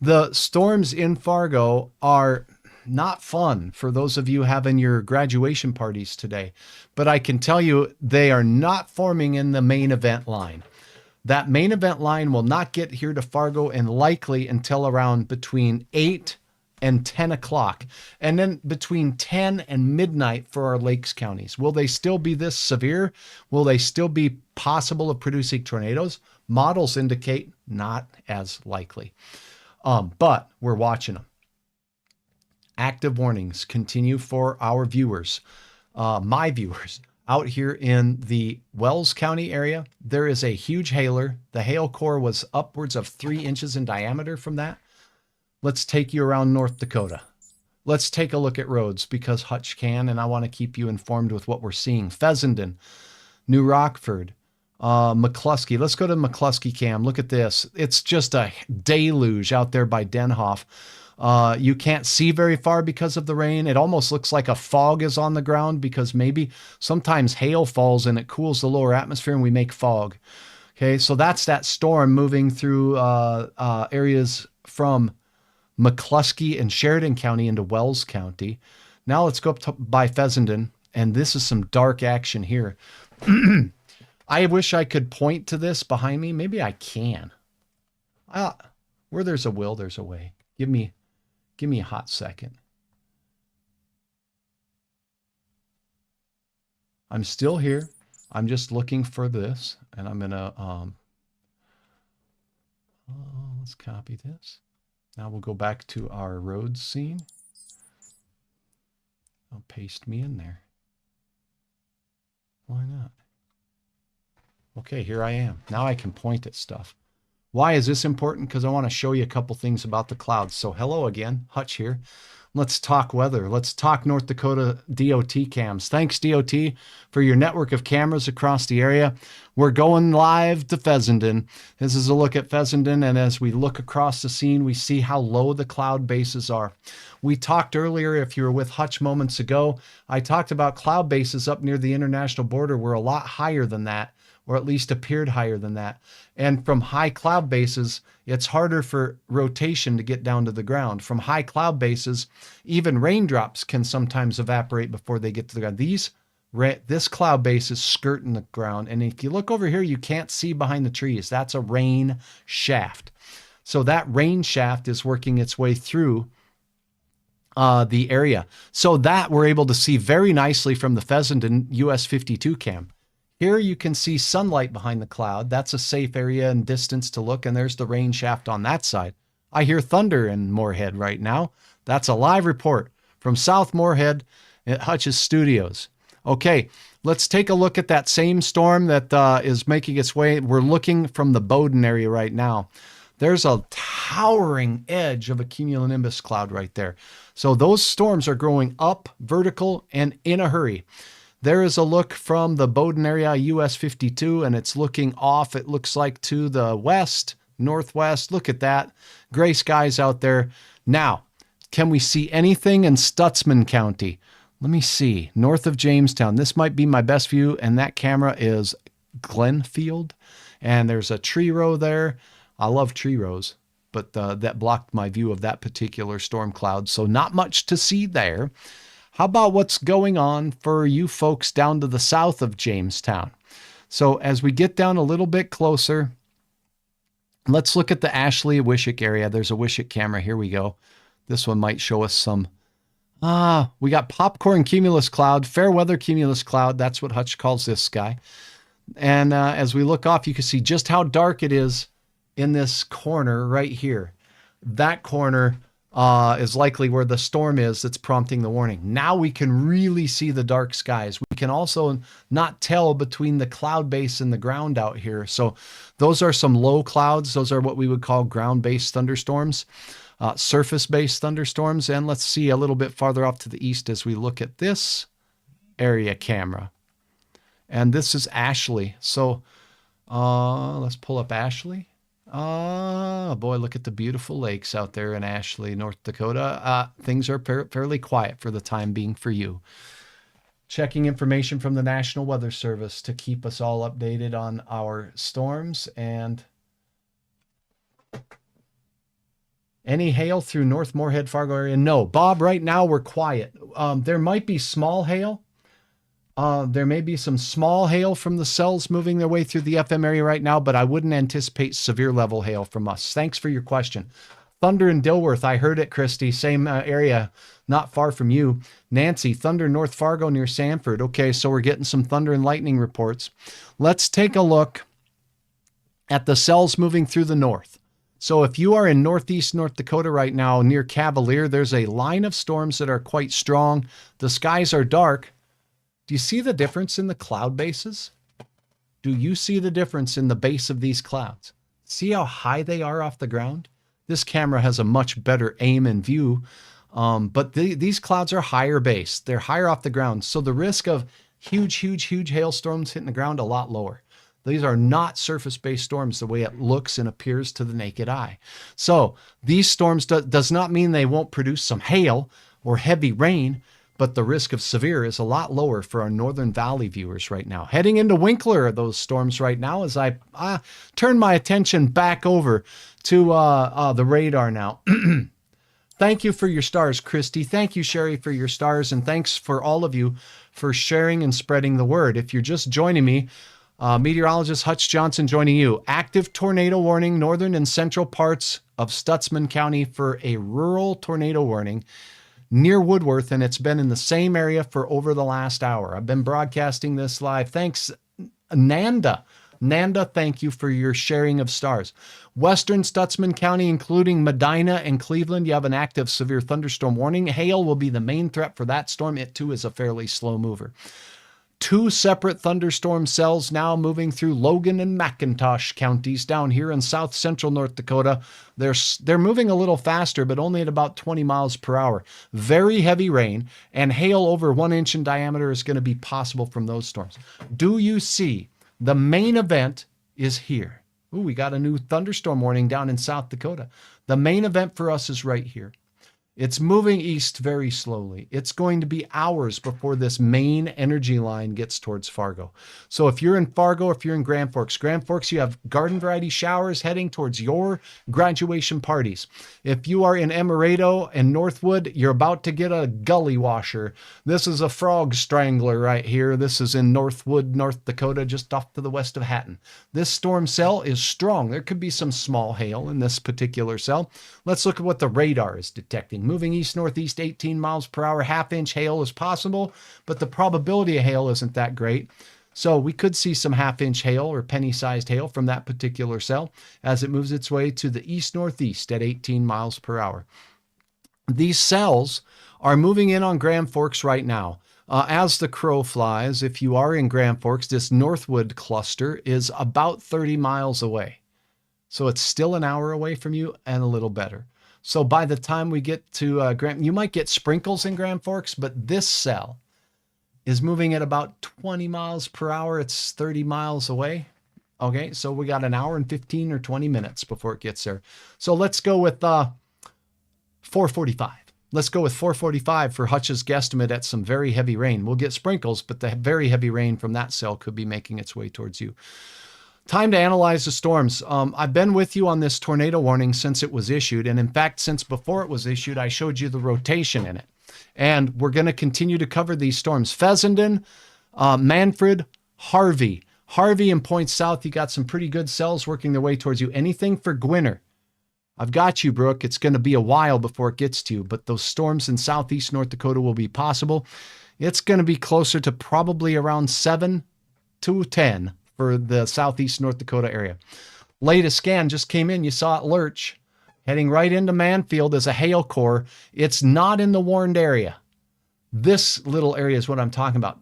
The storms in Fargo are not fun for those of you having your graduation parties today, but I can tell you they are not forming in the main event line. That main event line will not get here to Fargo and likely until around between 8 and 10 o'clock, and then between 10 and midnight for our lakes counties. Will they still be this severe? Will they still be possible of producing tornadoes? Models indicate not as likely, but we're watching them. Active warnings continue for our viewers, my viewers, out here in the Wells County area. There is a huge hailer. The hail core was upwards of 3 inches in diameter from that. Let's take you around North Dakota. Let's take a look at roads because Hutch can, and I want to keep you informed with what we're seeing. Fessenden, New Rockford, McCluskey. Let's go to McCluskey Cam. Look at this. It's just a deluge out there by Denhoff. You can't see very far because of the rain. It almost looks like a fog is on the ground because maybe sometimes hail falls and it cools the lower atmosphere and we make fog. Okay, so that's that storm moving through areas from McCluskey and Sheridan County into Wells County. Now let's go up to, by Fessenden, and this is some dark action here. I wish I could point to this behind me. Maybe I can. Where there's a will, there's a way. Give me a hot second. I'm still here. I'm just looking for this, and I'm gonna let's copy this. Now we'll go back to our road scene. I'll paste me in there. Why not? Okay, here I am. Now I can point at stuff. Why is this important? Because I want to show you a couple things about the clouds. So hello again, Hutch here. Let's talk weather. Let's talk North Dakota DOT cams. Thanks, DOT, for your network of cameras across the area. We're going live to Fessenden. This is a look at Fessenden, and as we look across the scene, we see how low the cloud bases are. We talked earlier, if you were with Hutch moments ago, I talked about cloud bases up near the international border were a lot higher than that, or at least appeared higher than that. And from high cloud bases, it's harder for rotation to get down to the ground. From high cloud bases, even raindrops can sometimes evaporate before they get to the ground. This cloud base is skirting the ground. And if you look over here, you can't see behind the trees. That's a rain shaft. So that rain shaft is working its way through the area. So that we're able to see very nicely from the Fessenden US 52 cam. Here you can see sunlight behind the cloud. That's a safe area and distance to look, and there's the rain shaft on that side. I hear thunder in Moorhead right now. That's a live report from South Moorhead at Hutch's studios. Okay, let's take a look at that same storm that is making its way. We're looking from the Bowdoin area right now. There's a towering edge of a cumulonimbus cloud right there. So those storms are growing up vertical and in a hurry. There is a look from the Bowdoin area, US 52, and it's looking off, it looks like, to the west, northwest. Look at that. Gray skies out there. Now, can we see anything in Stutzman County? Let me see. North of Jamestown. This might be my best view, and that camera is Glenfield. And there's a tree row there. I love tree rows, but that blocked my view of that particular storm cloud, so not much to see there. How about what's going on for you folks down to the south of Jamestown? So as we get down a little bit closer, let's look at the Ashley Wishick area. There's a Wishick camera. Here we go. This one might show us some. We got popcorn cumulus cloud, fair weather cumulus cloud. That's what Hutch calls this sky. And as we look off, you can see just how dark it is in this corner right here. That corner is likely where the storm is that's prompting the warning. Now we can really see the dark skies. We can also not tell between the cloud base and the ground out here. So those are some low clouds. Those are what we would call ground-based thunderstorms, surface-based thunderstorms. And let's see a little bit farther off to the east as we look at this area camera. And this is Ashley. So let's pull up Ashley. Boy, look at the beautiful lakes out there in Ashley, North Dakota. Things are fairly quiet for the time being for you. Checking information from the National Weather Service to keep us all updated on our storms. And any hail through North Moorhead, Fargo area? No. Bob, right now we're quiet. There might be small hail. There may be some small hail from the cells moving their way through the FM area right now, but I wouldn't anticipate severe level hail from us. Thanks for your question. Thunder in Dilworth, I heard it, Christy. Same area, not far from you. Nancy, thunder North Fargo near Sanford. Okay, so we're getting some thunder and lightning reports. Let's take a look at the cells moving through the north. So if you are in northeast North Dakota right now near Cavalier, there's a line of storms that are quite strong. The skies are dark. Do you see the difference in the cloud bases? Do you see the difference in the base of these clouds? See how high they are off the ground? This camera has a much better aim and view, but these clouds are higher base. They're higher off the ground. So the risk of huge hailstorms hitting the ground a lot lower. These are not surface-based storms the way it looks and appears to the naked eye. So these storms does not mean they won't produce some hail or heavy rain, but the risk of severe is a lot lower for our Northern Valley viewers right now. Heading into Winkler are those storms right now as I turn my attention back over to the radar now. Thank you for your stars, Christy. Thank you, Sherry, for your stars. And thanks for all of you for sharing and spreading the word. If you're just joining me, meteorologist Hutch Johnson joining you. Active tornado warning, northern and central parts of Stutzman County for a rural tornado warning near Woodworth, and it's been in the same area for over the last hour. I've been broadcasting this live. Thanks, Nanda. Nanda, thank you for your sharing of stars. Western Stutzman County, including Medina and Cleveland, you have an active severe thunderstorm warning. Hail will be the main threat for that storm. It, too, is a fairly slow mover. 2 separate thunderstorm cells now moving through Logan and McIntosh counties down here in south central North Dakota. They're moving a little faster, but only at about 20 miles per hour. Very heavy rain and hail over 1 inch in diameter is going to be possible from those storms. Do you see the main event is here? Ooh, we got a new thunderstorm warning down in South Dakota. The main event for us is right here. It's moving east very slowly. It's going to be hours before this main energy line gets towards Fargo. So if you're in Fargo, if you're in Grand Forks, you have garden variety showers heading towards your graduation parties. If you are in Emerado and Northwood, you're about to get a gully washer. This is a frog strangler right here. This is in Northwood, North Dakota, just off to the west of Hatton. This storm cell is strong. There could be some small hail in this particular cell. Let's look at what the radar is detecting. Moving east-northeast 18 miles per hour, half-inch hail is possible, but the probability of hail isn't that great. So we could see some half-inch hail or penny-sized hail from that particular cell as it moves its way to the east-northeast at 18 miles per hour. These cells are moving in on Grand Forks right now. As the crow flies, if you are in Grand Forks, this Northwood cluster is about 30 miles away. So it's still an hour away from you and a little better. So by the time we get to you might get sprinkles in Grand Forks, but this cell is moving at about 20 miles per hour. It's 30 miles away. Okay, so we got an hour and 15 or 20 minutes before it gets there. So let's go with 4:45. Let's go with 4:45 for Hutch's guesstimate at some very heavy rain. We'll get sprinkles, but the very heavy rain from that cell could be making its way towards you. Time to analyze the storms. I've been with you on this tornado warning since it was issued. And in fact, since before it was issued, I showed you the rotation in it. And we're going to continue to cover these storms. Fessenden, Manfred, Harvey. Harvey and points south, you got some pretty good cells working their way towards you. Anything for Gwinner, I've got you, Brooke. It's going to be a while before it gets to you, but those storms in southeast North Dakota will be possible. It's going to be closer to probably around 7 to 10 for the southeast North Dakota area. Latest scan just came in. You saw it lurch, heading right into Manfield as a hail core. It's not in the warned area. This little area is what I'm talking about.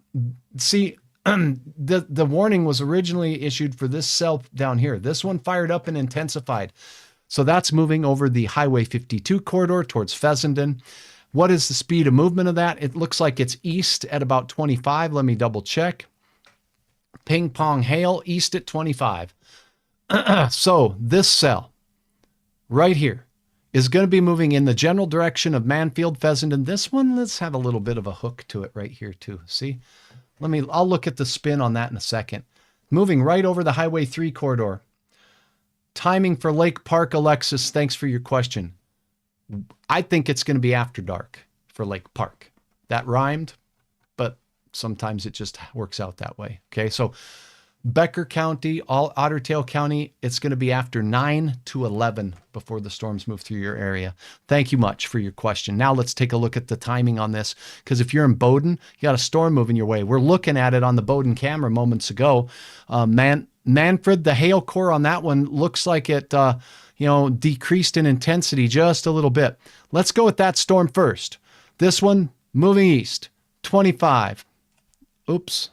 See, the warning was originally issued for this cell down here. This one fired up and intensified. So that's moving over the Highway 52 corridor towards Fessenden. What is the speed of movement of that? It looks like it's east at about 25. Let me double check. Ping pong hail, east at 25. So this cell right here is going to be moving in the general direction of Manfield, Fessenden. This one, let's have a little bit of a hook to it right here too. See? I'll look at the spin on that in a second. Moving right over the Highway 3 corridor. Timing for Lake Park, Alexis, thanks for your question. I think it's going to be after dark for Lake Park. That rhymed, but sometimes it just works out that way. Okay, so Becker County, all Otter Tail County, it's going to be after 9 to 11 before the storms move through your area. Thank you much for your question. Now let's take a look at the timing on this, because if you're in Bowdoin, you got a storm moving your way. We're looking at it on the Bowdoin camera moments ago. Manfred, the hail core on that one looks like it decreased in intensity just a little bit. Let's go with that storm first. This one moving east, 25. Oops.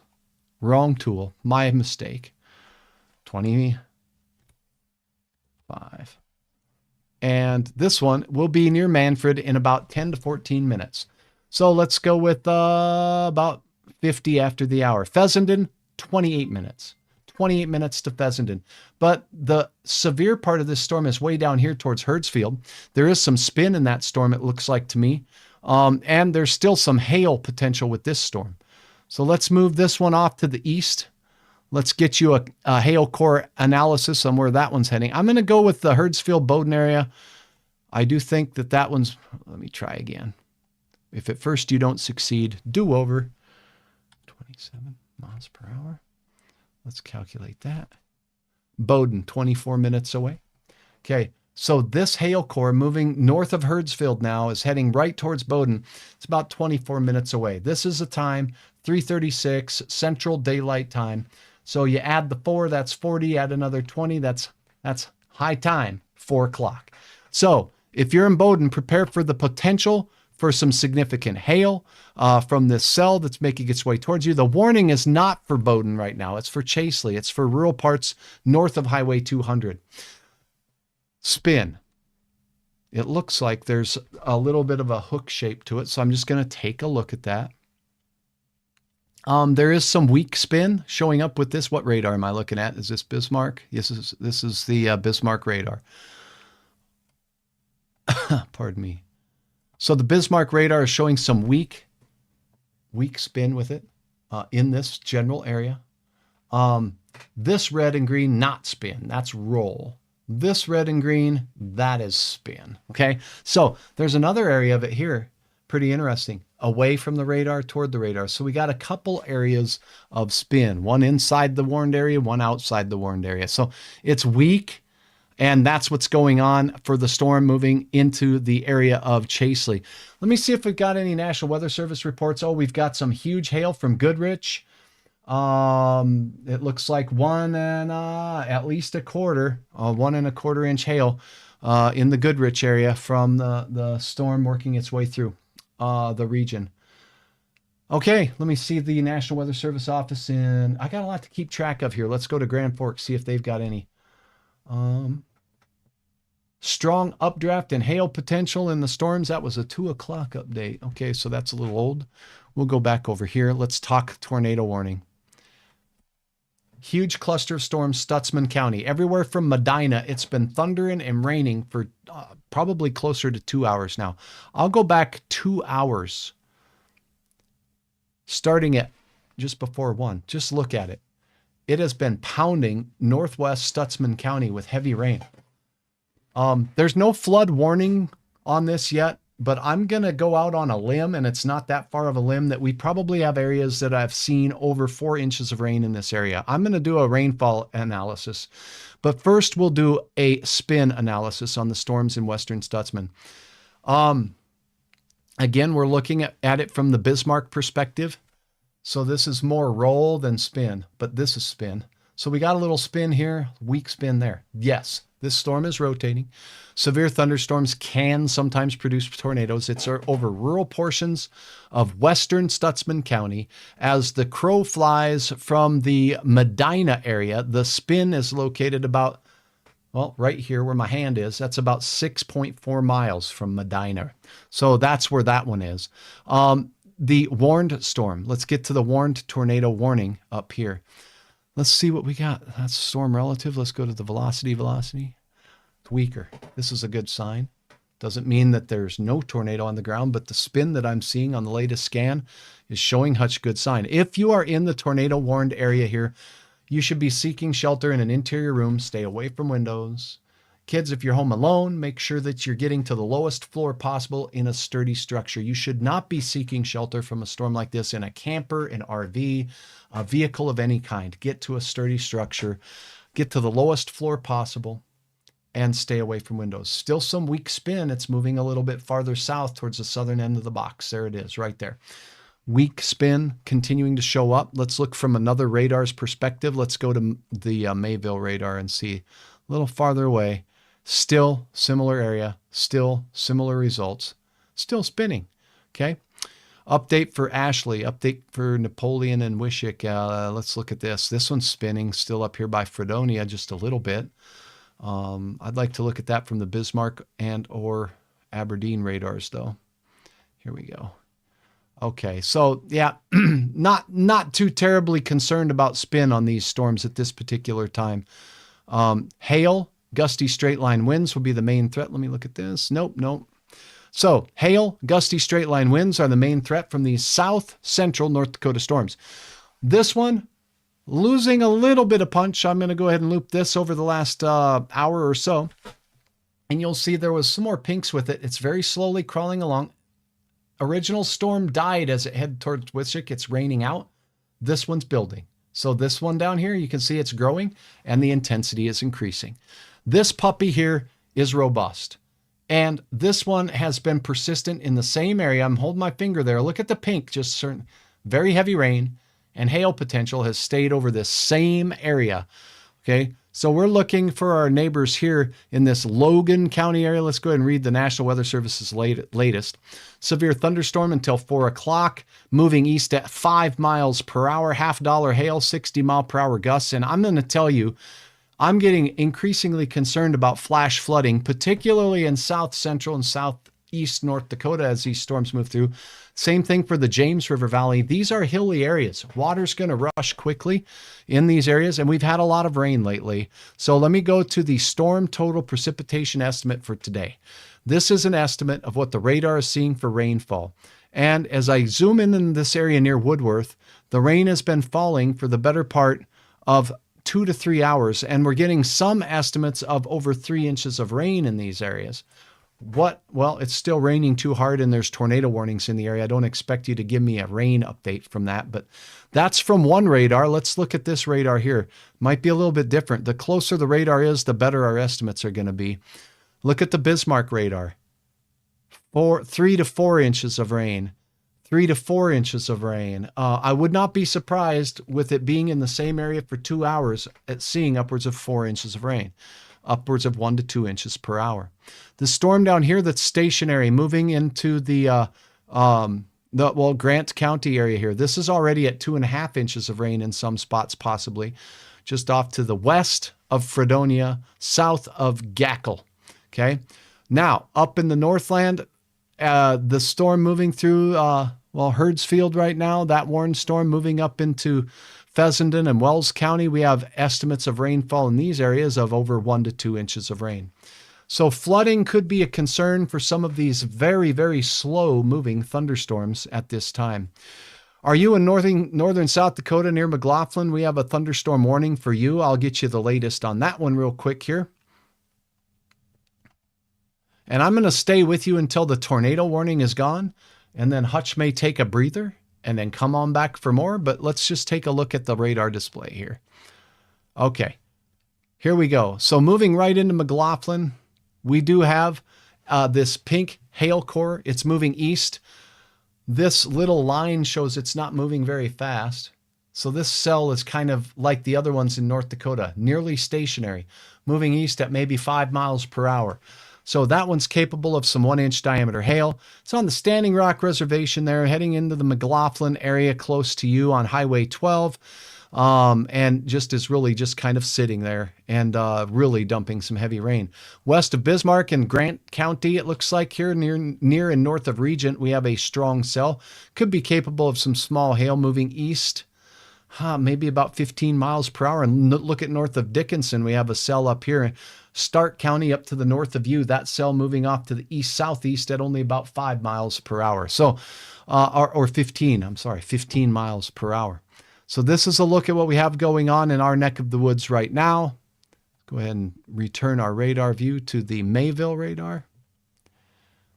Wrong tool. My mistake. 25. And this one will be near Manfred in about 10 to 14 minutes. So let's go with about 50 after the hour. Fessenden, 28 minutes. 28 minutes to Fessenden. But the severe part of this storm is way down here towards Hertzfield. There is some spin in that storm, it looks like to me. And there's still some hail potential with this storm. So let's move this one off to the east. Let's get you a hail core analysis on where that one's heading. I'm going to go with the Hertzfield Bowdoin area. I do think that one's, let me try again. If at first you don't succeed, do over. 27 miles per hour. Let's calculate that. Bowdoin, 24 minutes away. Okay. So this hail core moving north of Hertzfield now is heading right towards Bowdoin. It's about 24 minutes away. This is the time, 3:36 Central Daylight Time. So you add the 4, that's 40, add another 20, that's high time, 4 o'clock. So if you're in Bowdoin, prepare for the potential for some significant hail from this cell that's making its way towards you. The warning is not for Bowdoin right now. It's for Chaseley. It's for rural parts north of Highway 200. Spin. It looks like there's a little bit of a hook shape to it, so I'm just going to take a look at that. There is some weak spin showing up with this. What radar am I looking at? Is this Bismarck? Yes, this is the Bismarck radar. Pardon me. So the Bismarck radar is showing some weak spin with it in this general area. This red and green, not spin. That's roll. This red and green, that is spin. Okay. So there's another area of it here. Pretty interesting. Away from the radar toward the radar. So we got a couple areas of spin, one inside the warned area, one outside the warned area. So it's weak. And that's what's going on for the storm moving into the area of Chaseley. Let me see if we've got any National Weather Service reports. Oh, we've got some huge hail from Goodrich. It looks like at least a quarter, 1¼ inch hail in the Goodrich area from the storm working its way through the region. Okay, let me see the National Weather Service office I got a lot to keep track of here. Let's go to Grand Forks, see if they've got any. Strong updraft and hail potential in the storms. That was a 2 o'clock update. Okay, so that's a little old. We'll go back over here. Let's talk tornado warning. Huge cluster of storms, Stutzman County. Everywhere from Medina, it's been thundering and raining for probably closer to 2 hours now. I'll go back 2 hours, starting at just before 1. Just look at it. It has been pounding northwest Stutzman County with heavy rain. There's no flood warning on this yet. but I'm going to go out on a limb, and it's not that far of a limb, that we probably have areas that I've seen over 4 inches of rain in this area. I'm going to do a rainfall analysis, but first we'll do a spin analysis on the storms in western Stutzman. Again, we're looking at it from the Bismarck perspective. So this is more roll than spin, but this is spin. So we got a little spin here, weak spin there. Yes, this storm is rotating. Severe thunderstorms can sometimes produce tornadoes. It's over rural portions of western Stutzman County. As the crow flies from the Medina area, the spin is located about, well, right here where my hand is. That's about 6.4 miles from Medina. So that's where that one is. The warned storm. Let's get to the warned tornado warning up here. Let's see what we got. That's storm relative. Let's go to the velocity. It's weaker. This is a good sign. Doesn't mean that there's no tornado on the ground, but the spin that I'm seeing on the latest scan is showing Hutch good sign. If you are in the tornado warned area here, you should be seeking shelter in an interior room. Stay away from windows. Kids, if you're home alone, make sure that you're getting to the lowest floor possible in a sturdy structure. You should not be seeking shelter from a storm like this in a camper, an RV, a vehicle of any kind. Get to a sturdy structure, get to the lowest floor possible, and stay away from windows. Still some weak spin. It's moving a little bit farther south towards the southern end of the box. There it is, right there. Weak spin continuing to show up. Let's look from another radar's perspective. Let's go to the Mayville radar and see a little farther away. Still similar area, still similar results, still spinning. Okay. Update for Ashley, update for Napoleon and Wishick. Let's look at this. This one's spinning, still up here by Fredonia just a little bit. I'd like to look at that from the Bismarck and or Aberdeen radars though. Here we go. Okay, so yeah, not too terribly concerned about spin on these storms at this particular time. Hail, gusty straight line winds will be the main threat. Let me look at this. Nope. So hail, gusty straight line winds are the main threat from these south central North Dakota storms. This one, losing a little bit of punch. I'm going to go ahead and loop this over the last hour or so. And you'll see there was some more pinks with it. It's very slowly crawling along. Original storm died as it headed towards Wishick. It's raining out. This one's building. So this one down here, you can see it's growing and the intensity is increasing. This puppy here is robust. And this one has been persistent in the same area. I'm holding my finger there. Look at the pink, just certain very heavy rain and hail potential has stayed over this same area. Okay. So we're looking for our neighbors here in this Logan County area. Let's go ahead and read the National Weather Service's latest. Severe thunderstorm until 4 o'clock, moving east at 5 miles per hour, $50 hail, 60-mile-per-hour gusts. And I'm going to tell you, I'm getting increasingly concerned about flash flooding, particularly in south central and southeast North Dakota as these storms move through. Same thing for the James River Valley. These are hilly areas. Water's going to rush quickly in these areas, and we've had a lot of rain lately. So let me go to the storm total precipitation estimate for today. This is an estimate of what the radar is seeing for rainfall. And as I zoom in this area near Woodworth, the rain has been falling for the better part of 2 to 3 hours, and we're getting some estimates of over 3 inches of rain in these areas. Well, it's still raining too hard and there's tornado warnings in the area. I don't expect you to give me a rain update from that, but that's from one radar. Let's look at this radar here. Might be a little bit different. The closer the radar is, the better our estimates are going to be. Look at the Bismarck radar. 3 to 4 inches of rain. 3 to 4 inches of rain. I would not be surprised with it being in the same area for 2 hours at seeing upwards of 4 inches of rain, upwards of 1 to 2 inches per hour. The storm down here that's stationary moving into the Grant County area here. This is already at 2.5 inches of rain in some spots, possibly just off to the west of Fredonia, south of Gackle. Okay. Now up in the Northland, the storm moving through, Herdsfield right now, that warned storm moving up into Fessenden and Wells County. We have estimates of rainfall in these areas of over 1 to 2 inches of rain. So flooding could be a concern for some of these very, very slow moving thunderstorms at this time. Are you in northern South Dakota near McLaughlin? We have a thunderstorm warning for you. I'll get you the latest on that one real quick here. And I'm going to stay with you until the tornado warning is gone. And then Hutch may take a breather and then come on back for more. But let's just take a look at the radar display here. Okay, here we go. So moving right into McLaughlin, we do have this pink hail core. It's moving east. This little line shows it's not moving very fast. So this cell is kind of like the other ones in North Dakota, nearly stationary, moving east at maybe 5 miles per hour. So that one's capable of some 1-inch diameter hail. It's on the Standing Rock Reservation there, heading into the McLaughlin area close to you on Highway 12. And just is really just kind of sitting there and really dumping some heavy rain. West of Bismarck and Grant County, it looks like here near and north of Regent, we have a strong cell. Could be capable of some small hail moving east. Maybe about 15 miles per hour. And look at north of Dickinson. We have a cell up here. Stark County up to the north of you. That cell moving off to the east-southeast at only about 5 miles per hour. So, or 15 miles per hour. So this is a look at what we have going on in our neck of the woods right now. Go ahead and return our radar view to the Mayville radar.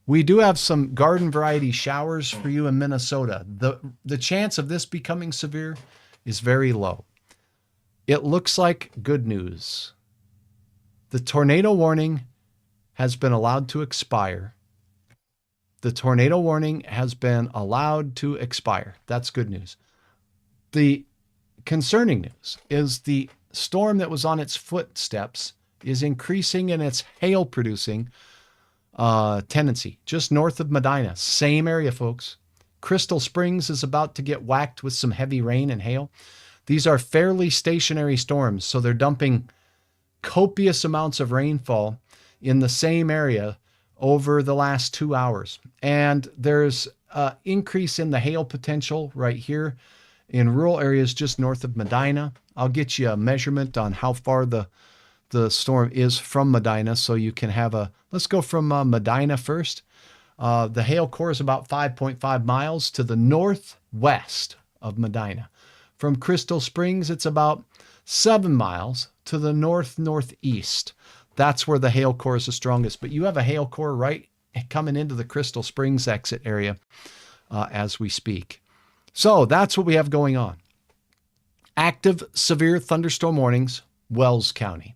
We do have some garden variety showers for you in Minnesota. The chance of this becoming severe is very low. It looks like good news. The tornado warning has been allowed to expire. The tornado warning has been allowed to expire. That's good news. The concerning news is the storm that was on its footsteps is increasing in its hail-producing tendency, just north of Medina. Same area, folks. Crystal Springs is about to get whacked with some heavy rain and hail. These are fairly stationary storms, so they're dumping copious amounts of rainfall in the same area over the last 2 hours. And there's an increase in the hail potential right here in rural areas just north of Medina. I'll get you a measurement on how far the storm is from Medina so you can have a, let's go from Medina first. The hail core is about 5.5 miles to the northwest of Medina. From Crystal Springs, it's about 7 miles to the northeast. That's where the hail core is the strongest. But you have a hail core right coming into the Crystal Springs exit area as we speak. So that's what we have going on. Active severe thunderstorm warnings, Wells County.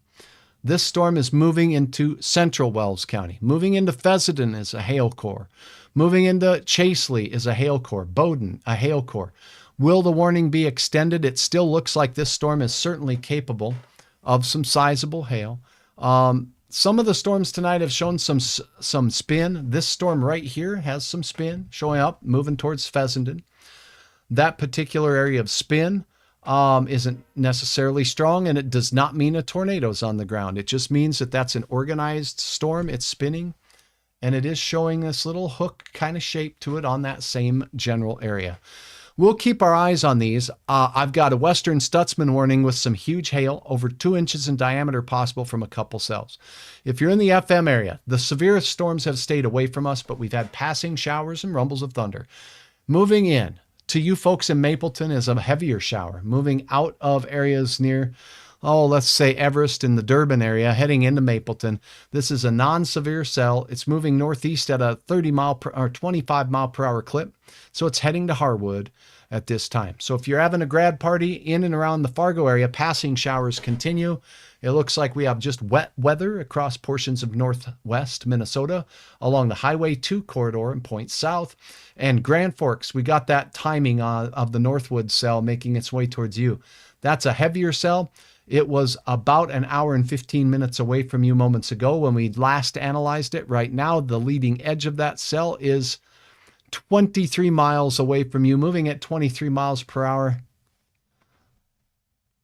This storm is moving into central Wells County. Moving into Fessenden is a hail core. Moving into Chaseley is a hail core. Bowdoin, a hail core. Will the warning be extended? It still looks like this storm is certainly capable of some sizable hail. Some of the storms tonight have shown some spin. This storm right here has some spin showing up, moving towards Fessenden. That particular area of spin isn't necessarily strong, and it does not mean a tornado's on the ground. It just means that that's an organized storm. It's spinning, and it is showing this little hook kind of shape to it on that same general area. We'll keep our eyes on these. I've got a Western Stutzman warning with some huge hail, over 2 inches in diameter possible from a couple cells. If you're in the FM area, the severest storms have stayed away from us, but we've had passing showers and rumbles of thunder. Moving in to you folks in Mapleton is a heavier shower. Moving out of areas near, let's say Everest in the Durban area, heading into Mapleton. This is a non-severe cell. It's moving northeast at a 25 mile per hour clip. So it's heading to Harwood at this time. So if you're having a grad party in and around the Fargo area, passing showers continue. It looks like we have just wet weather across portions of northwest Minnesota along the Highway 2 corridor and points south. And Grand Forks, we got that timing of the Northwood cell making its way towards you. That's a heavier cell. It was about an hour and 15 minutes away from you moments ago when we last analyzed it. Right now, the leading edge of that cell is 23 miles away from you, moving at 23 miles per hour.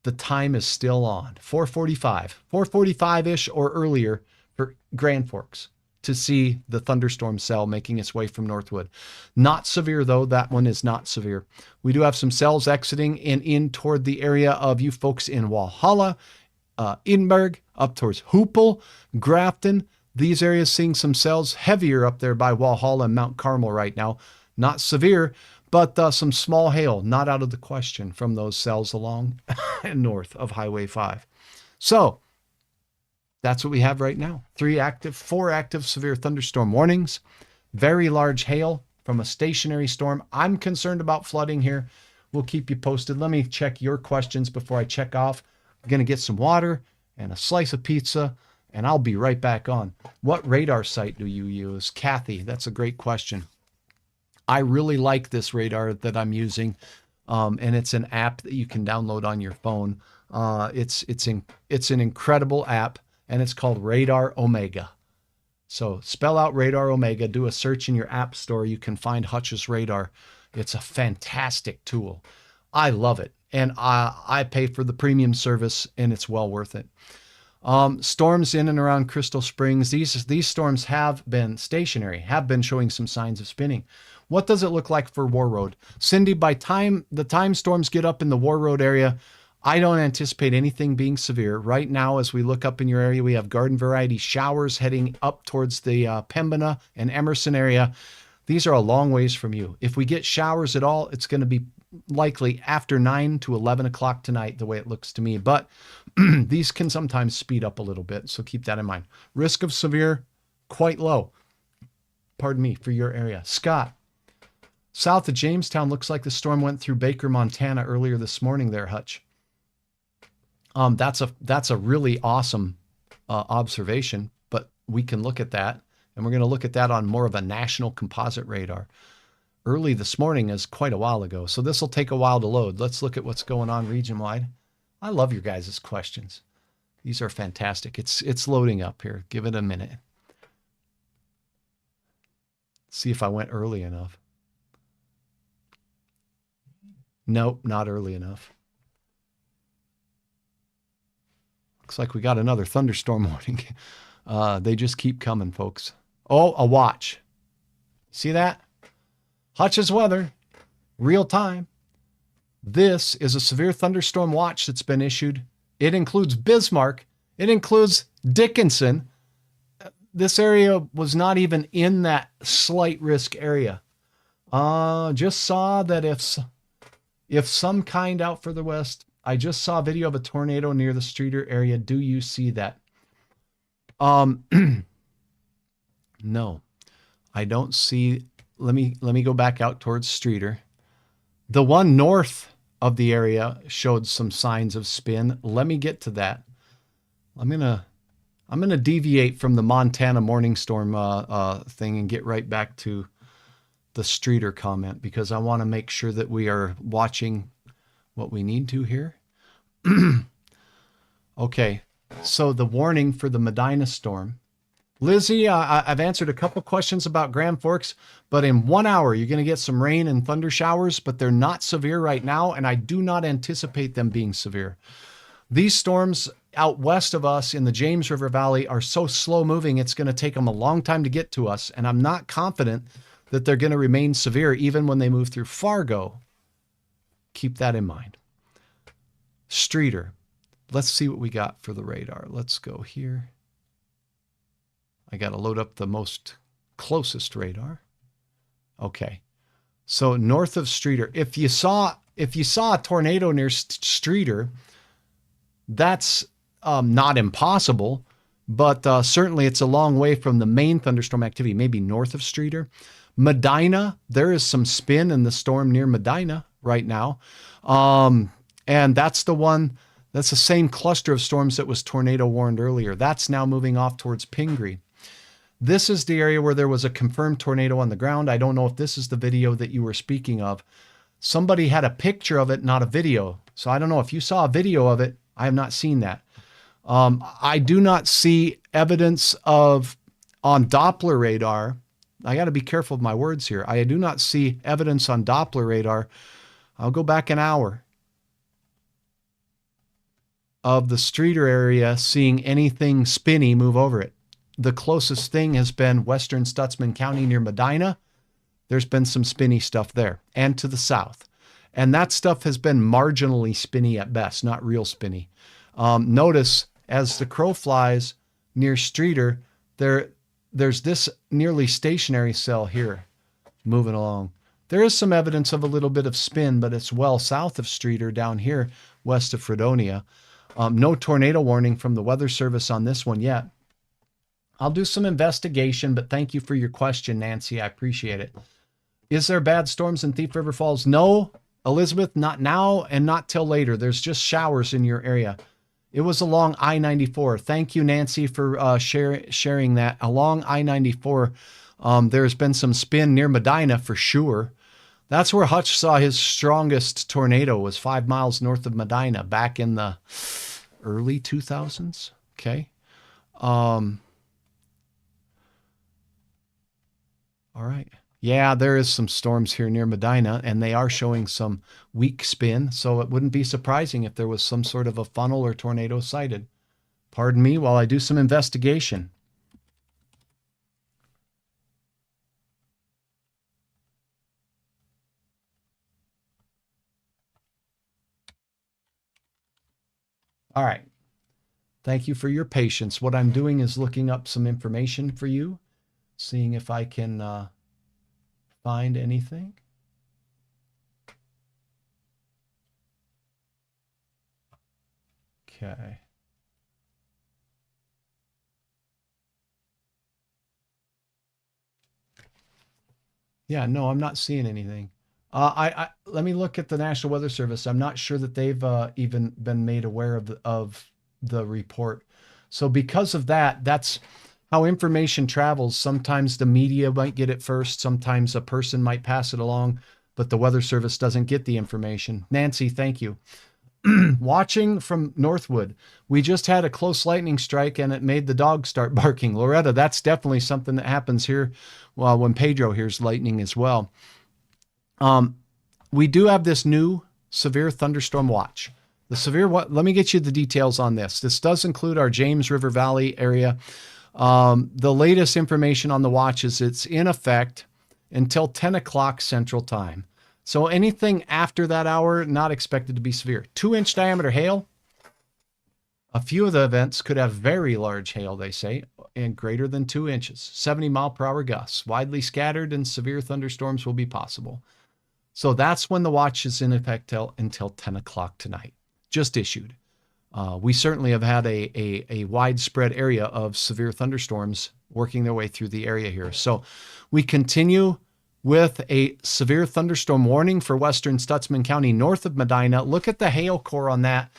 The time is still on, 4:45-ish or earlier for Grand Forks to see the thunderstorm cell making its way from Northwood. Not severe, though. That one is not severe. We do have some cells exiting and in toward the area of you folks in Walhalla, Edinburgh, up towards Hoople, Grafton. These areas seeing some cells heavier up there by Walhalla and Mount Carmel right now. Not severe, but some small hail, not out of the question from those cells along and north of Highway 5. So That's what we have right now. 4 active severe thunderstorm warnings, very large hail from a stationary storm. I'm concerned about flooding here. We'll keep you posted. Let me check your questions before I check off. I'm going to get some water and a slice of pizza, and I'll be right back on. What radar site do you use? Kathy, that's a great question. I really like this radar that I'm using, and it's an app that you can download on your phone. It's an incredible app, and it's called Radar Omega. So spell out Radar Omega, do a search in your app store. You can find Hutch's radar. It's a fantastic tool. I love it. And I pay for the premium service, and it's well worth it. Storms in and around Crystal Springs. These storms have been stationary, have been showing some signs of spinning. What does it look like for War Road? Cindy, by the time storms get up in the War Road area, I don't anticipate anything being severe. Right now, as we look up in your area, we have garden variety showers heading up towards the Pembina and Emerson area. These are a long ways from you. If we get showers at all, it's going to be likely after 9 to 11 o'clock tonight, the way it looks to me. But these can sometimes speed up a little bit, so keep that in mind. Risk of severe, quite low. Pardon me, for your area. Scott, south of Jamestown, looks like the storm went through Baker, Montana earlier this morning there, Hutch. That's a really awesome observation, but we can look at that, and we're going to look at that on more of a national composite radar. Early this morning is quite a while ago, so this will take a while to load. Let's look at what's going on region-wide. I love your guys' questions. These are fantastic. It's loading up here. Give it a minute. See if I went early enough. Nope, not early enough. Looks like we got another thunderstorm warning. They just keep coming, folks. Oh, a watch. See that? Hutch's weather, real time. This is a severe thunderstorm watch that's been issued. It includes Bismarck. It includes Dickinson. This area was not even in that slight risk area. Just saw that if some kind out further west, I just saw a video of a tornado near the Streeter area. Do you see that? No, I don't see. Let me go back out towards Streeter. The one north of the area showed some signs of spin. Let me get to that. I'm gonna deviate from the Montana morning storm thing and get right back to the Streeter comment, because I want to make sure that we are watching what we need to here. Okay, so the warning for the Medina storm. Lizzie, I've answered a couple questions about Grand Forks, but in 1 hour, you're going to get some rain and thunder showers, but they're not severe right now, and I do not anticipate them being severe. These storms out west of us in the James River Valley are so slow moving, it's going to take them a long time to get to us, and I'm not confident that they're going to remain severe even when they move through Fargo. Keep that in mind. Streeter. Let's see what we got for the radar. Let's go here. I got to load up the most closest radar. Okay. So north of Streeter, if you saw a tornado near Streeter, that's not impossible, but certainly it's a long way from the main thunderstorm activity, maybe north of Streeter. Medina, there is some spin in the storm near Medina right now. And that's the same cluster of storms that was tornado warned earlier. That's now moving off towards Pingree. This is the area where there was a confirmed tornado on the ground. I don't know if this is the video that you were speaking of. Somebody had a picture of it, not a video. So I don't know if you saw a video of it. I have not seen that. I do not see evidence on Doppler radar. I got to be careful with my words here. I do not see evidence on Doppler radar. I'll go back an hour of the Streeter area seeing anything spinny move over it. The closest thing has been western Stutsman County near Medina. There's been some spinny stuff there and to the south. And that stuff has been marginally spinny at best, not real spinny. Notice as the crow flies near Streeter, there's this nearly stationary cell here moving along. There is some evidence of a little bit of spin, but it's well south of Streeter down here west of Fredonia. No tornado warning from the Weather Service on this one yet. I'll do some investigation, but thank you for your question, Nancy. I appreciate it. Is there bad storms in Thief River Falls? No, Elizabeth, not now and not till later. There's just showers in your area. It was along I-94. Thank you, Nancy, for sharing that. Along I-94, there's been some spin near Medina for sure. That's where Hutch saw his strongest tornado, was 5 miles north of Medina back in the early 2000s. Okay. All right. Yeah, there is some storms here near Medina, and they are showing some weak spin, so it wouldn't be surprising if there was some sort of a funnel or tornado sighted. Pardon me while I do some investigation. All right. Thank you for your patience. What I'm doing is looking up some information for you, seeing if I can find anything. Okay. Yeah, no, I'm not seeing anything. Let me look at the National Weather Service. I'm not sure that they've even been made aware of the report. So because of that, that's how information travels. Sometimes the media might get it first. Sometimes a person might pass it along, but the Weather Service doesn't get the information. Nancy, thank you. Watching from Northwood, we just had a close lightning strike and it made the dog start barking. Loretta, that's definitely something that happens here when Pedro hears lightning as well. We do have this new severe thunderstorm watch. Let me get you the details on this. This does include our James River Valley area. The latest information on the watch is it's in effect until 10 o'clock Central Time. So anything after that hour, not expected to be severe. 2-inch diameter hail. A few of the events could have very large hail, they say, and greater than 2 inches. 70-mile-per-hour gusts. Widely scattered and severe thunderstorms will be possible. So that's when the watch is in effect until 10 o'clock tonight. Just issued. We certainly have had a widespread area of severe thunderstorms working their way through the area here. So we continue with a severe thunderstorm warning for western Stutsman County north of Medina. Look at the hail core on that.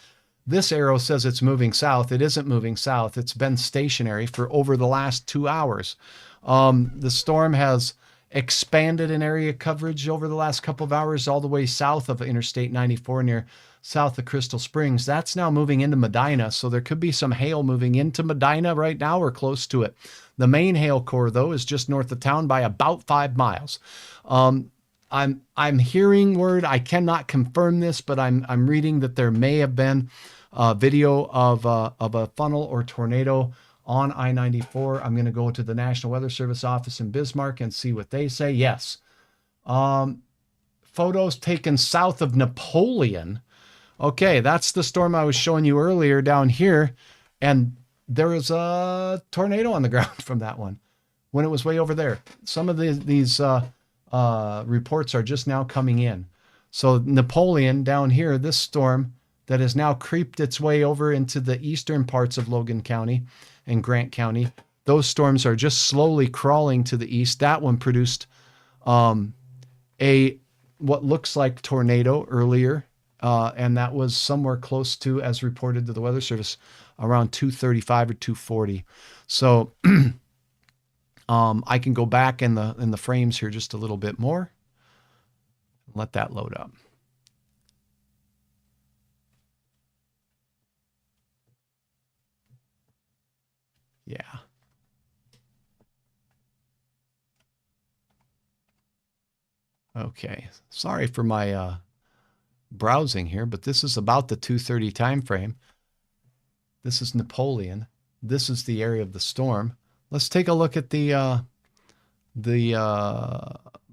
This arrow says it's moving south. It isn't moving south. It's been stationary for over the last 2 hours. The storm has expanded in area coverage over the last couple of hours all the way south of Interstate 94 near south of Crystal Springs. That's now moving into Medina, so there could be some hail moving into Medina right now or close to it. The main hail core, though, is just north of town by about 5 miles. I'm hearing word. I cannot confirm this, but I'm reading that there may have been a video of a funnel or tornado on I-94. I'm going to go to the National Weather Service office in Bismarck and see what they say. Yes. Photos taken south of Napoleon. Okay, that's the storm I was showing you earlier down here. And there was a tornado on the ground from that one when it was way over there. Some of these reports are just now coming in. So Napoleon down here, this storm that has now creeped its way over into the eastern parts of Logan County and Grant County. Those storms are just slowly crawling to the east. That one produced what looks like tornado earlier, and that was somewhere close to, as reported to the Weather Service, around 235 or 240. So I can go back in the frames here just a little bit more. Let that load up. Yeah. Okay. Sorry for my browsing here, but this is about the 2:30 time frame. This is Napoleon. This is the area of the storm. Let's take a look at the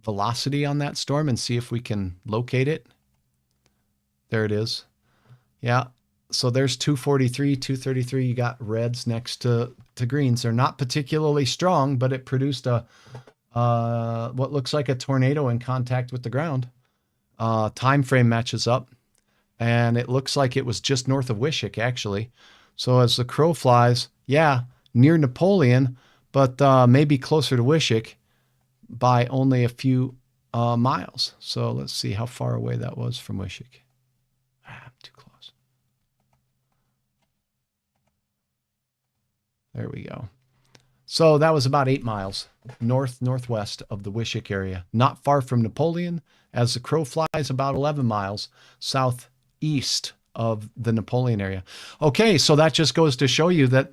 velocity on that storm and see if we can locate it. There it is. Yeah. So there's 243, 233. You got reds next to greens. They're not particularly strong, but it produced what looks like a tornado in contact with the ground. Time frame matches up. and it looks like it was just north of Wishick, actually. So as the crow flies, yeah, near Napoleon, but maybe closer to Wishick by only a few miles. So let's see how far away that was from Wishick. Too close. There we go. So that was about 8 miles northwest of the Wishick area, not far from Napoleon. As the crow flies, about 11 miles southeast of the Napoleon area. Okay, so that just goes to show you that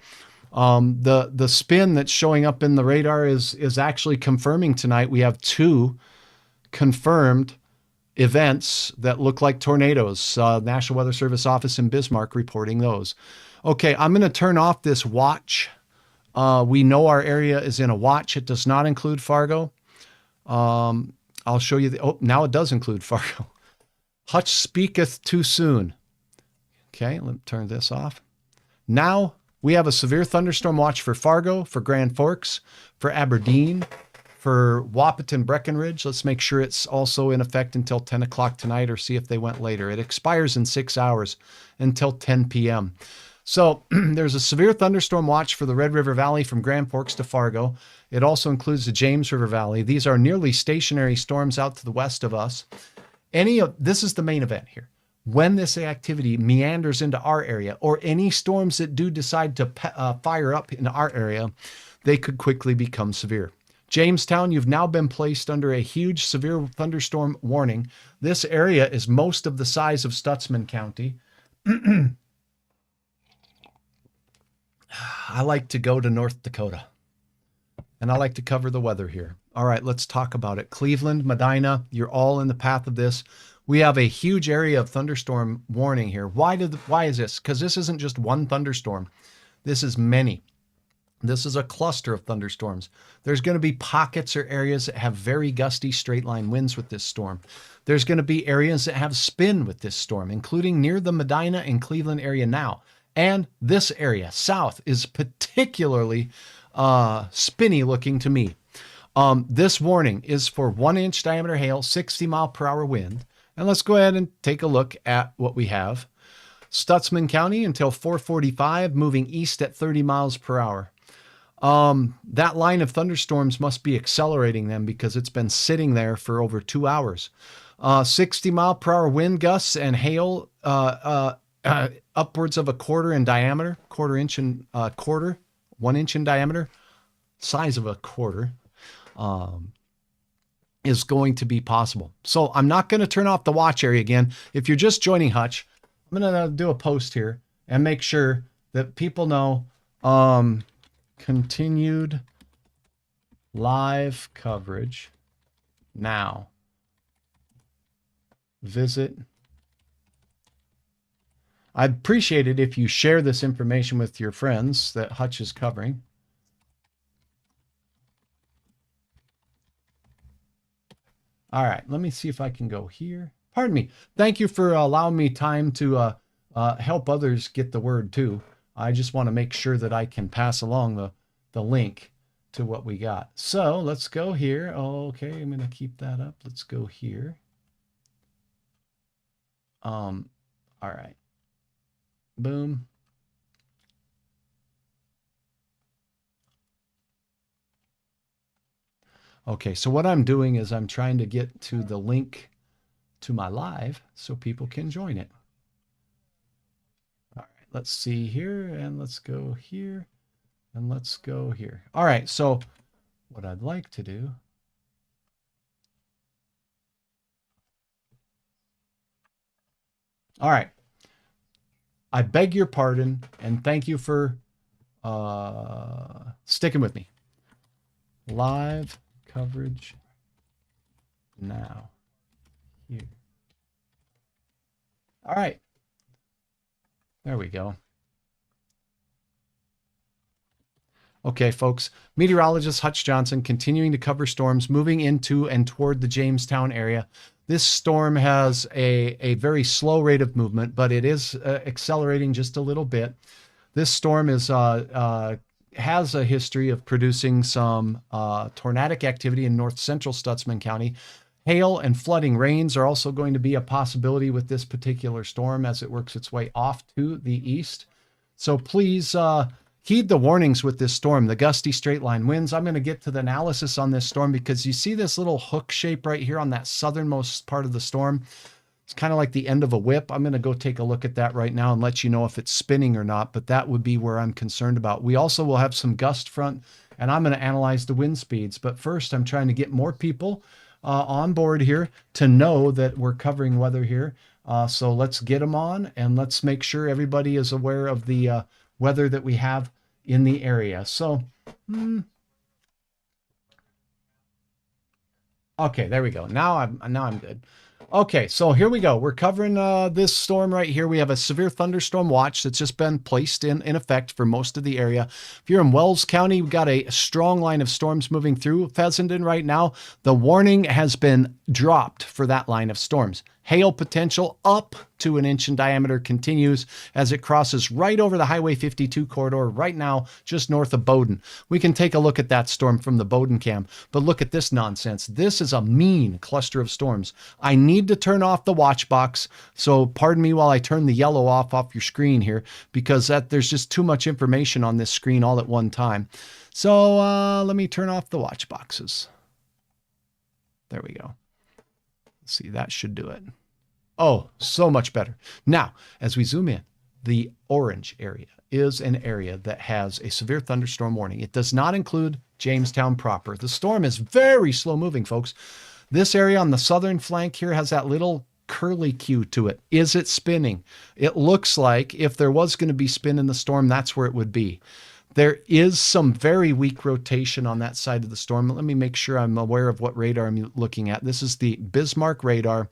the spin that's showing up in the radar is actually confirming tonight. We have 2 confirmed events that look like tornadoes. National Weather Service office in Bismarck reporting those. Okay, I'm going to turn off this watch. We know our area is in a watch. It does not include Fargo. I'll show you. Now it does include Fargo. Hutch speaketh too soon. Okay, let me turn this off. Now we have a severe thunderstorm watch for Fargo, for Grand Forks, for Aberdeen, for Wahpeton, Breckenridge. Let's make sure it's also in effect until 10 o'clock tonight, or see if they went later. It expires in 6 hours until 10 p.m. So there's a severe thunderstorm watch for the Red River Valley from Grand Forks to Fargo. It also includes the James River Valley. These are nearly stationary storms out to the west of us. This is the main event here. When this activity meanders into our area, or any storms that do decide to fire up in our area, they could quickly become severe. Jamestown, you've now been placed under a huge severe thunderstorm warning. This area is most of the size of Stutsman County. I like to go to North Dakota, and I like to cover the weather here. All right, let's talk about it. Cleveland, Medina, you're all in the path of this. We have a huge area of thunderstorm warning here. Why is this? Because this isn't just one thunderstorm. This is many. This is a cluster of thunderstorms. There's going to be pockets or areas that have very gusty straight line winds with this storm. There's going to be areas that have spin with this storm, including near the Medina and Cleveland area now. And this area, south, is particularly spinny looking to me. This warning is for 1-inch diameter hail, 60-mile-per-hour wind. And let's go ahead and take a look at what we have. Stutsman County until 4:45, moving east at 30 miles per hour. That line of thunderstorms must be accelerating them because it's been sitting there for over 2 hours. 60-mile-per-hour wind gusts and hail upwards of a quarter in diameter, 1 inch in diameter, size of a quarter, is going to be possible. So I'm not going to turn off the watch area again. If you're just joining Hutch, I'm going to do a post here and make sure that people know continued live coverage now. Visit. I'd appreciate it if you share this information with your friends that Hutch is covering. All right, let me see if I can go here. Pardon me. Thank you for allowing me time to help others get the word too. I just want to make sure that I can pass along the link to what we got. So let's go here. Okay, I'm going to keep that up. Let's go here. All right. Boom. Okay, so what I'm doing is I'm trying to get to the link to my live so people can join it. All right, let's see here, and let's go here, and let's go here. All right, so what I'd like to do. All right. I beg your pardon, and thank you for sticking with me. Live coverage now. Here. All right. There we go. Okay, folks. Meteorologist Hutch Johnson continuing to cover storms moving into and toward the Jamestown area. This storm has a very slow rate of movement, but it is accelerating just a little bit. This storm is has a history of producing some tornadic activity in north central Stutsman County, Hail and flooding rains are also going to be a possibility with this particular storm as it works its way off to the east. So please heed the warnings with this storm, the gusty straight line winds. I'm going to get to the analysis on this storm because you see this little hook shape right here on that southernmost part of the storm. It's kind of like the end of a whip. I'm going to go take a look at that right now and let you know if it's spinning or not, but that would be where I'm concerned about. We also will have some gust front, and I'm going to analyze the wind speeds. But first, I'm trying to get more people on board here to know that we're covering weather here. So let's get them on, and let's make sure everybody is aware of the weather that we have in the area. So, okay, there we go. Now I'm good. Okay, so here we go. We're covering this storm right here. We have a severe thunderstorm watch that's just been placed in effect for most of the area. If you're in Wells County, we've got a strong line of storms moving through Fessenden right now. The warning has been dropped for that line of storms. Hail potential up to 1 inch in diameter continues as it crosses right over the Highway 52 corridor right now, just north of Bowdoin. We can take a look at that storm from the Bowdoin cam, but look at this nonsense. This is a mean cluster of storms. I need to turn off the watch box, so pardon me while I turn the yellow off your screen here, because there's just too much information on this screen all at one time. So let me turn off the watch boxes. There we go. See, that should do it. Oh, so much better. Now, as we zoom in, the orange area is an area that has a severe thunderstorm warning. It does not include Jamestown proper. The storm is very slow moving, folks. This area on the southern flank here has that little curly Q to it. Is it spinning? It looks like if there was going to be spin in the storm, that's where it would be. There is some very weak rotation on that side of the storm. Let me make sure I'm aware of what radar I'm looking at. This is the Bismarck radar.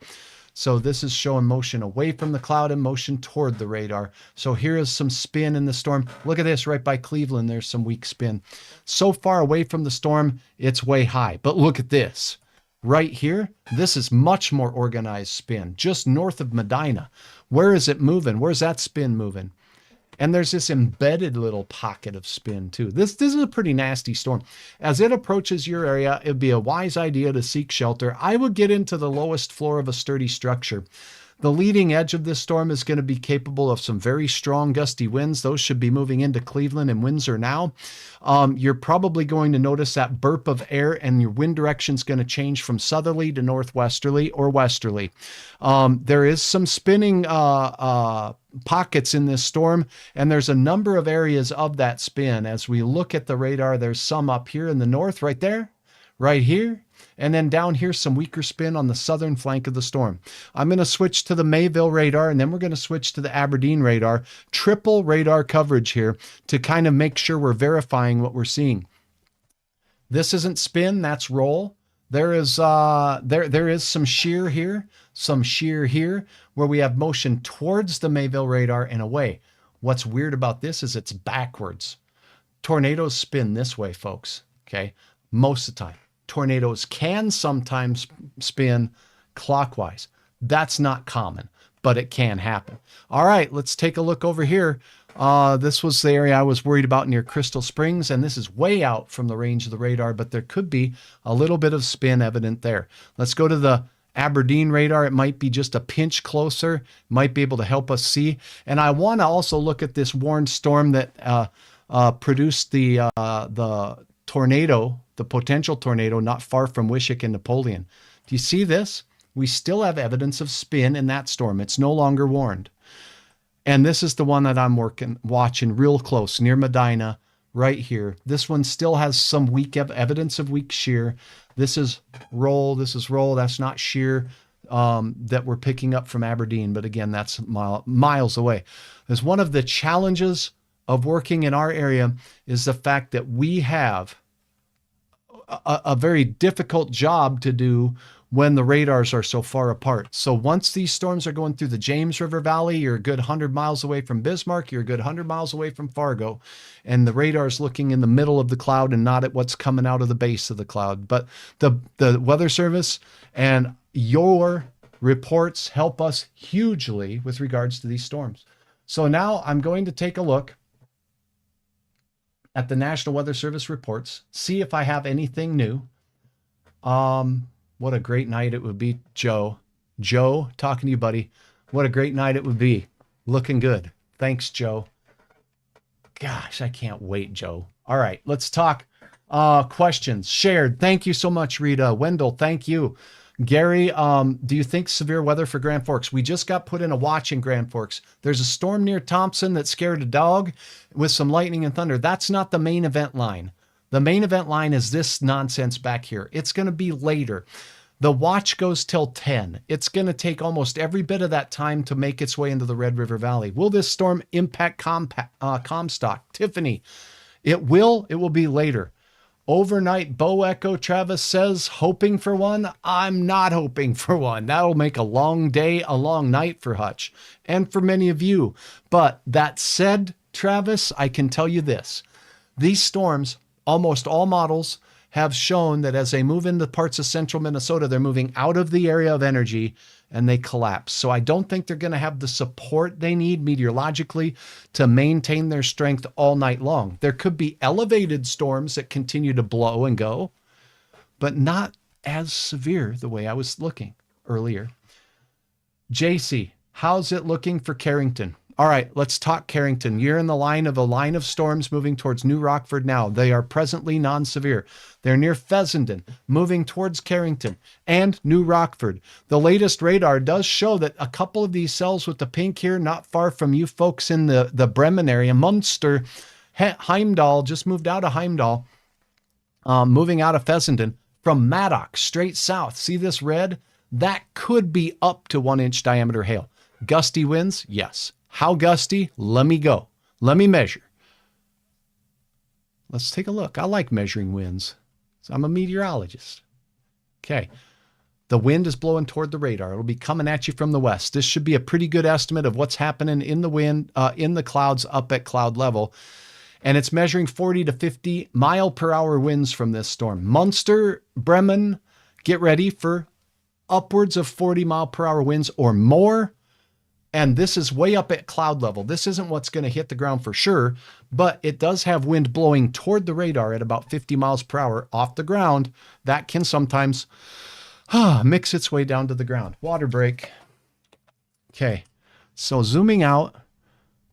So this is showing motion away from the cloud and motion toward the radar. So here is some spin in the storm. Look at this right by Cleveland. There's some weak spin. So far away from the storm, it's way high. But look at this. Right here, this is much more organized spin, just north of Medina. Where is it moving? Where's that spin moving? And there's this embedded little pocket of spin too. This is a pretty nasty storm. As it approaches your area, it'd be a wise idea to seek shelter. I would get into the lowest floor of a sturdy structure. The leading edge of this storm is going to be capable of some very strong gusty winds. Those should be moving into Cleveland and Windsor now. You're probably going to notice that burp of air, and your wind direction is going to change from southerly to northwesterly or westerly. There is some spinning pockets in this storm, and there's a number of areas of that spin. As we look at the radar, there's some up here in the north, right there, right here. And then down here, some weaker spin on the southern flank of the storm. I'm going to switch to the Mayville radar, and then we're going to switch to the Aberdeen radar. Triple radar coverage here to kind of make sure we're verifying what we're seeing. This isn't spin, that's roll. There is some shear here, where we have motion towards the Mayville radar and away. What's weird about this is it's backwards. Tornadoes spin this way, folks, okay? Most of the time. Tornadoes can sometimes spin clockwise. That's not common, but it can happen. All right, let's take a look over here. This was the area I was worried about near Crystal Springs, and this is way out from the range of the radar, but there could be a little bit of spin evident there. Let's go to the Aberdeen radar. It might be just a pinch closer, might be able to help us see. And I want to also look at this warned storm that produced the tornado, the potential tornado not far from Wishick and Napoleon. Do you see this? We still have evidence of spin in that storm. It's no longer warned. And this is the one that I'm watching real close near Medina right here. This one still has some weak evidence of weak shear. This is roll. This is roll. That's not shear that we're picking up from Aberdeen. But again, that's miles away. As one of the challenges of working in our area is the fact that we have a very difficult job to do when the radars are so far apart. So once these storms are going through the James River Valley, you're a good 100 miles away from Bismarck, you're a good 100 miles away from Fargo, and the radar's looking in the middle of the cloud and not at what's coming out of the base of the cloud. But the Weather Service and your reports help us hugely with regards to these storms. So now I'm going to take a look at the National Weather Service reports, see if I have anything new. What a great night it would be, Joe. Joe, talking to you, buddy. What a great night it would be. Looking good. Thanks, Joe. Gosh, I can't wait, Joe. All right, let's talk questions. Shared. Thank you so much, Rita. Wendell, thank you. Gary, do you think severe weather for Grand Forks? We just got put in a watch in Grand Forks. There's a storm near Thompson that scared a dog with some lightning and thunder. That's not the main event line. The main event line is this nonsense back here. It's going to be later. The watch goes till 10. It's going to take almost every bit of that time to make its way into the Red River Valley. Will this storm impact Comstock? Tiffany, it will. It will be later. Overnight, Bo Echo Travis says, hoping for one. I'm not hoping for one. That'll make a long day, a long night for Hutch and for many of you. But that said, Travis, I can tell you this. These storms, almost all models have shown that as they move into parts of central Minnesota, they're moving out of the area of energy and they collapse. So I don't think they're going to have the support they need meteorologically to maintain their strength all night long. There could be elevated storms that continue to blow and go, but not as severe the way I was looking earlier. JC, how's it looking for Carrington? All right, let's talk Carrington. You're in the line of storms moving towards New Rockford now. They are presently non-severe. They're near Fessenden, moving towards Carrington and New Rockford. The latest radar does show that a couple of these cells with the pink here, not far from you folks in the Bremen area, Munster, Heimdall, just moved out of Heimdall, moving out of Fessenden from Maddox, straight south. See this red? That could be up to 1-inch diameter hail. Gusty winds? Yes. How gusty? Let me go. Let me measure. Let's take a look. I like measuring winds. So I'm a meteorologist. Okay. The wind is blowing toward the radar. It'll be coming at you from the west. This should be a pretty good estimate of what's happening in the wind, in the clouds up at cloud level. And it's measuring 40 to 50 mile per hour winds from this storm. Munster, Bremen, get ready for upwards of 40 mile per hour winds or more. And this is way up at cloud level. This isn't what's going to hit the ground for sure, but it does have wind blowing toward the radar at about 50 miles per hour off the ground. That can sometimes mix its way down to the ground. Water break. Okay, so zooming out,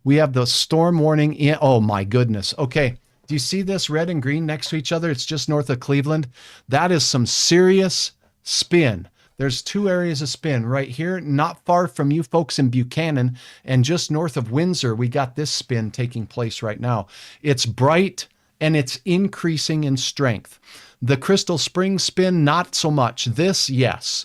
we have the storm warning in. Oh my goodness. Okay, do you see this red and green next to each other? It's just north of Cleveland. That is some serious spin. There's two areas of spin right here, not far from you folks in Buchanan, and just north of Windsor, we got this spin taking place right now. It's bright and it's increasing in strength. The Crystal Springs spin, not so much. This, yes.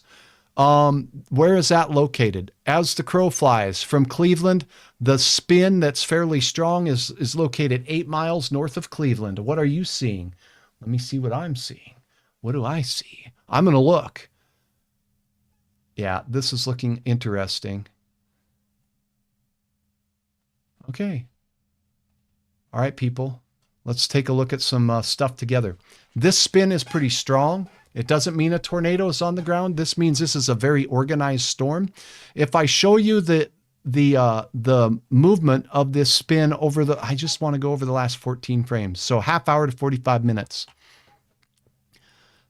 Where is that located? As the crow flies from Cleveland, the spin that's fairly strong is located 8 miles north of Cleveland. What are you seeing? Let me see what I'm seeing. What do I see? I'm going to look. Yeah, this is looking interesting. Okay. All right, people. Let's take a look at some stuff together. This spin is pretty strong. It doesn't mean a tornado is on the ground. This means this is a very organized storm. If I show you the movement of this spin over I just want to go over the last 14 frames. So half hour to 45 minutes.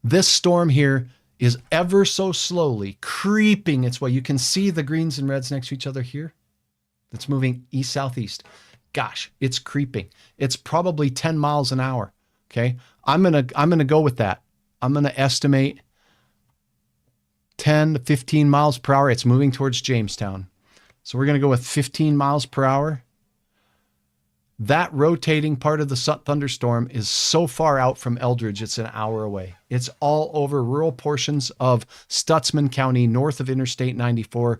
This storm here is ever so slowly creeping its way. You can see the greens and reds next to each other here. It's moving east-southeast. Gosh, it's creeping. It's probably 10 miles an hour. Okay, I'm gonna go with that. I'm gonna estimate 10 to 15 miles per hour. It's moving towards Jamestown. So we're gonna go with 15 miles per hour. That rotating part of the thunderstorm is so far out from Eldridge, it's an hour away. It's all over rural portions of Stutzman County, north of Interstate 94.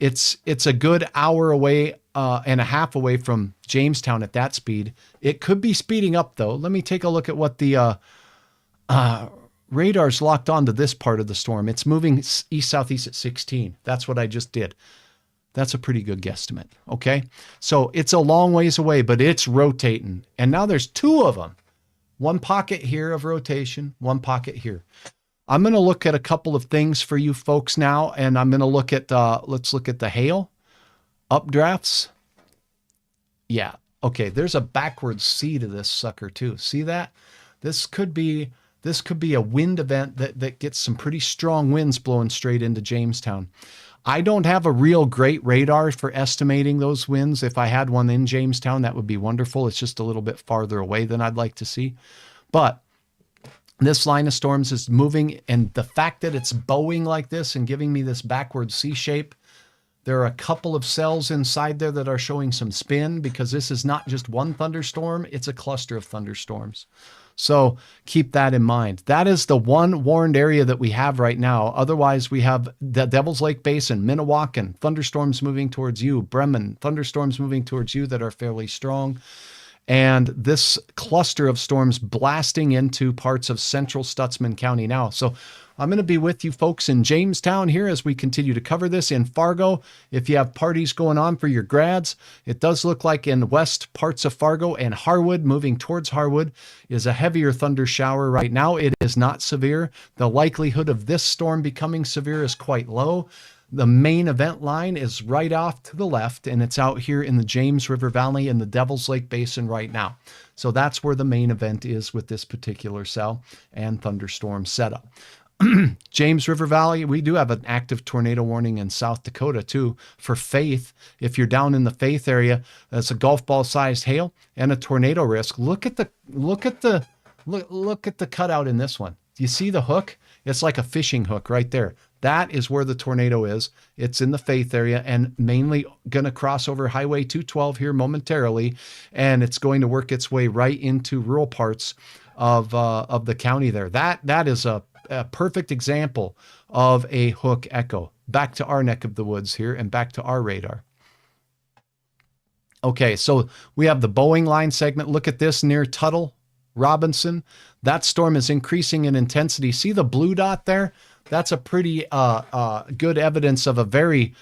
It's a good hour away and a half away from Jamestown at that speed. It could be speeding up, though. Let me take a look at what the radar's locked onto this part of the storm. It's moving east-southeast at 16. That's what I just did. That's a pretty good guesstimate, okay? So it's a long ways away, but it's rotating. And now there's two of them. One pocket here of rotation, one pocket here. I'm going to look at a couple of things for you folks now, and I'm going to look at, let's look at the hail, updrafts. Yeah, okay, there's a backwards C to this sucker too. See that? This could be this could be a wind event that gets some pretty strong winds blowing straight into Jamestown. I don't have a real great radar for estimating those winds. If I had one in Jamestown, that would be wonderful. It's just a little bit farther away than I'd like to see. But this line of storms is moving, and the fact that it's bowing like this and giving me this backward C shape, there are a couple of cells inside there that are showing some spin, because this is not just one thunderstorm, it's a cluster of thunderstorms. So keep that in mind. That is the one warned area that we have right now. Otherwise, we have the Devil's Lake Basin, Minnewacan, thunderstorms moving towards you, Bremen, thunderstorms moving towards you that are fairly strong. And this cluster of storms blasting into parts of central Stutsman County now. So I'm going to be with you folks in Jamestown here as we continue to cover this. In Fargo, if you have parties going on for your grads, it does look like in west parts of Fargo and Harwood, moving towards Harwood, is a heavier thunder shower right now. It is not severe. The likelihood of this storm becoming severe is quite low. The main event line is right off to the left, and it's out here in the James River Valley in the Devil's Lake Basin right now. So that's where the main event is with this particular cell and thunderstorm setup. James River Valley, we do have an active tornado warning in South Dakota too for Faith. If you're down in the Faith area, that's a golf ball sized hail and a tornado risk. Look at the cutout in this one. Do you see the hook? It's like a fishing hook right there. That is where the tornado is. It's in the Faith area and mainly going to cross over Highway 212 here momentarily, and it's going to work its way right into rural parts of the county there. That is a perfect example of a hook echo. Back to our neck of the woods here and back to our radar. Okay, so we have the Boeing line segment. Look at this near Tuttle, Robinson. That storm is increasing in intensity. See the blue dot there? That's a pretty good evidence of a very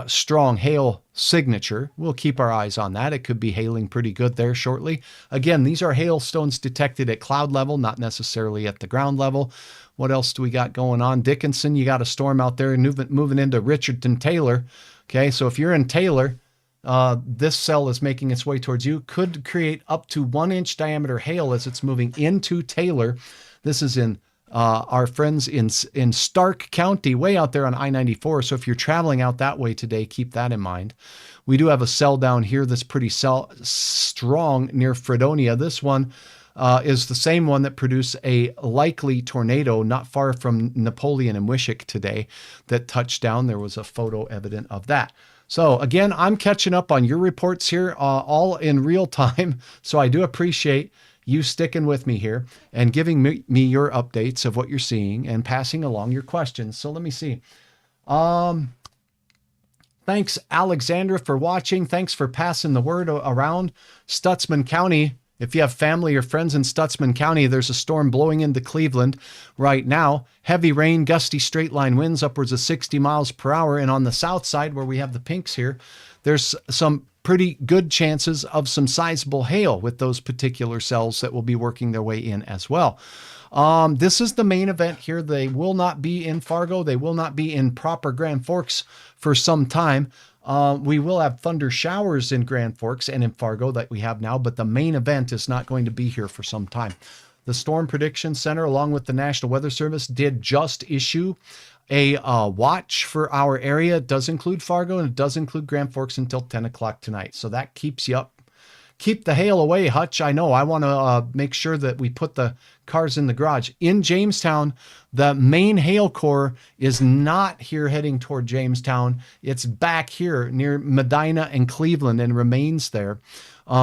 strong hail signature. We'll keep our eyes on that. It could be hailing pretty good there shortly. Again, these are hailstones detected at cloud level, not necessarily at the ground level. What else do we got going on? Dickinson, you got a storm out there moving into Richardson Taylor. Okay, so if you're in Taylor, this cell is making its way towards you. Could create up to 1-inch diameter hail as it's moving into Taylor. This is in our friends in Stark County, way out there on I-94. So if you're traveling out that way today, keep that in mind. We do have a cell down here that's pretty strong near Fredonia. This one is the same one that produced a likely tornado not far from Napoleon and Wishick today that touched down. There was a photo evident of that. So again, I'm catching up on your reports here all in real time. So I do appreciate you sticking with me here and giving me your updates of what you're seeing and passing along your questions. So let me see. Thanks, Alexandra, for watching. Thanks for passing the word around. Stutsman County, if you have family or friends in Stutsman County, there's a storm blowing into Cleveland right now. Heavy rain, gusty straight line winds upwards of 60 miles per hour. And on the south side where we have the pinks here, there's some pretty good chances of some sizable hail with those particular cells that will be working their way in as well. This is the main event here. They will not be in Fargo. They will not be in proper Grand Forks for some time. We will have thunder showers in Grand Forks and in Fargo that we have now, but the main event is not going to be here for some time. The Storm Prediction Center, along with the National Weather Service, did just issue a watch for our area. It does include Fargo and it does include Grand Forks until 10 o'clock tonight. So that keeps you up. Keep the hail away, Hutch. I know. I want to make sure that we put the cars in the garage. In Jamestown, the main hail core is not here heading toward Jamestown. It's back here near Medina and Cleveland and remains there.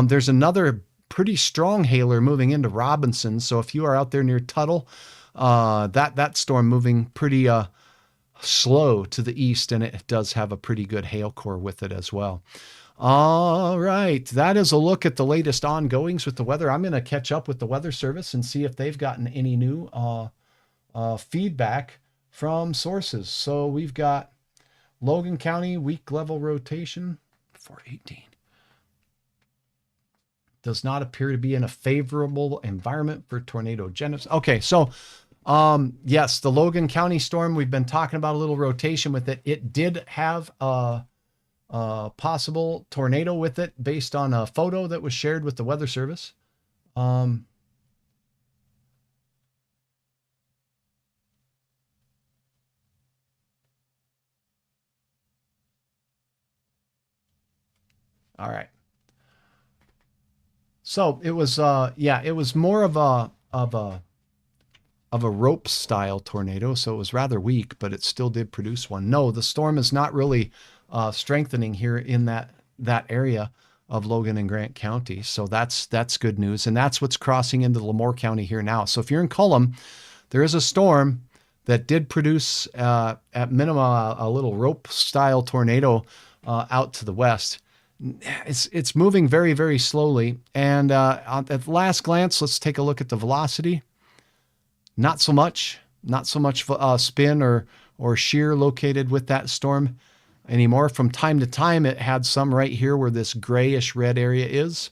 There's another pretty strong hailer moving into Robinson. So if you are out there near Tuttle, that storm moving pretty slow to the east, and it does have a pretty good hail core with it as well. All right, that is a look at the latest ongoings with the weather. I'm going to catch up with the Weather Service and see if they've gotten any new feedback from sources. So we've got Logan County weak level rotation 418. Does not appear to be in a favorable environment for tornado genesis. Okay, so yes, the Logan County storm, we've been talking about a little rotation with it. It did have a possible tornado with it based on a photo that was shared with the Weather Service. All right. So it was, it was more of a rope style tornado. So it was rather weak, but it still did produce one. No, the storm is not really strengthening here in that area of Logan and Grant County. So that's good news. And that's what's crossing into Lemoore County here now. So if you're in Cullum, there is a storm that did produce at minimum a little rope style tornado out to the west. It's moving very, very slowly. And at last glance, let's take a look at the velocity. Not so much spin or shear located with that storm anymore. From time to time, it had some right here where this grayish red area is.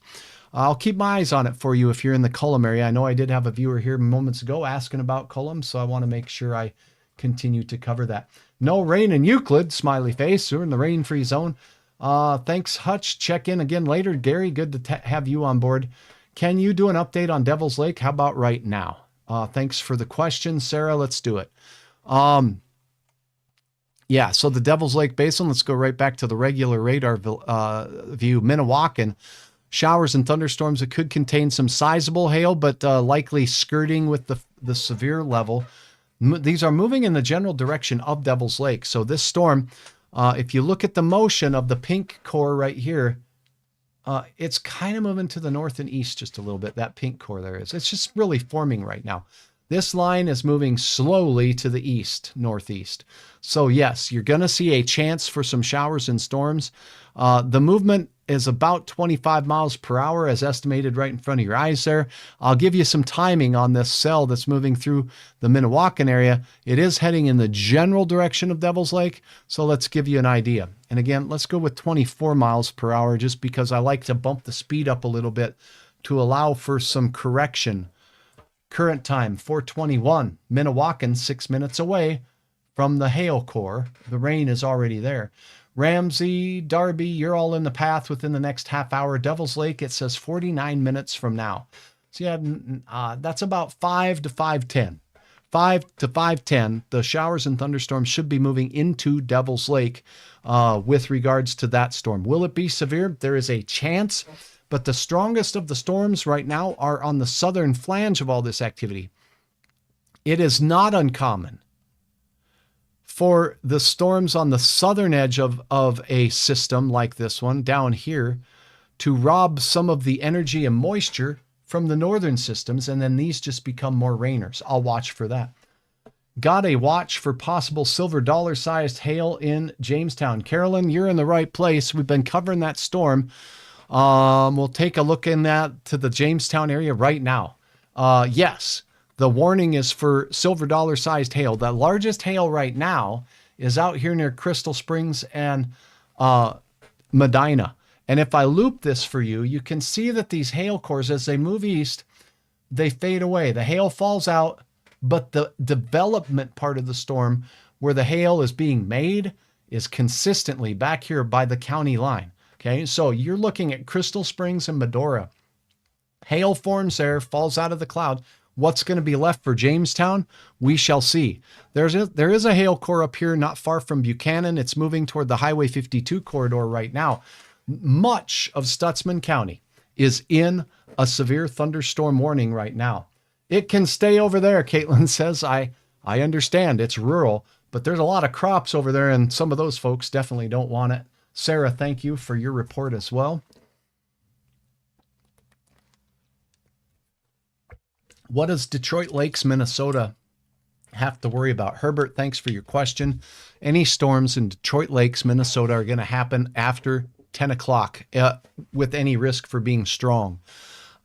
I'll keep my eyes on it for you if you're in the Cullum area. I know I did have a viewer here moments ago asking about Cullum, so I want to make sure I continue to cover that. No rain in Euclid, smiley face. We're in the rain-free zone. Thanks, Hutch. Check in again later. Gary, good to have you on board. Can you do an update on Devil's Lake? How about right now? Thanks for the question, Sarah. Let's do it. Yeah, so the Devil's Lake Basin, let's go right back to the regular radar view. Minnewacan, showers and thunderstorms that could contain some sizable hail, but likely skirting with the severe level. These are moving in the general direction of Devil's Lake. So this storm, if you look at the motion of the pink core right here, it's kind of moving to the north and east just a little bit. That pink core there is. It's just really forming right now. This line is moving slowly to the east, northeast. So yes, you're going to see a chance for some showers and storms. The movement is about 25 miles per hour as estimated right in front of your eyes there. I'll give you some timing on this cell that's moving through the Minnewacan area. It is heading in the general direction of Devil's Lake. So let's give you an idea. And again, let's go with 24 miles per hour just because I like to bump the speed up a little bit to allow for some correction. Current time, 4:21. Minnewacan, 6 minutes away from the hail core. The rain is already there. Ramsey, Darby, you're all in the path within the next half hour. Devil's Lake, it says 49 minutes from now. So yeah, that's about 5 to 5:10. 5 to 5:10, the showers and thunderstorms should be moving into Devil's Lake with regards to that storm. Will it be severe? There is a chance, but the strongest of the storms right now are on the southern flange of all this activity. It is not uncommon for the storms on the southern edge of a system like this one down here to rob some of the energy and moisture from the northern systems, and then these just become more rainers. I'll watch for that. Got a watch for possible silver dollar-sized hail in Jamestown. Carolyn, you're in the right place. We've been covering that storm. We'll take a look in that to the Jamestown area right now. Yes. The warning is for silver dollar-sized hail. The largest hail right now is out here near Crystal Springs and Medina. And if I loop this for you, you can see that these hail cores, as they move east, they fade away. The hail falls out, but the development part of the storm where the hail is being made is consistently back here by the county line. Okay, so you're looking at Crystal Springs and Medora. Hail forms there, falls out of the cloud. What's going to be left for Jamestown? We shall see. There is a hail core up here not far from Buchanan. It's moving toward the Highway 52 corridor right now. Much of Stutsman County is in a severe thunderstorm warning right now. It can stay over there, Caitlin says. I understand it's rural, but there's a lot of crops over there, and some of those folks definitely don't want it. Sarah, thank you for your report as well. What does Detroit Lakes, Minnesota have to worry about? Herbert, thanks for your question. Any storms in Detroit Lakes, Minnesota are going to happen after 10 o'clock with any risk for being strong.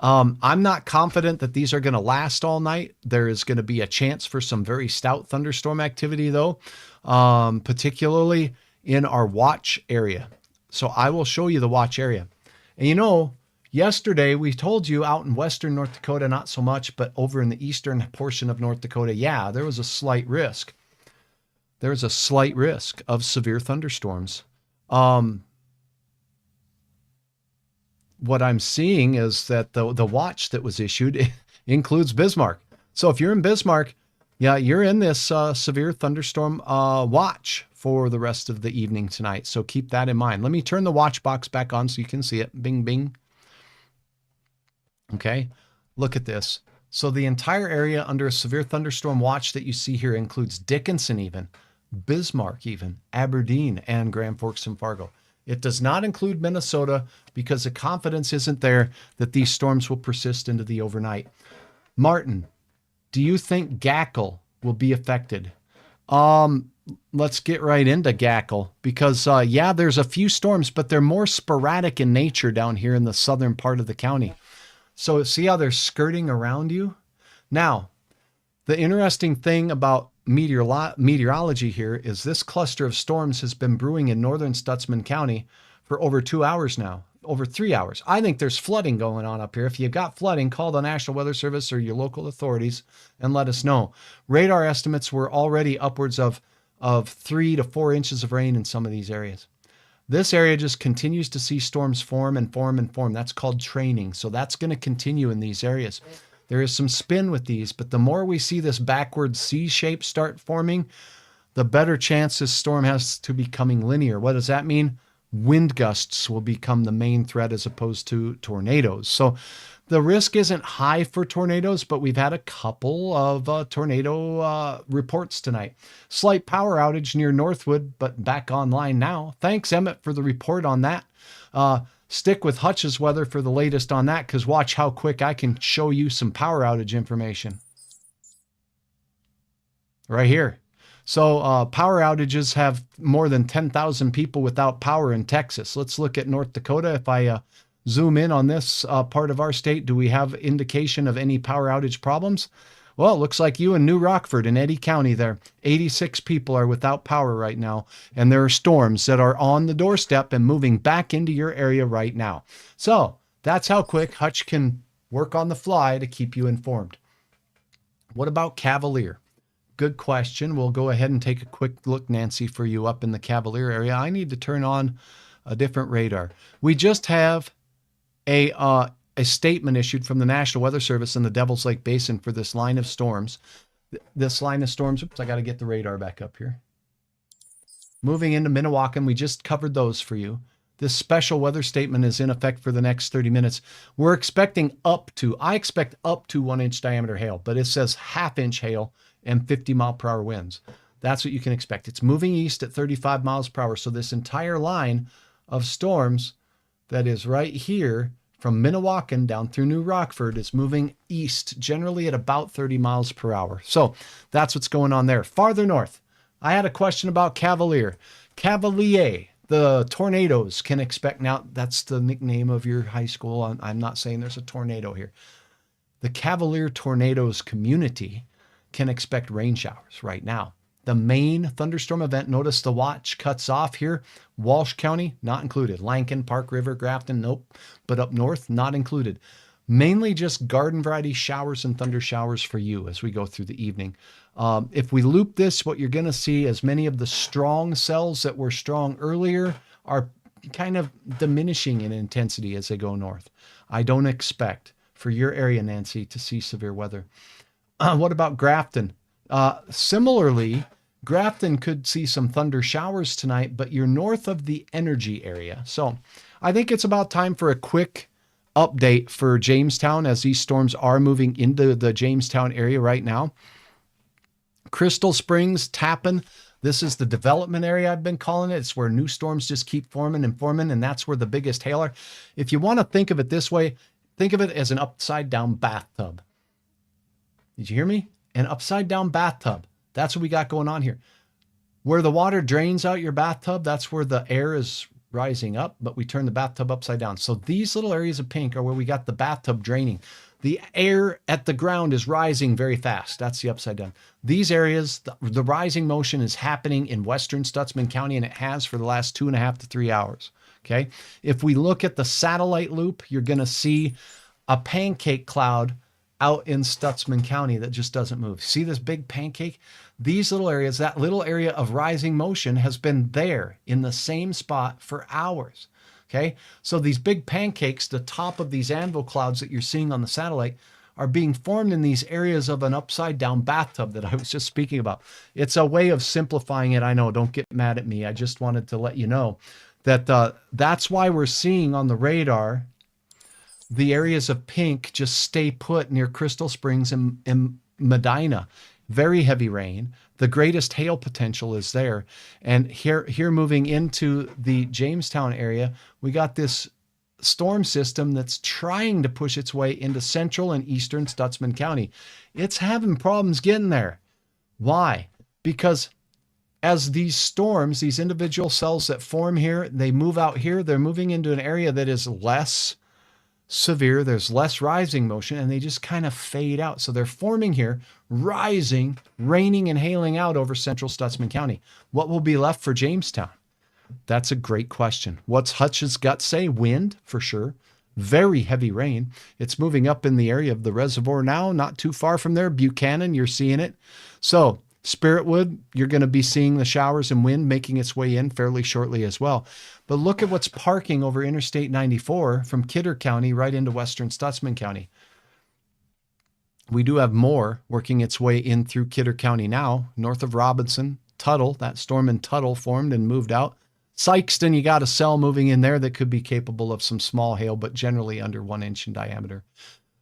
I'm not confident that these are going to last all night. There is going to be a chance for some very stout thunderstorm activity, though, particularly in our watch area. So I will show you the watch area. And you know, yesterday, we told you out in western North Dakota, not so much, but over in the eastern portion of North Dakota, yeah, there was a slight risk. There's a slight risk of severe thunderstorms. What I'm seeing is that the watch that was issued includes Bismarck. So if you're in Bismarck, yeah, you're in this severe thunderstorm watch for the rest of the evening tonight. So keep that in mind. Let me turn the watch box back on so you can see it. Bing, bing. Okay, look at this. So the entire area under a severe thunderstorm watch that you see here includes Dickinson even, Bismarck even, Aberdeen, and Grand Forks and Fargo. It does not include Minnesota because the confidence isn't there that these storms will persist into the overnight. Martin, do you think Gackle will be affected? Let's get right into Gackle because, yeah, there's a few storms, but they're more sporadic in nature down here in the southern part of the county. So see how they're skirting around you? Now, the interesting thing about meteorology here is this cluster of storms has been brewing in northern Stutsman County for over 2 hours now, over 3 hours. I think there's flooding going on up here. If you've got flooding, call the National Weather Service or your local authorities and let us know. Radar estimates were already upwards of 3 to 4 inches of rain in some of these areas. This area just continues to see storms form and form and form. That's called training. So that's going to continue in these areas. There is some spin with these, but the more we see this backward C shape start forming, the better chance this storm has to becoming linear. What does that mean? Wind gusts will become the main threat as opposed to tornadoes. So the risk isn't high for tornadoes, but we've had a couple of tornado reports tonight. Slight power outage near Northwood, but back online now. Thanks, Emmett, for the report on that. Stick with Hutch's weather for the latest on that, because watch how quick I can show you some power outage information. Right here. So power outages have more than 10,000 people without power in Texas. Let's look at North Dakota. If I zoom in on this part of our state, do we have indication of any power outage problems? Well, it looks like you in New Rockford in Eddy County there. 86 people are without power right now, and there are storms that are on the doorstep and moving back into your area right now. So that's how quick Hutch can work on the fly to keep you informed. What about Cavalier? Good question. We'll go ahead and take a quick look, Nancy, for you up in the Cavalier area. I need to turn on a different radar. We just have a statement issued from the National Weather Service in the Devil's Lake Basin for this line of storms. This line of storms, oops, I got to get the radar back up here. Moving into Minnewacan, we just covered those for you. This special weather statement is in effect for the next 30 minutes. We're expecting I expect up to 1 inch diameter hail, but it says half-inch hail and 50-mile-per-hour winds. That's what you can expect. It's moving east at 35 miles per hour. So this entire line of storms that is right here from Minnewacan down through New Rockford is moving east, generally at about 30 miles per hour. So that's what's going on there. Farther north, I had a question about Cavalier. Cavalier, the tornadoes can expect, now that's the nickname of your high school. I'm not saying there's a tornado here. The Cavalier Tornadoes community can expect rain showers right now. The main thunderstorm event, notice the watch cuts off here. Walsh County, not included. Lankin, Park River, Grafton, nope. But up north, not included. Mainly just garden variety showers and thunder showers for you as we go through the evening. If we loop this, what you're going to see is many of the strong cells that were strong earlier are kind of diminishing in intensity as they go north. I don't expect for your area, Nancy, to see severe weather. What about Grafton? Similarly, Grafton could see some thunder showers tonight, but you're north of the energy area. So I think it's about time for a quick update for Jamestown as these storms are moving into the Jamestown area right now. Crystal Springs, Tappan, this is the development area I've been calling it. It's where new storms just keep forming, and that's where the biggest hail are. If you want to think of it this way, think of it as an upside down bathtub. Did you hear me? An upside down bathtub. That's what we got going on here. Where the water drains out your bathtub, that's where the air is rising up, but we turn the bathtub upside down. So these little areas of pink are where we got the bathtub draining. The air at the ground is rising very fast. That's the upside down. These areas, the rising motion is happening in western Stutsman County, and it has for the last 2.5 to 3 hours. Okay. If we look at the satellite loop, you're going to see a pancake cloud out in Stutsman County that just doesn't move. See this big pancake? These little areas, that little area of rising motion has been there in the same spot for hours. Okay, so these big pancakes, the top of these anvil clouds that you're seeing on the satellite, are being formed in these areas of an upside down bathtub that I was just speaking about. It's a way of simplifying it. I know, don't get mad at me. I just wanted to let you know that that's why we're seeing on the radar the areas of pink just stay put near Crystal Springs and Medina. Very heavy rain. The greatest hail potential is there. And here moving into the Jamestown area, we got this storm system that's trying to push its way into central and eastern Stutsman County. It's having problems getting there. Why? Because as these storms, these individual cells that form here, they move out here, they're moving into an area that is less severe, there's less rising motion, and they just kind of fade out. So they're forming here, rising, raining and hailing out over central Stutsman County. What will be left for Jamestown? That's a great question. What's Hutch's gut say? Wind, for sure. Very heavy rain. It's moving up in the area of the reservoir now, not too far from there. Buchanan, you're seeing it. So Spiritwood, you're going to be seeing the showers and wind making its way in fairly shortly as well. But look at what's parking over Interstate 94 from Kidder County right into western Stutsman County. We do have more working its way in through Kidder County now, north of Robinson. Tuttle, that storm in Tuttle formed and moved out. Sykeston, you got a cell moving in there that could be capable of some small hail, but generally under 1 inch in diameter.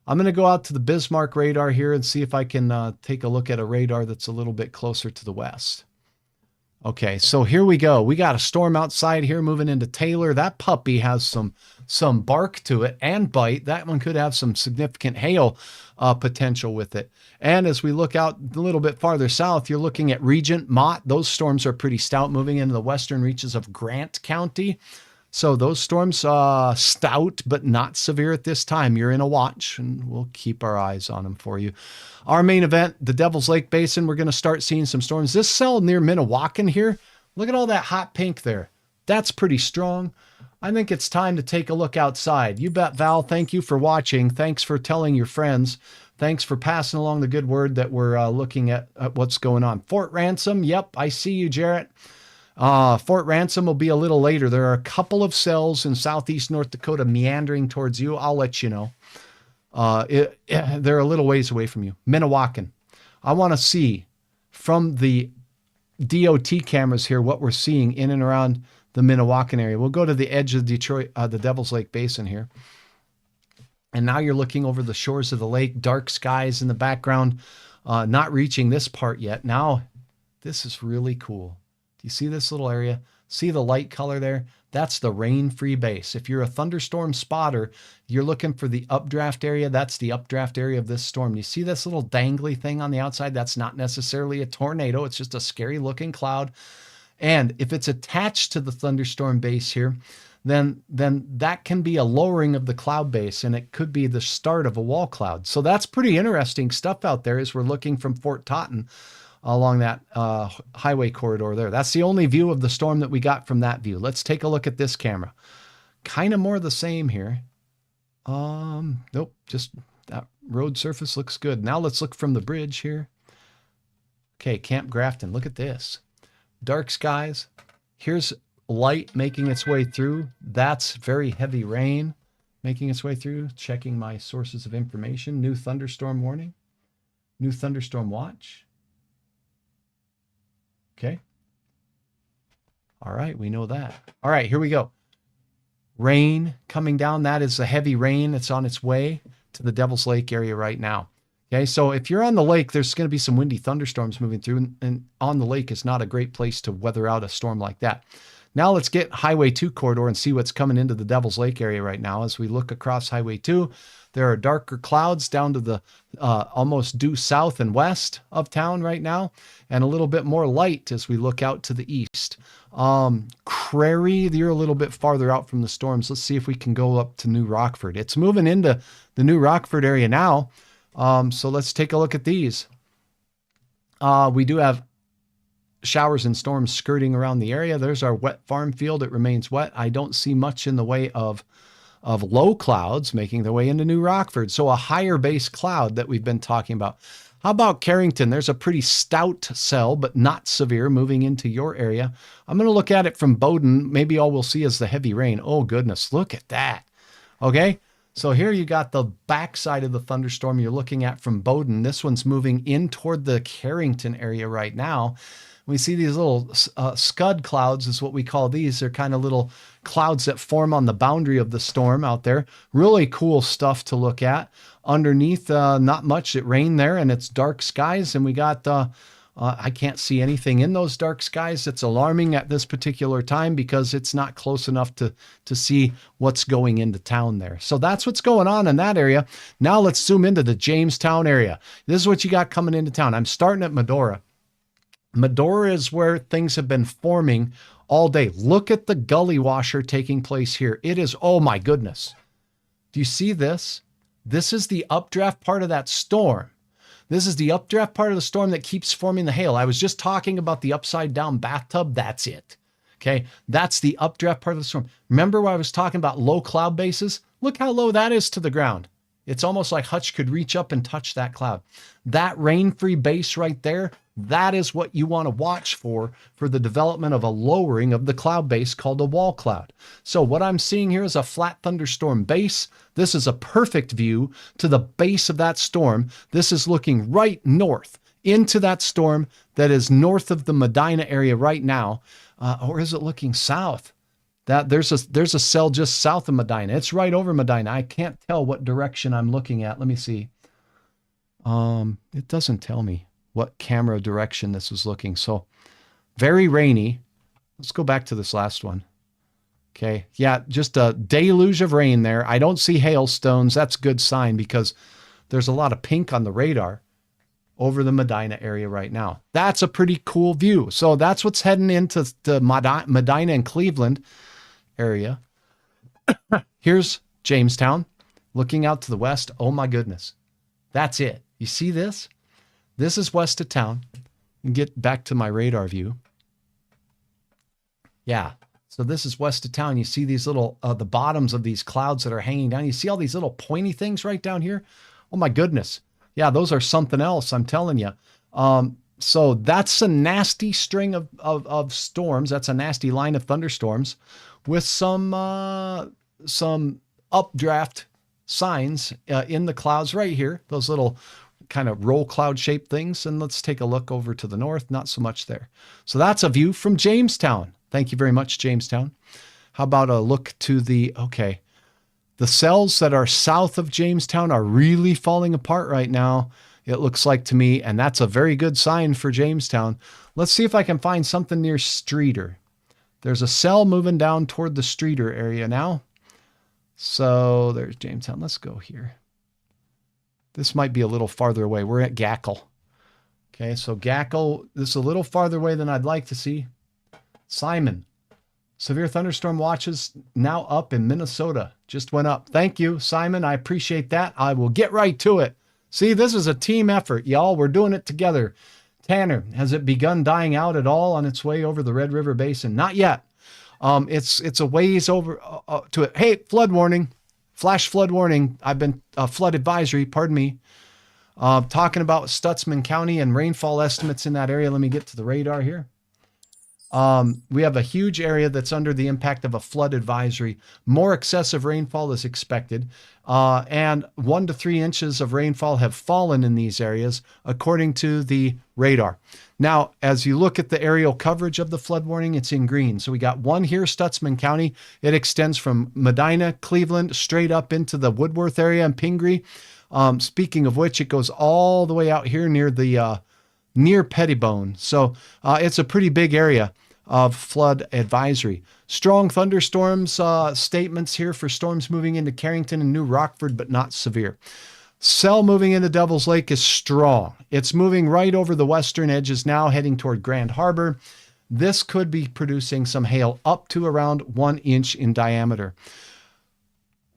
I'm going to go out to the Bismarck radar here and see if I can take a look at a radar that's a little bit closer to the west. Okay, so here we go. We got a storm outside here moving into Taylor. That puppy has some bark to it and bite. That one could have some significant hail potential with it. And as we look out a little bit farther south, you're looking at Regent, Mott. Those storms are pretty stout moving into the western reaches of Grant County. So those storms stout, but not severe at this time. You're in a watch, and we'll keep our eyes on them for you. Our main event, the Devil's Lake Basin, we're going to start seeing some storms. This cell near Minnewacan here, look at all that hot pink there. That's pretty strong. I think it's time to take a look outside. You bet, Val. Thank you for watching. Thanks for telling your friends. Thanks for passing along the good word that we're looking at what's going on. Fort Ransom, yep, I see you, Jarrett. Fort Ransom will be a little later. There are a couple of cells in southeast North Dakota meandering towards you. I'll let you know. They're a little ways away from you. Minnewacan. I want to see from the DOT cameras here what we're seeing in and around the Minnewacan area. We'll go to the edge of Detroit, the Devil's Lake Basin here. And now you're looking over the shores of the lake, dark skies in the background, not reaching this part yet. Now, this is really cool. You see this little area? See the light color there? That's the rain-free base. If you're a thunderstorm spotter, you're looking for the updraft area. That's the updraft area of this storm. You see this little dangly thing on the outside? That's not necessarily a tornado. It's just a scary-looking cloud. And if it's attached to the thunderstorm base here, then that can be a lowering of the cloud base, and it could be the start of a wall cloud. So that's pretty interesting stuff out there as we're looking from Fort Totten along that highway corridor there. That's the only view of the storm that we got from that view. Let's take a look at this camera. Kind of more the same here. Nope, just that road surface looks good. Now let's look from the bridge here. Okay, Camp Grafton, look at this. Dark skies. Here's light making its way through. That's very heavy rain making its way through. Checking my sources of information. New thunderstorm warning. New thunderstorm watch. Okay. All right, we know that. All right, here we go. Rain coming down. That is the heavy rain. It's on its way to the Devil's Lake area right now. Okay, so if you're on the lake, there's going to be some windy thunderstorms moving through, and on the lake is not a great place to weather out a storm like that. Now let's get Highway 2 corridor and see what's coming into the Devil's Lake area right now. As we look across Highway 2, there are darker clouds down to the almost due south and west of town right now, and a little bit more light as we look out to the east. Crary, you're a little bit farther out from the storms. Let's see if we can go up to New Rockford. It's moving into the New Rockford area now. So let's take a look at these. We do have showers and storms skirting around the area. There's our wet farm field. It remains wet. I don't see much in the way of low clouds making their way into New Rockford. So a higher base cloud that we've been talking about. How about Carrington? There's a pretty stout cell, but not severe, moving into your area. I'm going to look at it from Bowdoin. Maybe all we'll see is the heavy rain. Oh, goodness. Look at that. Okay. So here you got the backside of the thunderstorm you're looking at from Bowdoin. This one's moving in toward the Carrington area right now. We see these little scud clouds is what we call these. They're kind of little clouds that form on the boundary of the storm out there. Really cool stuff to look at. Underneath, not much. It rained there and it's dark skies. And we got, I can't see anything in those dark skies. It's alarming at this particular time because it's not close enough to see what's going into town there. So that's what's going on in that area. Now let's zoom into the Jamestown area. This is what you got coming into town. I'm starting at Medora. Medora is where things have been forming all day. Look at the gully washer taking place here. It is, oh my goodness. Do you see this? This is the updraft part of that storm. This is the updraft part of the storm that keeps forming the hail. I was just talking about the upside down bathtub. That's it. Okay. That's the updraft part of the storm. Remember when I was talking about low cloud bases? Look how low that is to the ground. It's almost like Hutch could reach up and touch that cloud. That rain-free base right there, that is what you want to watch for the development of a lowering of the cloud base called a wall cloud. So what I'm seeing here is a flat thunderstorm base. This is a perfect view to the base of that storm. This is looking right north into that storm that is north of the Medina area right now. Or is it looking south? That there's a cell just south of Medina. It's right over Medina. I can't tell what direction I'm looking at. Let me see. It doesn't tell me what camera direction this is looking. So very rainy. Let's go back to this last one. Okay. Yeah, just a deluge of rain there. I don't see hailstones. That's a good sign because there's a lot of pink on the radar over the Medina area right now. That's a pretty cool view. So that's what's heading into the Medina and Cleveland area. Here's Jamestown looking out to the west. Oh my goodness. That's it. You see this? This is west of town. And get back to my radar view. Yeah. So this is west of town. You see these little, the bottoms of these clouds that are hanging down. You see all these little pointy things right down here? Oh my goodness. Yeah, those are something else, I'm telling you. So that's a nasty string of storms. That's a nasty line of thunderstorms with some updraft signs in the clouds right here. Those little kind of roll cloud shaped things. And let's take a look over to the north. Not so much there. So that's a view from Jamestown. Thank you very much, Jamestown. How about a look to the cells that are south of Jamestown are really falling apart right now. It looks like to me, and that's a very good sign for Jamestown. Let's see if I can find something near Streeter. There's a cell moving down toward the Streeter area now. So there's Jamestown. Let's go here. This might be a little farther away. We're at Gackle. Okay, so Gackle, this is a little farther away than I'd like to see. Simon, severe thunderstorm watches now up in Minnesota. Just went up. Thank you, Simon. I appreciate that. I will get right to it. See, this is a team effort, y'all. We're doing it together. Tanner, has it begun dying out at all on its way over the Red River Basin? Not yet. It's a ways over to it. Hey, flood warning, flash flood warning. I've been flood advisory. Pardon me. Talking about Stutsman County and rainfall estimates in that area. Let me get to the radar here. We have a huge area that's under the impact of a flood advisory. More excessive rainfall is expected, and 1 to 3 inches of rainfall have fallen in these areas, according to the radar. Now, as you look at the aerial coverage of the flood warning, it's in green. So we got one here, Stutsman County. It extends from Medina, Cleveland, straight up into the Woodworth area and Pingree. Speaking of which, it goes all the way out here near the near Pettibone. So it's a pretty big area of flood advisory. Strong thunderstorms statements here for storms moving into Carrington and New Rockford, but not severe. Cell moving into Devil's Lake is strong. It's moving right over the western edges now, heading toward Grand Harbor. This could be producing some hail up to around 1 inch in diameter.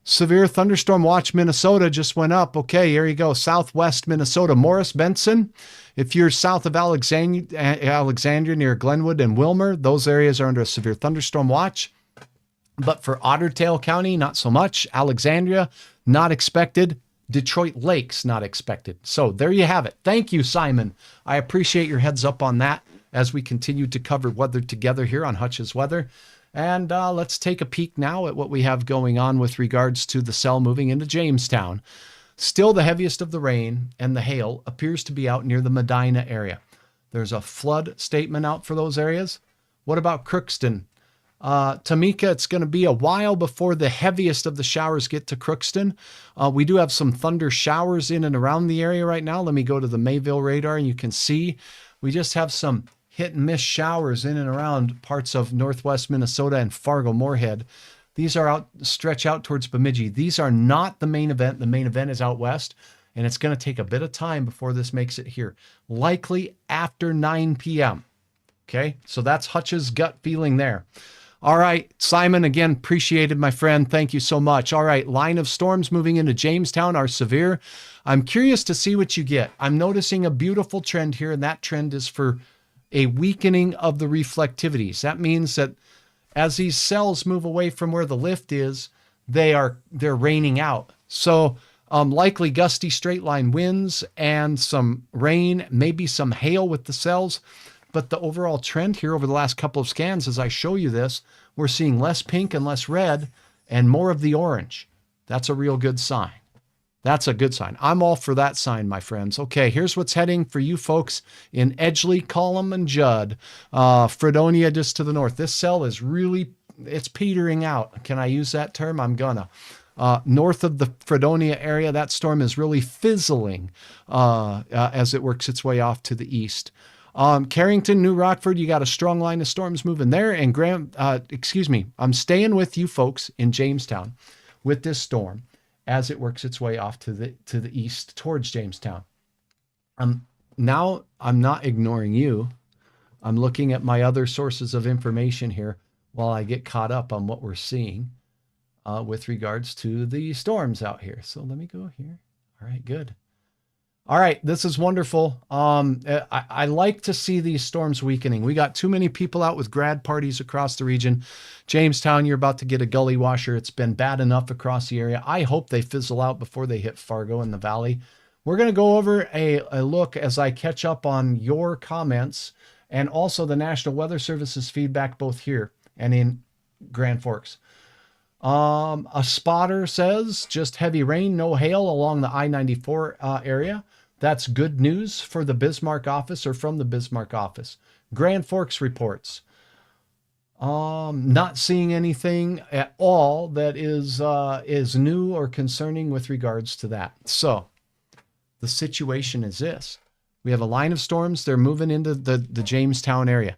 Severe thunderstorm watch Minnesota just went up. Okay, here you go. Southwest Minnesota. Morris Benson. If you're south of Alexandria near Glenwood and Wilmer, those areas are under a severe thunderstorm watch. But for Otter Tail County, not so much. Alexandria, not expected. Detroit Lakes, not expected. So there you have it. Thank you, Simon. I appreciate your heads up on that as we continue to cover weather together here on Hutch's Weather. And let's take a peek now at what we have going on with regards to the cell moving into Jamestown. Still the heaviest of the rain and the hail appears to be out near the Medina area. There's a flood statement out for those areas. What about Crookston? Tamika, it's going to be a while before the heaviest of the showers get to Crookston. We do have some thunder showers in and around the area right now. Let me go to the Mayville radar and you can see we just have some hit and miss showers in and around parts of northwest Minnesota and Fargo-Moorhead. These are stretch out towards Bemidji. These are not the main event. The main event is out west, and it's going to take a bit of time before this makes it here. Likely after 9 p.m. Okay, so that's Hutch's gut feeling there. All right, Simon, again, appreciated, my friend. Thank you so much. All right, line of storms moving into Jamestown are severe. I'm curious to see what you get. I'm noticing a beautiful trend here, and that trend is for a weakening of the reflectivities. That means that as these cells move away from where the lift is, they're raining out. So likely gusty straight line winds and some rain, maybe some hail with the cells. But the overall trend here over the last couple of scans, as I show you this, we're seeing less pink and less red and more of the orange. That's a real good sign. That's a good sign. I'm all for that sign, my friends. Okay, here's what's heading for you folks in Edgeley, Cullum, and Judd. Fredonia just to the north. This cell is really, it's petering out. Can I use that term? I'm gonna. North of the Fredonia area, that storm is really fizzling as it works its way off to the east. Carrington, New Rockford, you got a strong line of storms moving there. And I'm staying with you folks in Jamestown with this storm as it works its way off to the east towards Jamestown. Now I'm not ignoring you. I'm looking at my other sources of information here while I get caught up on what we're seeing with regards to the storms out here. So let me go here. All right, good. All right, this is wonderful. I like to see these storms weakening. We got too many people out with grad parties across the region. Jamestown, you're about to get a gully washer. It's been bad enough across the area. I hope they fizzle out before they hit Fargo and the valley. We're going to go over a look as I catch up on your comments and also the National Weather Service's feedback both here and in Grand Forks. A spotter says just heavy rain, no hail along the I-94 area. That's good news for the Bismarck office or from the Bismarck office. Grand Forks reports. Not seeing anything at all that is new or concerning with regards to that. So the situation is this. We have a line of storms. They're moving into the Jamestown area.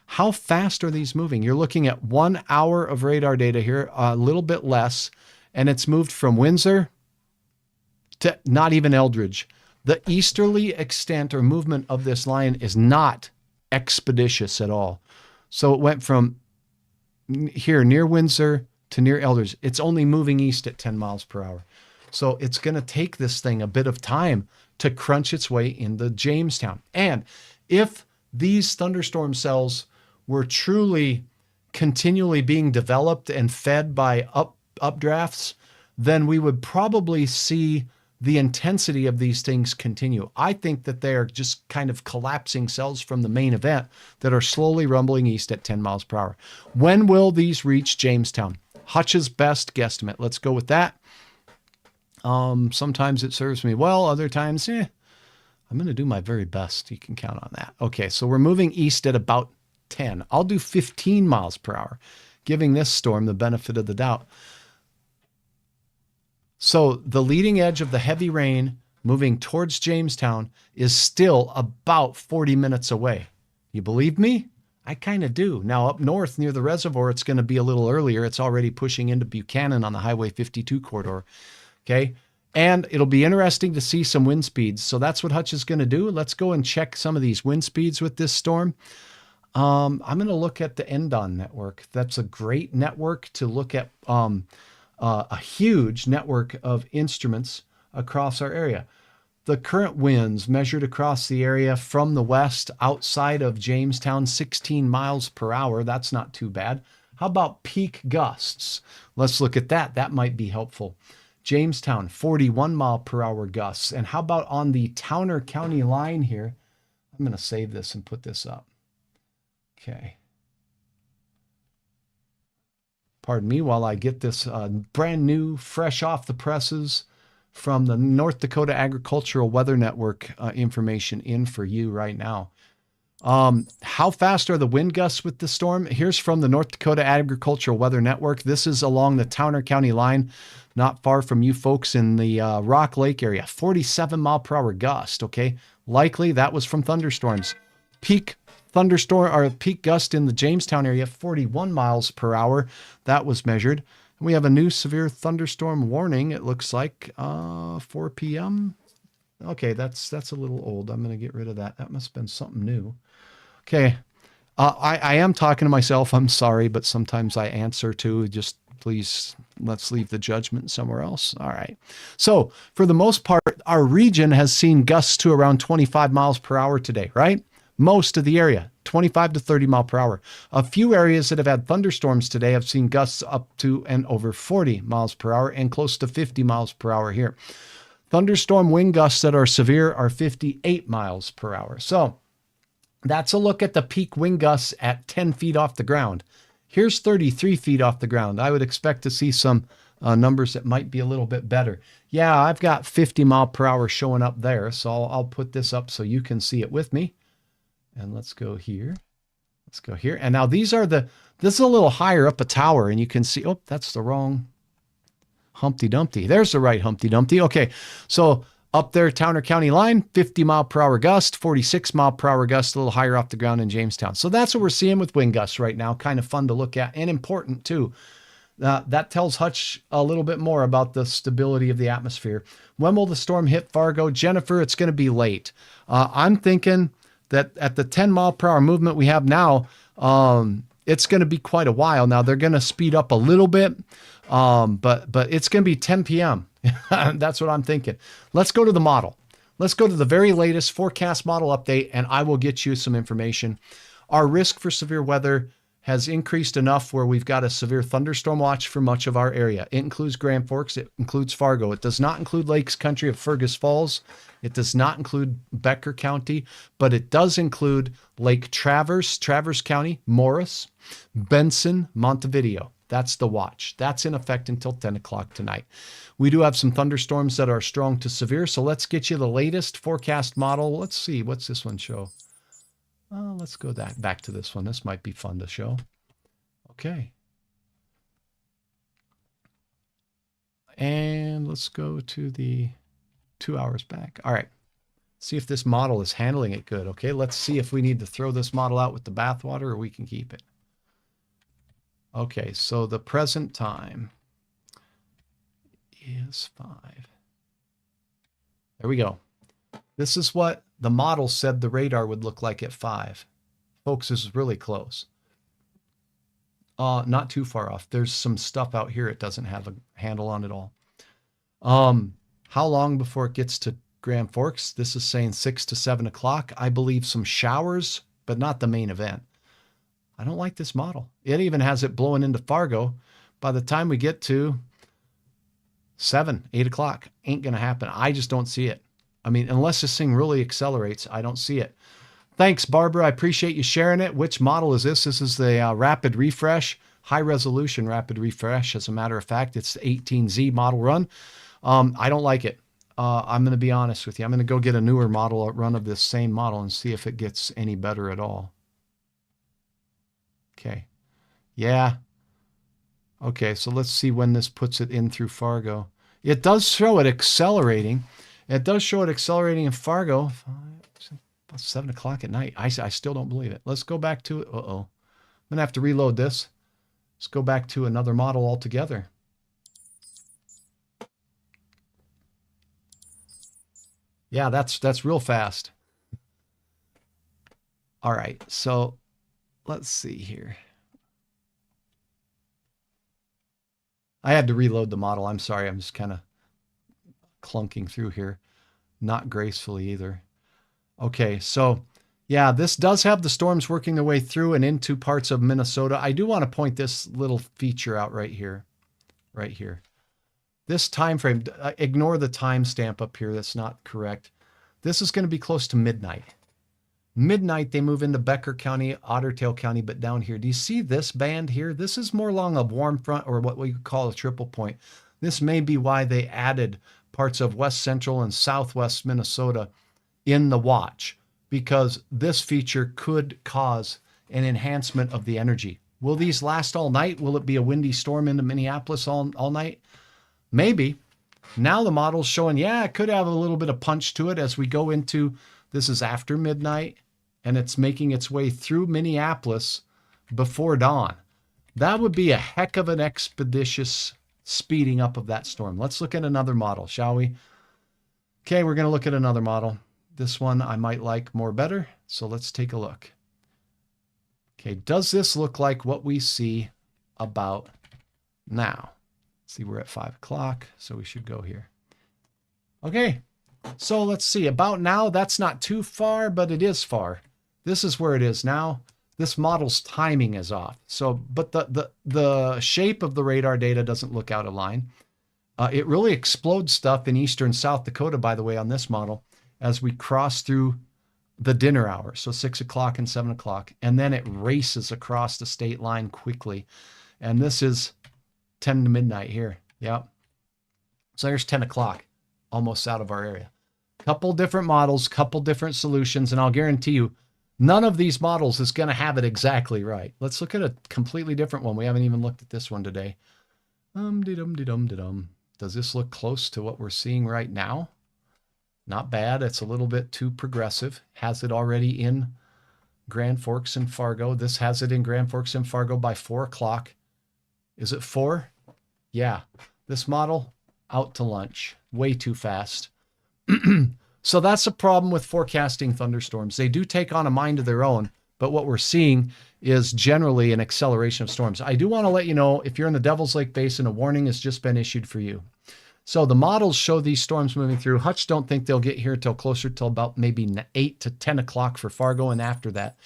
How fast are these moving? You're looking at 1 hour of radar data here, a little bit less, and it's moved from Windsor to not even Eldridge. The easterly extent or movement of this line is not expeditious at all. So it went from here near Windsor to near Eldridge. It's only moving east at 10 miles per hour. So it's going to take this thing a bit of time to crunch its way into Jamestown. And if these thunderstorm cells were truly continually being developed and fed by updrafts, then we would probably see the intensity of these things continue. I think that they are just kind of collapsing cells from the main event that are slowly rumbling east at 10 miles per hour. When will these reach Jamestown? Hutch's best guesstimate. Let's go with that. Sometimes it serves me well. Other times, I'm going to do my very best. You can count on that. Okay, so we're moving east at about 10. I'll do 15 miles per hour, giving this storm the benefit of the doubt. So the leading edge of the heavy rain moving towards Jamestown is still about 40 minutes away. You believe me? I kind of do. Now up north near the reservoir, it's going to be a little earlier. It's already pushing into Buchanan on the Highway 52 corridor. Okay. And it'll be interesting to see some wind speeds. So that's what Hutch is going to do. Let's go and check some of these wind speeds with this storm. I'm going to look at the ENDON network. That's a great network to look at, a huge network of instruments across our area. The current winds measured across the area from the west outside of Jamestown, 16 miles per hour. That's not too bad. How about peak gusts? Let's look at that. That might be helpful. Jamestown, 41 mile per hour gusts. And how about on the Towner County line here? I'm going to save this and put this up. Okay. Pardon me while I get this brand new, fresh off the presses from the North Dakota Agricultural Weather Network information in for you right now. How fast are the wind gusts with the storm? Here's from the North Dakota Agricultural Weather Network. This is along the Towner County line, not far from you folks in the Rock Lake area. 47 mile per hour gust, okay? Likely that was from thunderstorms. Peak thunderstorm or peak gust in the Jamestown area, 41 miles per hour. That was measured. We have a new severe thunderstorm warning. It looks like 4 p.m. Okay, that's a little old. I'm going to get rid of that. That must have been something new. Okay. I am talking to myself. I'm sorry, but sometimes I answer too. Just please, let's leave the judgment somewhere else. All right. So for the most part, our region has seen gusts to around 25 miles per hour today, right? Most of the area, 25 to 30 mile per hour. A few areas that have had thunderstorms today have seen gusts up to and over 40 miles per hour and close to 50 miles per hour here. Thunderstorm wind gusts that are severe are 58 miles per hour. So that's a look at the peak wind gusts at 10 feet off the ground. Here's 33 feet off the ground. I would expect to see some numbers that might be a little bit better. Yeah, I've got 50 mile per hour showing up there. So I'll put this up so you can see it with me. And let's go here. Let's go here. And now this is a little higher up a tower and you can see, oh, that's the wrong Humpty Dumpty. There's the right Humpty Dumpty. Okay. So up there, Towner County line, 50 mile per hour gust, 46 mile per hour gust, a little higher off the ground in Jamestown. So that's what we're seeing with wind gusts right now. Kind of fun to look at and important too. That tells Hutch a little bit more about the stability of the atmosphere. When will the storm hit Fargo? Jennifer, it's going to be late. I'm thinking that at the 10 mile per hour movement we have now, it's going to be quite a while. Now they're going to speed up a little bit, but it's going to be 10 p.m. That's what I'm thinking. Let's go to the model. Let's go to the very latest forecast model update, and I will get you some information. Our risk for severe weather has increased enough where we've got a severe thunderstorm watch for much of our area. It includes Grand Forks. It includes Fargo. It does not include Lakes Country of Fergus Falls. It does not include Becker County, but it does include Lake Traverse, Traverse County, Morris, Benson, Montevideo. That's the watch. That's in effect until 10 o'clock tonight. We do have some thunderstorms that are strong to severe, so let's get you the latest forecast model. Let's see, what's this one show? Let's go back to this one. This might be fun to show. Okay. And let's go to the 2 hours back. All right. See if this model is handling it good. Okay, let's see if we need to throw this model out with the bathwater or we can keep it. Okay, so the present time is 5. There we go. This is what the model said the radar would look like at 5. Folks, this is really close. Not too far off. There's some stuff out here it doesn't have a handle on at all. How long before it gets to Grand Forks? This is saying 6 to 7 o'clock. I believe some showers, but not the main event. I don't like this model. It even has it blowing into Fargo. By the time we get to 7, 8 o'clock, ain't going to happen. I just don't see it. I mean, unless this thing really accelerates, I don't see it. Thanks, Barbara. I appreciate you sharing it. Which model is this? This is the rapid refresh, high resolution rapid refresh. As a matter of fact, it's the 18Z model run. I don't like it. I'm going to be honest with you. I'm going to go get a newer model run of this same model and see if it gets any better at all. Okay. Yeah. Okay, so let's see when this puts it in through Fargo. It does show it accelerating. It does show it accelerating in Fargo. 7 o'clock at night. I still don't believe it. Let's go back to it. Uh-oh. I'm going to have to reload this. Let's go back to another model altogether. Yeah, that's real fast. All right, so let's see here. I had to reload the model. I'm sorry. I'm just kind of clunking through here. Not gracefully either. Okay, so yeah, this does have the storms working their way through and into parts of Minnesota. I do want to point this little feature out right here. Right here. This time frame, ignore the timestamp up here. That's not correct. This is going to be close to midnight. Midnight, they move into Becker County, Otter Tail County, but down here, do you see this band here? This is more along a warm front, or what we call a triple point. This may be why they added parts of west central and southwest Minnesota in the watch, because this feature could cause an enhancement of the energy. Will these last all night? Will it be a windy storm into Minneapolis all night? Maybe. Now the model's showing, yeah, it could have a little bit of punch to it as we go into, this is after midnight, and it's making its way through Minneapolis before dawn. That would be a heck of an expeditious speeding up of that storm. Let's look at another model, shall we? Okay, we're going to look at another model. This one I might like more better, so let's take a look. Okay, does this look like what we see about now? See, we're at 5 o'clock, so we should go here. Okay, so let's see. About now, that's not too far, but it is far. This is where it is now. This model's timing is off. So, but the shape of the radar data doesn't look out of line. It really explodes stuff in eastern South Dakota, by the way, on this model, as we cross through the dinner hour. So 6 o'clock and 7 o'clock. And then it races across the state line quickly. And this is 10 to midnight here. Yep. So there's 10 o'clock, almost out of our area. Couple different models, couple different solutions, and I'll guarantee you, none of these models is going to have it exactly right. Let's look at a completely different one. We haven't even looked at this one today. Does this look close to what we're seeing right now? Not bad. It's a little bit too progressive. Has it already in Grand Forks and Fargo. This has it in Grand Forks and Fargo by 4 o'clock. Is it 4? Yeah. This model, out to lunch. Way too fast. So that's a problem with forecasting thunderstorms. They do take on a mind of their own, but what we're seeing is generally an acceleration of storms. I do want to let you know, if you're in the Devil's Lake Basin, a warning has just been issued for you. So the models show these storms moving through. Hutch don't think they'll get here till closer till about maybe 8 to 10 o'clock for Fargo, and after that.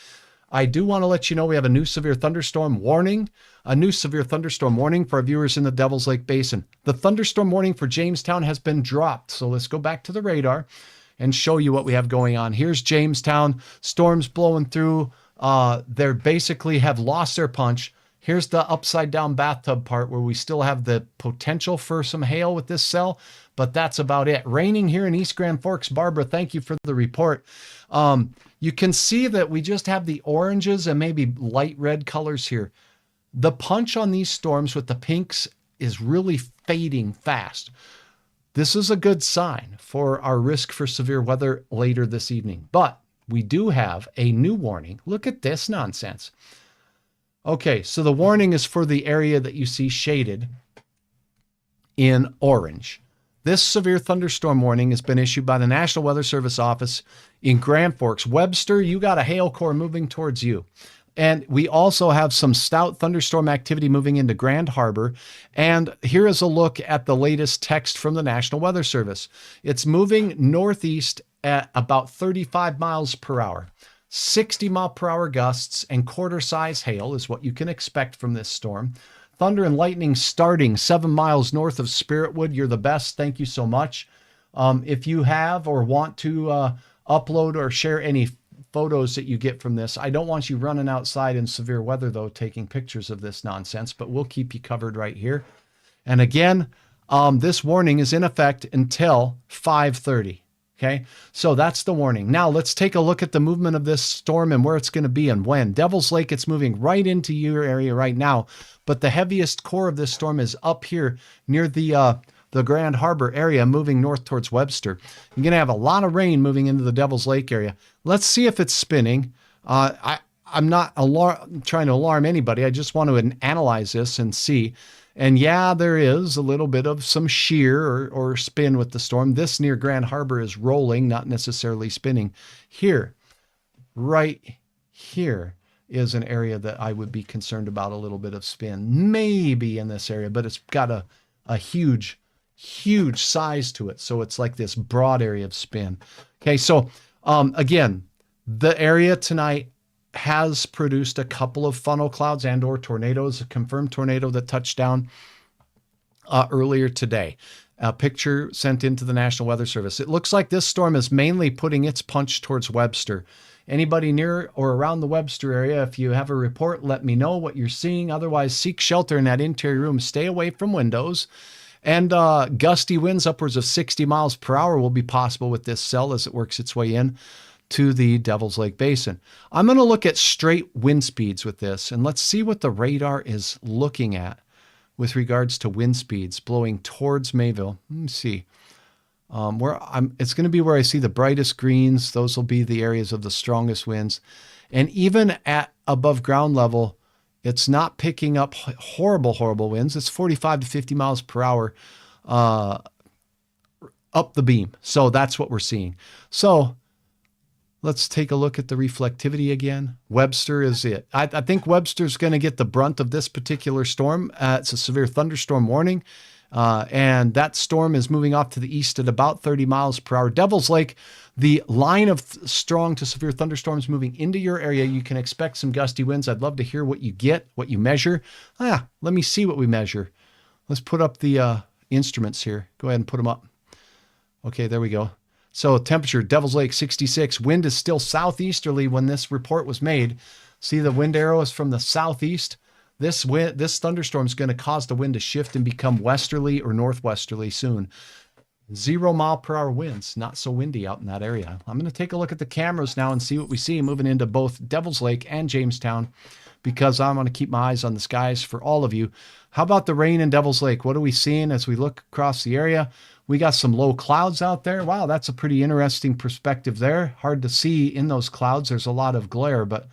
I do want to let you know we have a new severe thunderstorm warning, for our viewers in the Devil's Lake Basin. The thunderstorm warning for Jamestown has been dropped. So let's go back to the radar and show you what we have going on. Here's Jamestown, storms blowing through. They basically have lost their punch. Here's the upside down bathtub part where we still have the potential for some hail with this cell, but that's about it. Raining here in East Grand Forks. Barbara, thank you for the report. You can see that we just have the oranges and maybe light red colors here. The punch on these storms with the pinks is really fading fast. This is a good sign for our risk for severe weather later this evening. But we do have a new warning. Look at this nonsense. Okay, so the warning is for the area that you see shaded in orange. This severe thunderstorm warning has been issued by the National Weather Service office in Grand Forks. Webster, you got a hail core moving towards you. And we also have some stout thunderstorm activity moving into Grand Harbor. And here is a look at the latest text from the National Weather Service. It's moving northeast at about 35 miles per hour. 60 mile per hour gusts and quarter size hail is what you can expect from this storm. Thunder and lightning starting 7 miles north of Spiritwood. You're the best. Thank you so much. If you have or want to upload or share any photos that you get from this, I don't want you running outside in severe weather, though, taking pictures of this nonsense, but we'll keep you covered right here. And again, this warning is in effect until 5:30. Okay, so that's the warning. Now let's take a look at the movement of this storm and where it's going to be and when. Devil's Lake, it's moving right into your area right now, but the heaviest core of this storm is up here near the Grand Harbor area, moving north towards Webster. You're going to have a lot of rain moving into the Devil's Lake area. Let's see if it's spinning. I'm not trying to alarm anybody. I just want to analyze this and see. And yeah, there is a little bit of some shear or spin with the storm. This near Grand Harbor is rolling, not necessarily spinning. Here, right here is an area that I would be concerned about a little bit of spin. Maybe in this area, but it's got a huge size to it. So it's like this broad area of spin. Okay, so again, the area tonight has produced a couple of funnel clouds and or tornadoes, a confirmed tornado that touched down earlier today. A picture sent into the National Weather Service. It looks like this storm is mainly putting its punch towards Webster. Anybody near or around the Webster area, if you have a report, let me know what you're seeing. Otherwise, seek shelter in that interior room. Stay away from windows. And gusty winds upwards of 60 miles per hour will be possible with this cell as it works its way in to the Devil's Lake Basin. I'm going to look at straight wind speeds with this, and let's see what the radar is looking at with regards to wind speeds blowing towards Mayville. Let me see. It's going to be where I see the brightest greens. Those will be the areas of the strongest winds. And even at above ground level, it's not picking up horrible winds. It's 45 to 50 miles per hour up the beam. So that's what we're seeing. So let's take a look at the reflectivity again. Webster is it. I think Webster's going to get the brunt of this particular storm. It's a severe thunderstorm warning. And that storm is moving off to the east at about 30 miles per hour. Devil's Lake, the line of strong to severe thunderstorms moving into your area. You can expect some gusty winds. I'd love to hear what you get, what you measure. Let me see what we measure. Let's put up the instruments here. Go ahead and put them up. Okay, there we go. So temperature, Devil's Lake 66. Wind is still southeasterly when this report was made. See the wind arrow is from the southeast. This thunderstorm is going to cause the wind to shift and become westerly or northwesterly soon. 0 mile per hour winds, not so windy out in that area. I'm going to take a look at the cameras now and see what we see moving into both Devil's Lake and Jamestown, because I'm going to keep my eyes on the skies for all of you. How about the rain in Devil's Lake? What are we seeing as we look across the area? We got some low clouds out there. Wow, that's a pretty interesting perspective there. Hard to see in those clouds. There's a lot of glare, but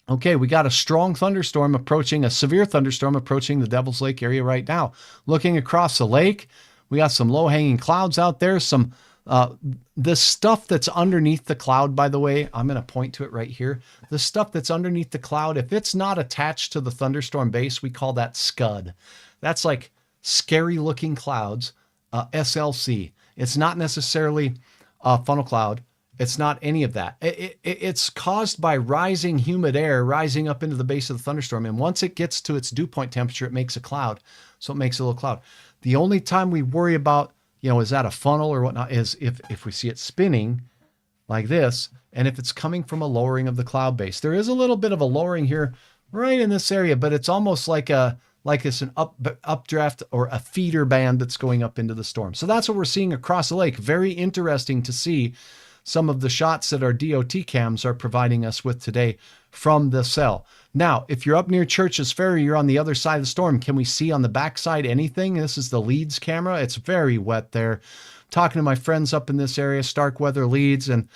okay, we got a strong thunderstorm approaching, a severe thunderstorm approaching the Devil's Lake area right now. Looking across the lake, we got some low-hanging clouds out there. Some the stuff that's underneath the cloud, by the way, I'm going to point to it right here. The stuff that's underneath the cloud, if it's not attached to the thunderstorm base, we call that scud. That's like scary-looking clouds, SLC. It's not necessarily a funnel cloud. It's not any of that. It's caused by rising humid air rising up into the base of the thunderstorm. And once it gets to its dew point temperature, it makes a cloud. So it makes a little cloud. The only time we worry about, is that a funnel or whatnot, is if we see it spinning like this, and if it's coming from a lowering of the cloud base. There is a little bit of a lowering here right in this area, but it's almost like it's an updraft or a feeder band that's going up into the storm. So that's what we're seeing across the lake. Very interesting to see some of the shots that our DOT cams are providing us with today from the cell. Now, if you're up near Church's Ferry, you're on the other side of the storm. Can we see on the backside anything? This is the Leeds camera. It's very wet there. Talking to my friends up in this area, Starkweather, Leeds, and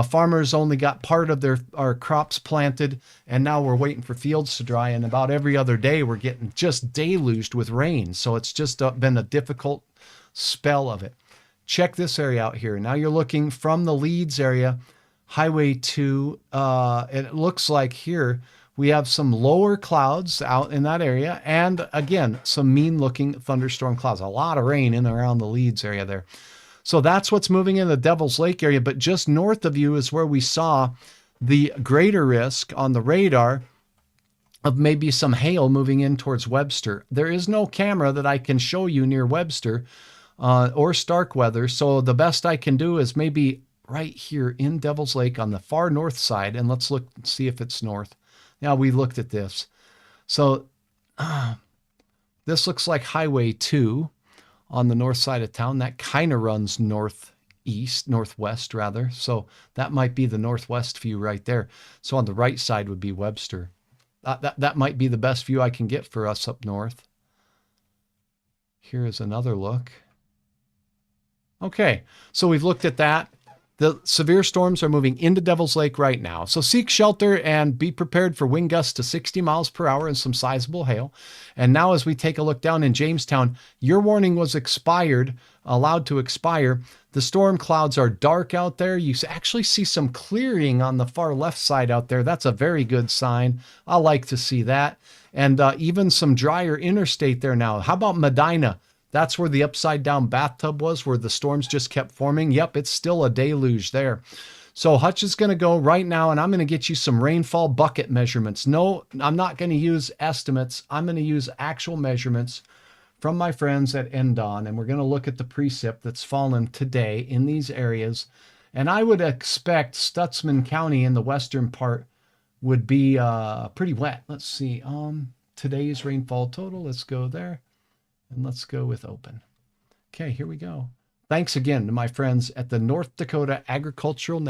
farmers only got part of our crops planted, and now we're waiting for fields to dry, and about every other day we're getting just deluged with rain. So it's just been a difficult spell of it. Check this area out here. Now you're looking from the Leeds area, Highway 2, and it looks like here we have some lower clouds out in that area, and again, some mean-looking thunderstorm clouds. A lot of rain in and around the Leeds area there. So that's what's moving in the Devil's Lake area, but just north of you is where we saw the greater risk on the radar of maybe some hail moving in towards Webster. There is no camera that I can show you near Webster, or Starkweather. So the best I can do is maybe right here in Devil's Lake on the far north side. And let's look and see if it's north. Now we looked at this. So this looks like Highway 2 on the north side of town. That kind of runs northwest rather. So that might be the northwest view right there. So on the right side would be Webster. That might be the best view I can get for us up north. Here is another look. Okay, so we've looked at that. The severe storms are moving into Devil's Lake right now. So seek shelter and be prepared for wind gusts to 60 miles per hour and some sizable hail. And now as we take a look down in Jamestown, your warning was allowed to expire. The storm clouds are dark out there. You actually see some clearing on the far left side out there. That's a very good sign. I like to see that. And even some drier interstate there now. How about Medina? That's where the upside down bathtub was, where the storms just kept forming. Yep, it's still a deluge there. So Hutch is going to go right now, and I'm going to get you some rainfall bucket measurements. No, I'm not going to use estimates. I'm going to use actual measurements from my friends at NDON, and we're going to look at the precip that's fallen today in these areas And I would expect Stutzman County in the western part would be pretty wet. Let's see. Today's rainfall total. Let's go there. And let's go with open. Okay, here we go. Thanks again to my friends at the North Dakota Agricultural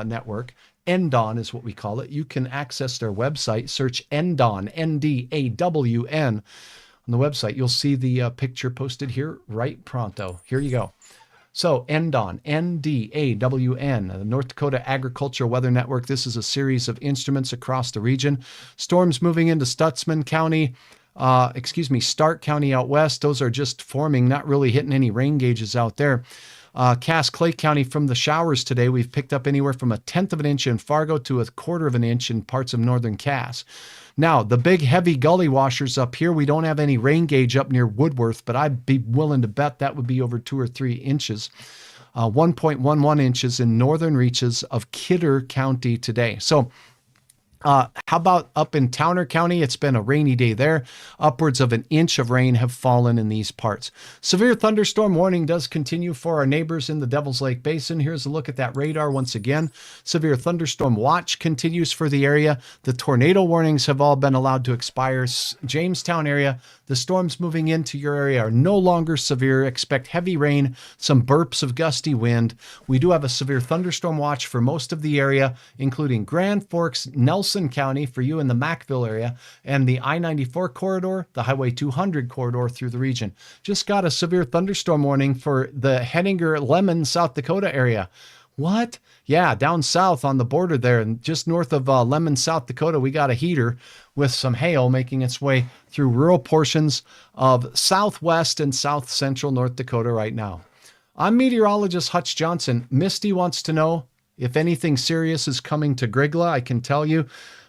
Network. NDAWN is what we call it. You can access their website. Search NDAWN, N-D-A-W-N. On the website, you'll see the picture posted here right pronto. Here you go. So NDAWN, N-D-A-W-N, the North Dakota Agricultural Weather Network. This is a series of instruments across the region. Storms moving into Stutzman County, Stark County out west. Those are just forming, not really hitting any rain gauges out there. Cass Clay County, from the showers today, we've picked up anywhere from 1/10 of an inch in Fargo to 1/4 of an inch in parts of northern Cass. Now, the big heavy gully washers up here, we don't have any rain gauge up near Woodworth, but I'd be willing to bet that would be over 2 or 3 inches. 1.11 inches in northern reaches of Kidder County today. So how about up in Towner County? It's been a rainy day there. Upwards of 1 inch of rain have fallen in these parts. Severe thunderstorm warning does continue for our neighbors in the Devil's Lake Basin. Here's a look at that radar once again. Severe thunderstorm watch continues for the area. The tornado warnings have all been allowed to expire. Jamestown area, the storms moving into your area are no longer severe. Expect heavy rain, some burps of gusty wind. We do have a severe thunderstorm watch for most of the area, including Grand Forks, Nelson County for you in the Mackville area, and the I-94 corridor, the Highway 200 corridor through the region. Just got a severe thunderstorm warning for the Henninger, Lemon, South Dakota area. What? Yeah, down south on the border there, and just north of Lemon, South Dakota, we got a heater with some hail making its way through rural portions of southwest and south central North Dakota right now. I'm meteorologist Hutch Johnson. Misty wants to know if anything serious is coming to Grigla. I can tell you,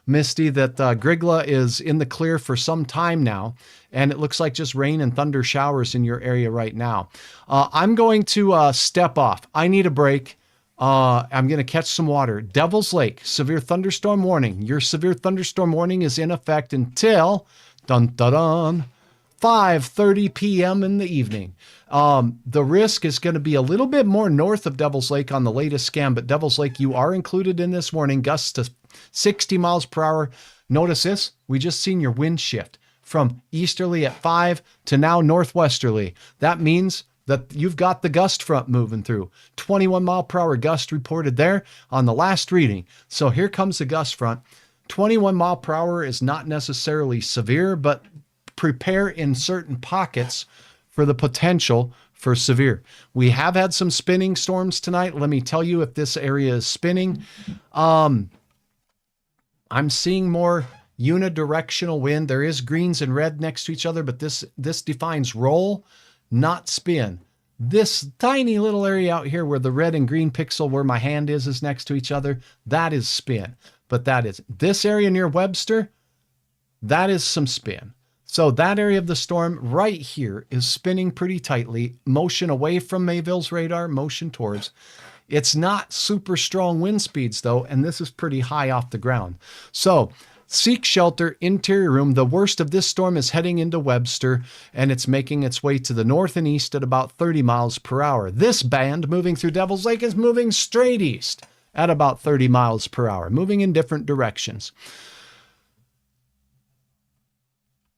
Misty, that Grigla is in the clear for some time now, and it looks like just rain and thunder showers in your area right now. I'm going to step off. I need a break. I'm going to catch some water. Devil's Lake, severe thunderstorm warning. Your severe thunderstorm warning is in effect until, dun, dun, dun, 5:30 p.m. in the evening. The risk is going to be a little bit more north of Devil's Lake on the latest scan, but Devil's Lake, you are included in this warning. Gusts to 60 miles per hour. Notice this. We just seen your wind shift from easterly at 5 to now northwesterly. That means that you've got the gust front moving through. 21 mile per hour gust reported there on the last reading. So here comes the gust front. 21 mile per hour is not necessarily severe, but prepare in certain pockets for the potential for severe. We have had some spinning storms tonight. Let me tell you if this area is spinning. I'm seeing more unidirectional wind. There is greens and red next to each other, but this defines roll, not spin. This tiny little area out here where the red and green pixel where my hand is next to each other, that is spin. But that is this area near Webster, that is some spin. So that area of the storm right here is spinning pretty tightly. Motion away from Mayville's radar, motion towards. It's not super strong wind speeds though, and this is pretty high off the ground. So seek shelter, interior room. The worst of this storm is heading into Webster, and it's making its way to the north and east at about 30 miles per hour. This band moving through Devil's Lake is moving straight east at about 30 miles per hour, moving in different directions.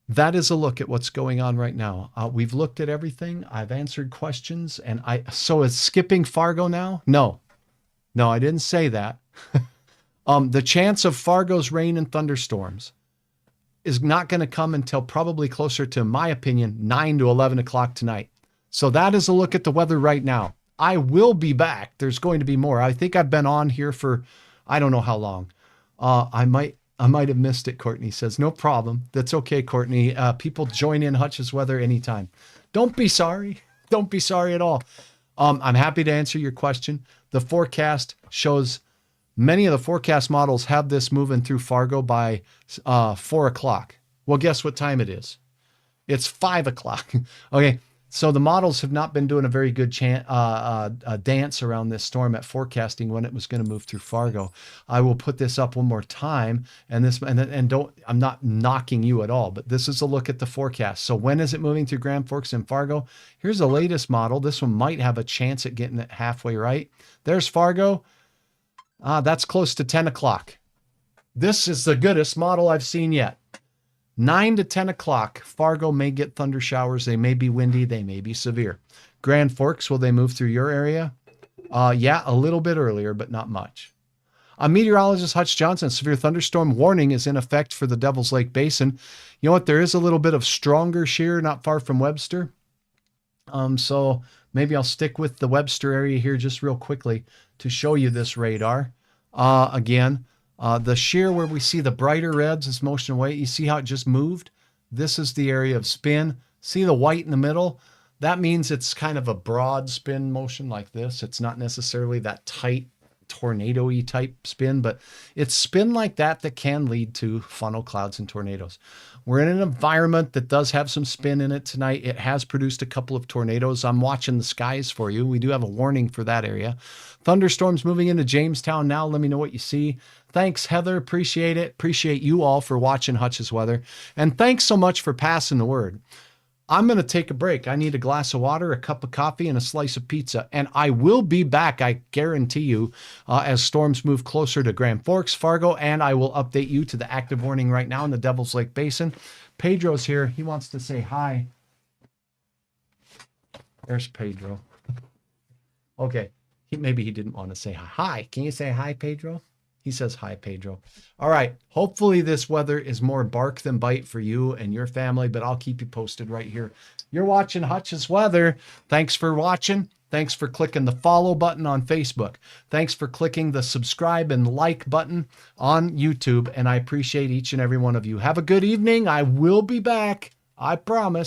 That is a look at what's going on right now. We've looked at everything. I've answered questions. And so is skipping Fargo now? No, I didn't say that. The chance of Fargo's rain and thunderstorms is not going to come until probably closer to, in my opinion, 9 to 11 o'clock tonight. So that is a look at the weather right now. I will be back. There's going to be more. I think I've been on here for, I don't know how long. I might have missed it, Courtney says. No problem. That's okay, Courtney. People join in Hutch's weather anytime. Don't be sorry. Don't be sorry at all. I'm happy to answer your question. The forecast shows many of the forecast models have this moving through Fargo by 4 o'clock. Well, guess what time it is? It's 5 o'clock. Okay. So the models have not been doing a very good dance around this storm at forecasting when it was going to move through Fargo. I will put this up one more time, and don't, I'm not knocking you at all, but this is a look at the forecast. So when is it moving through Grand Forks and Fargo? Here's the latest model. This one might have a chance at getting it halfway right. There's Fargo. That's close to 10 o'clock. This is the goodest model I've seen yet. 9 to 10 o'clock, Fargo may get thunder showers. They may be windy. They may be severe. Grand Forks, will they move through your area? Yeah, a little bit earlier, but not much. Meteorologist Hutch Johnson, severe thunderstorm warning is in effect for the Devil's Lake Basin. You know what? There is a little bit of stronger shear not far from Webster. So maybe I'll stick with the Webster area here just real quickly to show you this radar. Again, the shear where we see the brighter reds is motion away. You see how it just moved? This is the area of spin. See the white in the middle? That means it's kind of a broad spin motion like this. It's not necessarily that tight tornado-y type spin, but it's spin like that can lead to funnel clouds and tornadoes. We're in an environment that does have some spin in it tonight. It has produced a couple of tornadoes. I'm watching the skies for you. We do have a warning for that area. Thunderstorms moving into Jamestown now. Let me know what you see. Thanks, Heather. Appreciate it. Appreciate you all for watching Hutch's Weather. And thanks so much for passing the word. I'm going to take a break. I need a glass of water, a cup of coffee, and a slice of pizza. And I will be back, I guarantee you, as storms move closer to Grand Forks, Fargo, and I will update you to the active warning right now in the Devil's Lake Basin. Pedro's here. He wants to say hi. There's Pedro. Okay. Maybe he didn't want to say hi. Hi. Can you say hi, Pedro? He says, hi, Pedro. All right. Hopefully this weather is more bark than bite for you and your family, but I'll keep you posted right here. You're watching Hutch's Weather. Thanks for watching. Thanks for clicking the follow button on Facebook. Thanks for clicking the subscribe and like button on YouTube. And I appreciate each and every one of you. Have a good evening. I will be back. I promise.